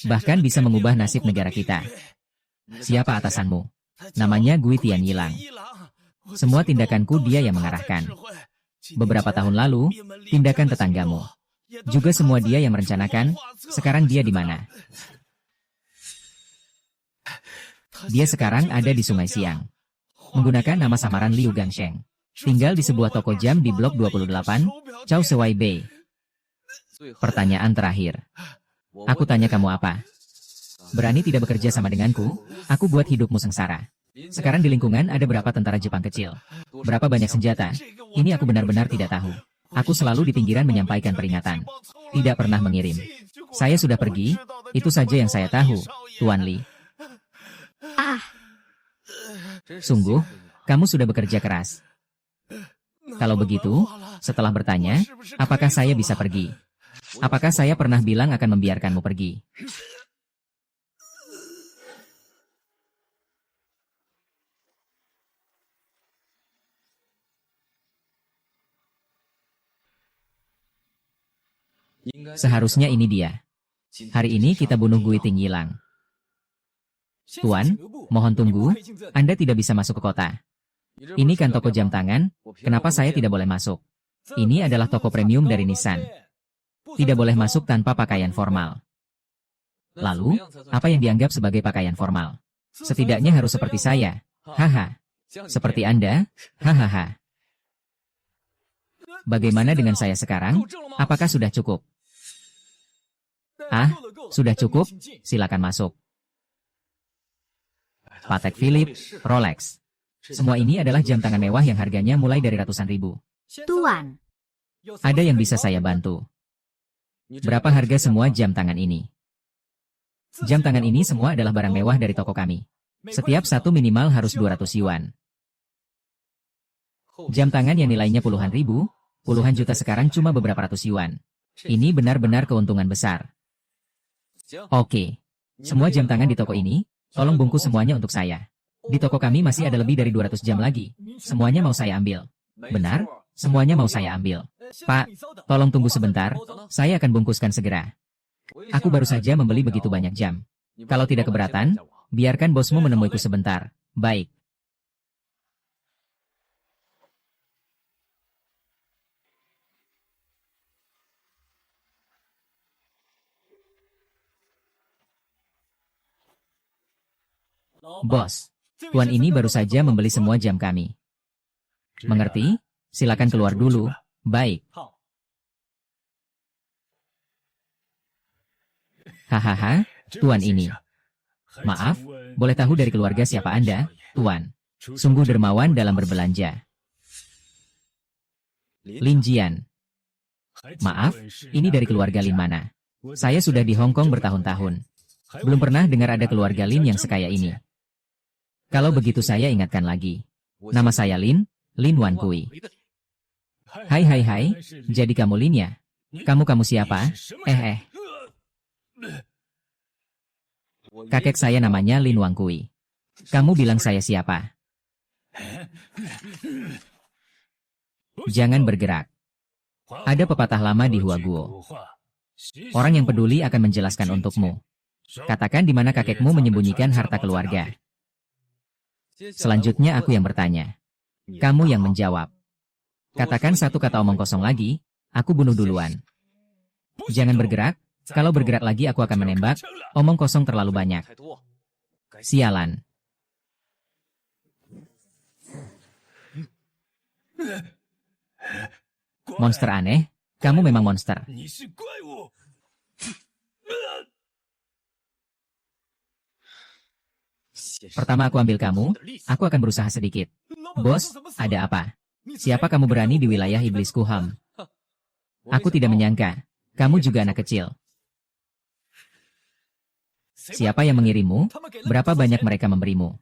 Bahkan bisa mengubah nasib negara kita. Siapa atasanmu? Namanya Gui Tian Yilang. Semua tindakanku dia yang mengarahkan. Beberapa tahun lalu, tindakan tetanggamu. Juga semua dia yang merencanakan. Sekarang dia di mana? Dia sekarang ada di Sungai Siang. Menggunakan nama samaran Liu Gangsheng. Tinggal di sebuah toko jam di blok 28, Chow Sewai Bay. Pertanyaan terakhir. Aku tanya kamu apa? Berani tidak bekerja sama denganku? Aku buat hidupmu sengsara. Sekarang di lingkungan ada berapa tentara Jepang kecil? Berapa banyak senjata? Ini aku benar-benar tidak tahu. Aku selalu di pinggiran menyampaikan peringatan. Tidak pernah mengirim. Saya sudah pergi, itu saja yang saya tahu, Tuan Li. Ah, Sungguh, kamu sudah bekerja keras. Kalau begitu, setelah bertanya, apakah saya bisa pergi? Apakah saya pernah bilang akan membiarkanmu pergi? Seharusnya ini dia. Hari ini kita bunuh Gui Tingyilang. Tuan, mohon tunggu, Anda tidak bisa masuk ke kota. Ini kan toko jam tangan, kenapa saya tidak boleh masuk? Ini adalah toko premium dari Nissan. Tidak boleh masuk tanpa pakaian formal. Lalu, apa yang dianggap sebagai pakaian formal? Setidaknya harus seperti saya. Haha. Seperti Anda? Hahaha. Bagaimana dengan saya sekarang? Apakah sudah cukup? Ah, sudah cukup? Silakan masuk. Patek Philippe, Rolex. Semua ini adalah jam tangan mewah yang harganya mulai dari ratusan ribu. Tuan, Ada yang bisa saya bantu? Berapa harga semua jam tangan ini? Jam tangan ini semua adalah barang mewah dari toko kami. Setiap satu minimal harus 200 yuan. Jam tangan yang nilainya puluhan ribu, puluhan juta sekarang cuma beberapa ratus yuan. Ini benar-benar keuntungan besar. Oke. Semua jam tangan di toko ini, tolong bungkus semuanya untuk saya. Di toko kami masih ada lebih dari 200 jam lagi. Semuanya mau saya ambil. Benar? Semuanya mau saya ambil. Pak, tolong tunggu sebentar, saya akan bungkuskan segera. Aku baru saja membeli begitu banyak jam. Kalau tidak keberatan, biarkan bosmu menemuiku sebentar. Baik. Bos, tuan ini baru saja membeli semua jam kami. Mengerti? Silakan keluar dulu. Baik. Hahaha, tuan ini. Maaf, boleh tahu dari keluarga siapa Anda, tuan? Sungguh dermawan dalam berbelanja. Lin Jian. Maaf, ini dari keluarga Lin mana? Saya sudah di Hong Kong bertahun-tahun. Belum pernah dengar ada keluarga Lin yang sekaya ini. Kalau begitu saya ingatkan lagi. Nama saya Lin, Lin Wan Kui. Hai, jadi kamu Lin ya? Kamu siapa? Kakek saya namanya Lin Wang Kui. Kamu bilang saya siapa? Jangan bergerak. Ada pepatah lama di Huaguo. Orang yang peduli akan menjelaskan untukmu. Katakan di mana kakekmu menyembunyikan harta keluarga. Selanjutnya aku yang bertanya. Kamu yang menjawab. Katakan satu kata omong kosong lagi, aku bunuh duluan. Jangan bergerak, kalau bergerak lagi aku akan menembak, omong kosong terlalu banyak. Sialan. Monster aneh, kamu memang monster. Pertama aku ambil kamu, aku akan berusaha sedikit. Bos, ada apa? Siapa kamu berani di wilayah iblis Kuham? Aku tidak menyangka, kamu juga anak kecil. Siapa yang mengirimmu? Berapa banyak mereka memberimu?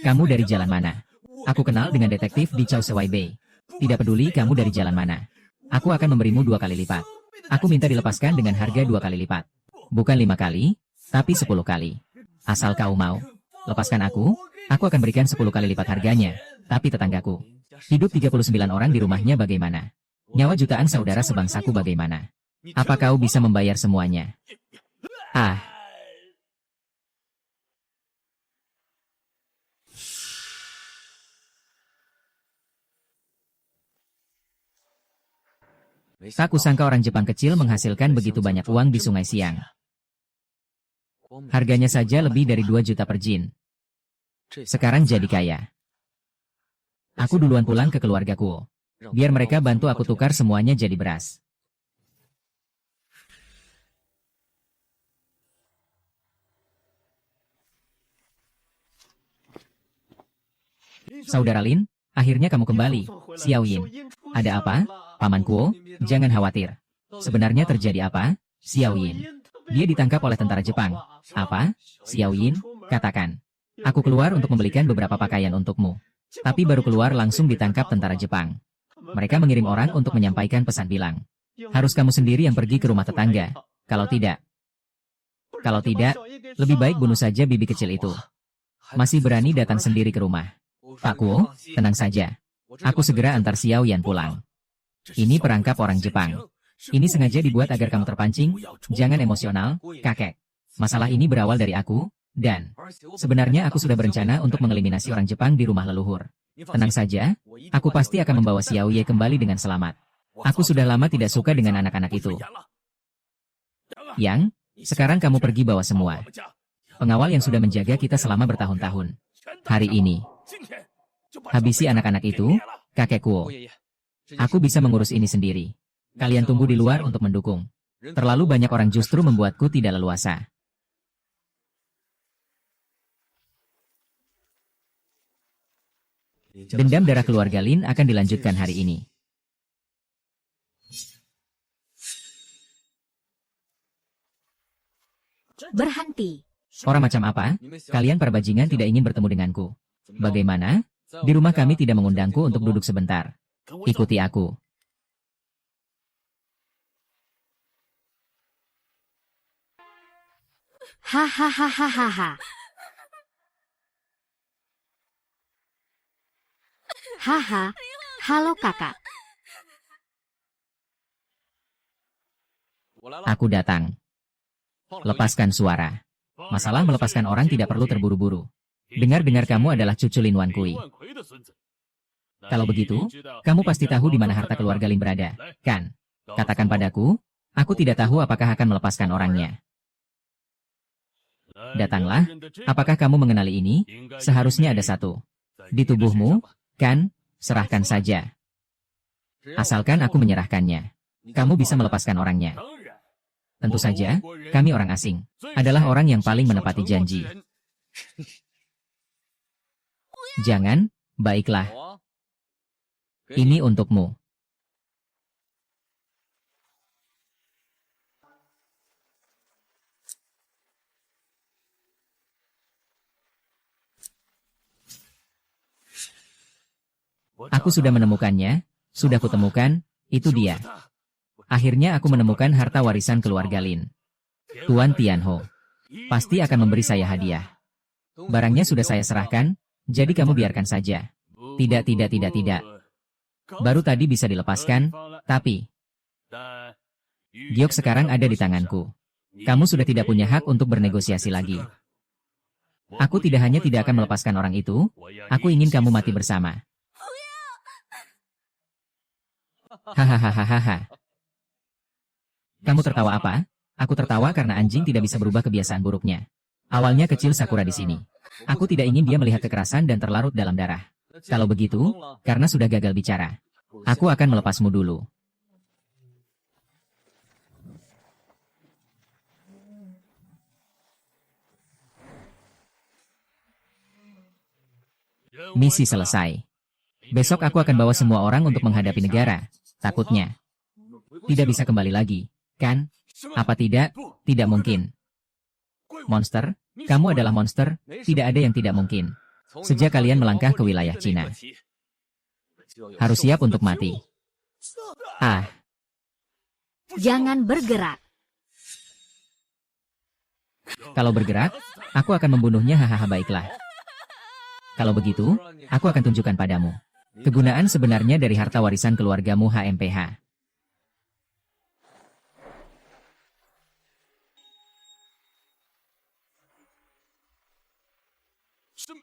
Kamu dari jalan mana? Aku kenal dengan detektif di Chow Sewai Bay. Tidak peduli kamu dari jalan mana. Aku akan memberimu 2 kali lipat. Aku minta dilepaskan dengan harga 2 kali lipat. Bukan 5 kali, tapi 10 kali. Asal kau mau. Lepaskan aku akan berikan 10 kali lipat harganya. Tapi tetanggaku. Hidup 39 orang di rumahnya bagaimana? Nyawa jutaan saudara sebangsaku bagaimana? Apa kau bisa membayar semuanya? Tak kusangka orang Jepang kecil menghasilkan begitu banyak uang di Sungai Siang. Harganya saja lebih dari 2 juta per jin. Sekarang jadi kaya. Aku duluan pulang ke keluargaku. Biar mereka bantu aku tukar semuanya jadi beras. Saudara Lin, akhirnya kamu kembali. Xiao Yin. Ada apa? Paman Kuo, jangan khawatir. Sebenarnya terjadi apa? Xiao Yin. Dia ditangkap oleh tentara Jepang. Apa? Xiao Yin, Katakan, aku keluar untuk membelikan beberapa pakaian untukmu. Tapi baru keluar langsung ditangkap tentara Jepang. Mereka mengirim orang untuk menyampaikan pesan bilang, harus kamu sendiri yang pergi ke rumah tetangga. Kalau tidak, lebih baik bunuh saja bibi kecil itu. Masih berani datang sendiri ke rumah. Pak Kuo, tenang saja. Aku segera antar Xiao Yan pulang. Ini perangkap orang Jepang. Ini sengaja dibuat agar kamu terpancing. Jangan emosional, kakek. Masalah ini berawal dari aku, dan sebenarnya aku sudah berencana untuk mengeliminasi orang Jepang di rumah leluhur. Tenang saja, aku pasti akan membawa Xiao Ye kembali dengan selamat. Aku sudah lama tidak suka dengan anak-anak itu. Yang, sekarang kamu pergi bawa semua pengawal yang sudah menjaga kita selama bertahun-tahun. Hari ini, habisi anak-anak itu, kakek Kuo. Aku bisa mengurus ini sendiri. Kalian tunggu di luar untuk mendukung. Terlalu banyak orang justru membuatku tidak leluasa. Dendam darah keluarga Lin akan dilanjutkan hari ini. Berhenti. Orang macam apa? Kalian para bajingan tidak ingin bertemu denganku. Bagaimana? Di rumah kami tidak mengundangku untuk duduk sebentar. Ikuti aku. Hahaha. Haha. Halo kakak. Aku datang. Lepaskan suara. Masalah melepaskan orang tidak perlu terburu-buru. Dengar-dengar kamu adalah cucu Lin Wan Kui. Kalau begitu, kamu pasti tahu di mana harta keluarga Lin berada, kan? Katakan padaku, aku tidak tahu apakah akan melepaskan orangnya. Datanglah, apakah kamu mengenali ini? Seharusnya ada satu. Di tubuhmu, kan? Serahkan saja. Asalkan aku menyerahkannya, kamu bisa melepaskan orangnya. Tentu saja, kami orang asing, adalah orang yang paling menepati janji. Jangan, baiklah. Ini untukmu. Aku sudah menemukannya, sudah kutemukan, itu dia. Akhirnya aku menemukan harta warisan keluarga Lin. Tuan Tianho pasti akan memberi saya hadiah. Barangnya sudah saya serahkan, jadi kamu biarkan saja. Tidak. Baru tadi bisa dilepaskan, tapi giok sekarang ada di tanganku. Kamu sudah tidak punya hak untuk bernegosiasi lagi. Aku tidak hanya tidak akan melepaskan orang itu, aku ingin kamu mati bersama. Hahaha. Kamu tertawa apa? Aku tertawa karena anjing tidak bisa berubah kebiasaan buruknya. Awalnya kecil Sakura di sini. Aku tidak ingin dia melihat kekerasan dan terlarut dalam darah. Kalau begitu, karena sudah gagal bicara, aku akan melepasmu dulu. Misi selesai. Besok aku akan bawa semua orang untuk menghadapi negara. Takutnya tidak bisa kembali lagi, kan? Apa tidak? Tidak mungkin. Monster, kamu adalah monster, tidak ada yang tidak mungkin. Sejak kalian melangkah ke wilayah Cina, harus siap untuk mati. Ah, Jangan bergerak. kalau bergerak, aku akan membunuhnya. Hahaha, baiklah. Kalau begitu, aku akan tunjukkan padamu kegunaan sebenarnya dari harta warisan keluargamu HMPH.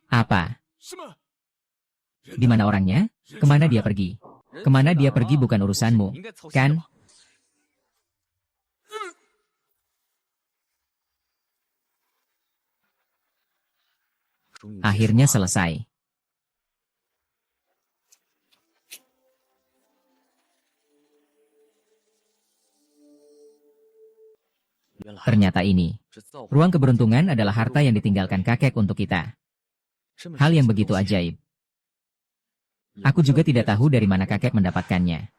Apa? Di mana orangnya? Kemana dia pergi? Kemana dia pergi bukan urusanmu, kan? Akhirnya selesai. Ternyata ini. Ruang keberuntungan adalah harta yang ditinggalkan kakek untuk kita. Hal yang begitu ajaib. Aku juga tidak tahu dari mana kakek mendapatkannya.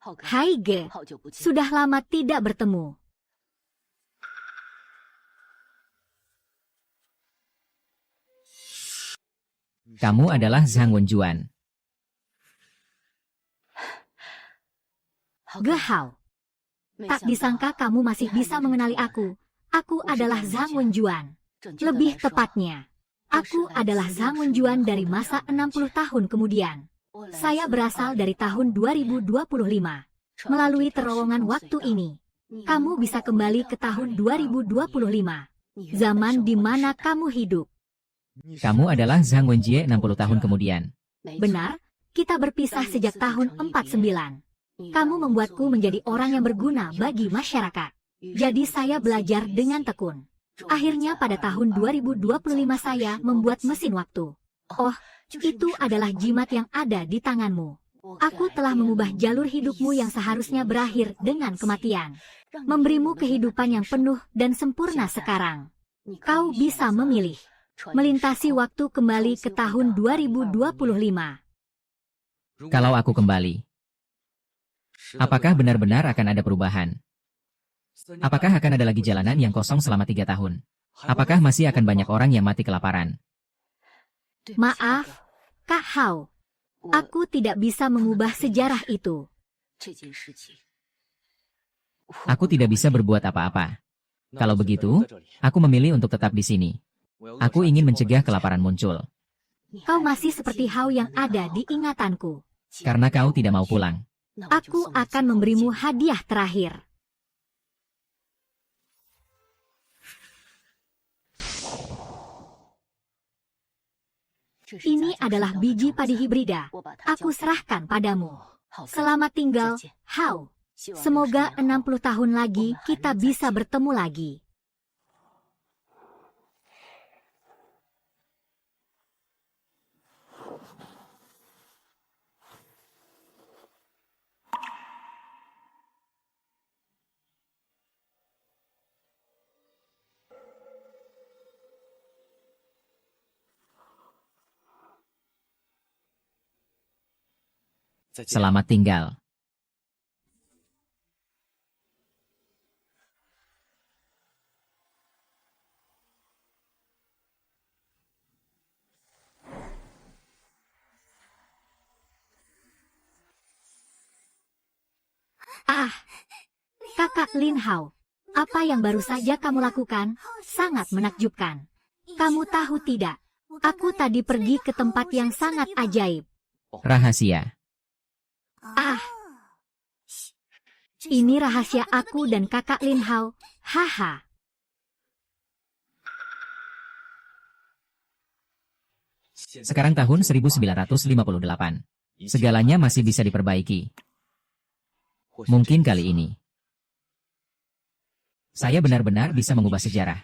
Hai Ge, sudah lama tidak bertemu. Kamu adalah Zhang Wenjuan. Ge Hao, tak disangka kamu masih bisa mengenali aku. Aku adalah Zhang Wenjuan. Lebih tepatnya, aku adalah Zhang Wenjuan dari masa 60 tahun kemudian. Saya berasal dari tahun 2025. Melalui terowongan waktu ini, kamu bisa kembali ke tahun 2025. Zaman di mana kamu hidup. Kamu adalah Zhang Wenjie 60 tahun kemudian. Benar, kita berpisah sejak tahun 49. Kamu membuatku menjadi orang yang berguna bagi masyarakat. Jadi saya belajar dengan tekun. Akhirnya pada tahun 2025 saya membuat mesin waktu. Oh, itu adalah jimat yang ada di tanganmu. Aku telah mengubah jalur hidupmu yang seharusnya berakhir dengan kematian. Memberimu kehidupan yang penuh dan sempurna sekarang. Kau bisa memilih. Melintasi waktu kembali ke tahun 2025. Kalau aku kembali, apakah benar-benar akan ada perubahan? Apakah akan ada lagi jalanan yang kosong selama 3 tahun? Apakah masih akan banyak orang yang mati kelaparan? Maaf, Kak Hao. Aku tidak bisa mengubah sejarah itu. Aku tidak bisa berbuat apa-apa. Kalau begitu, aku memilih untuk tetap di sini. Aku ingin mencegah kelaparan muncul. Kau masih seperti Hao yang ada di ingatanku. Karena kau tidak mau pulang. Aku akan memberimu hadiah terakhir. Ini adalah biji padi hibrida. Aku serahkan padamu. Selamat tinggal, Hao. Semoga 60 tahun lagi kita bisa bertemu lagi. Selamat tinggal. Ah, Kakak Lin Hao, apa yang baru saja kamu lakukan sangat menakjubkan. Kamu tahu tidak, aku tadi pergi ke tempat yang sangat ajaib. Rahasia. Ah, ini rahasia aku dan Kakak Lin Hao. Haha. Sekarang tahun 1958. Segalanya masih bisa diperbaiki. Mungkin kali ini saya benar-benar bisa mengubah sejarah.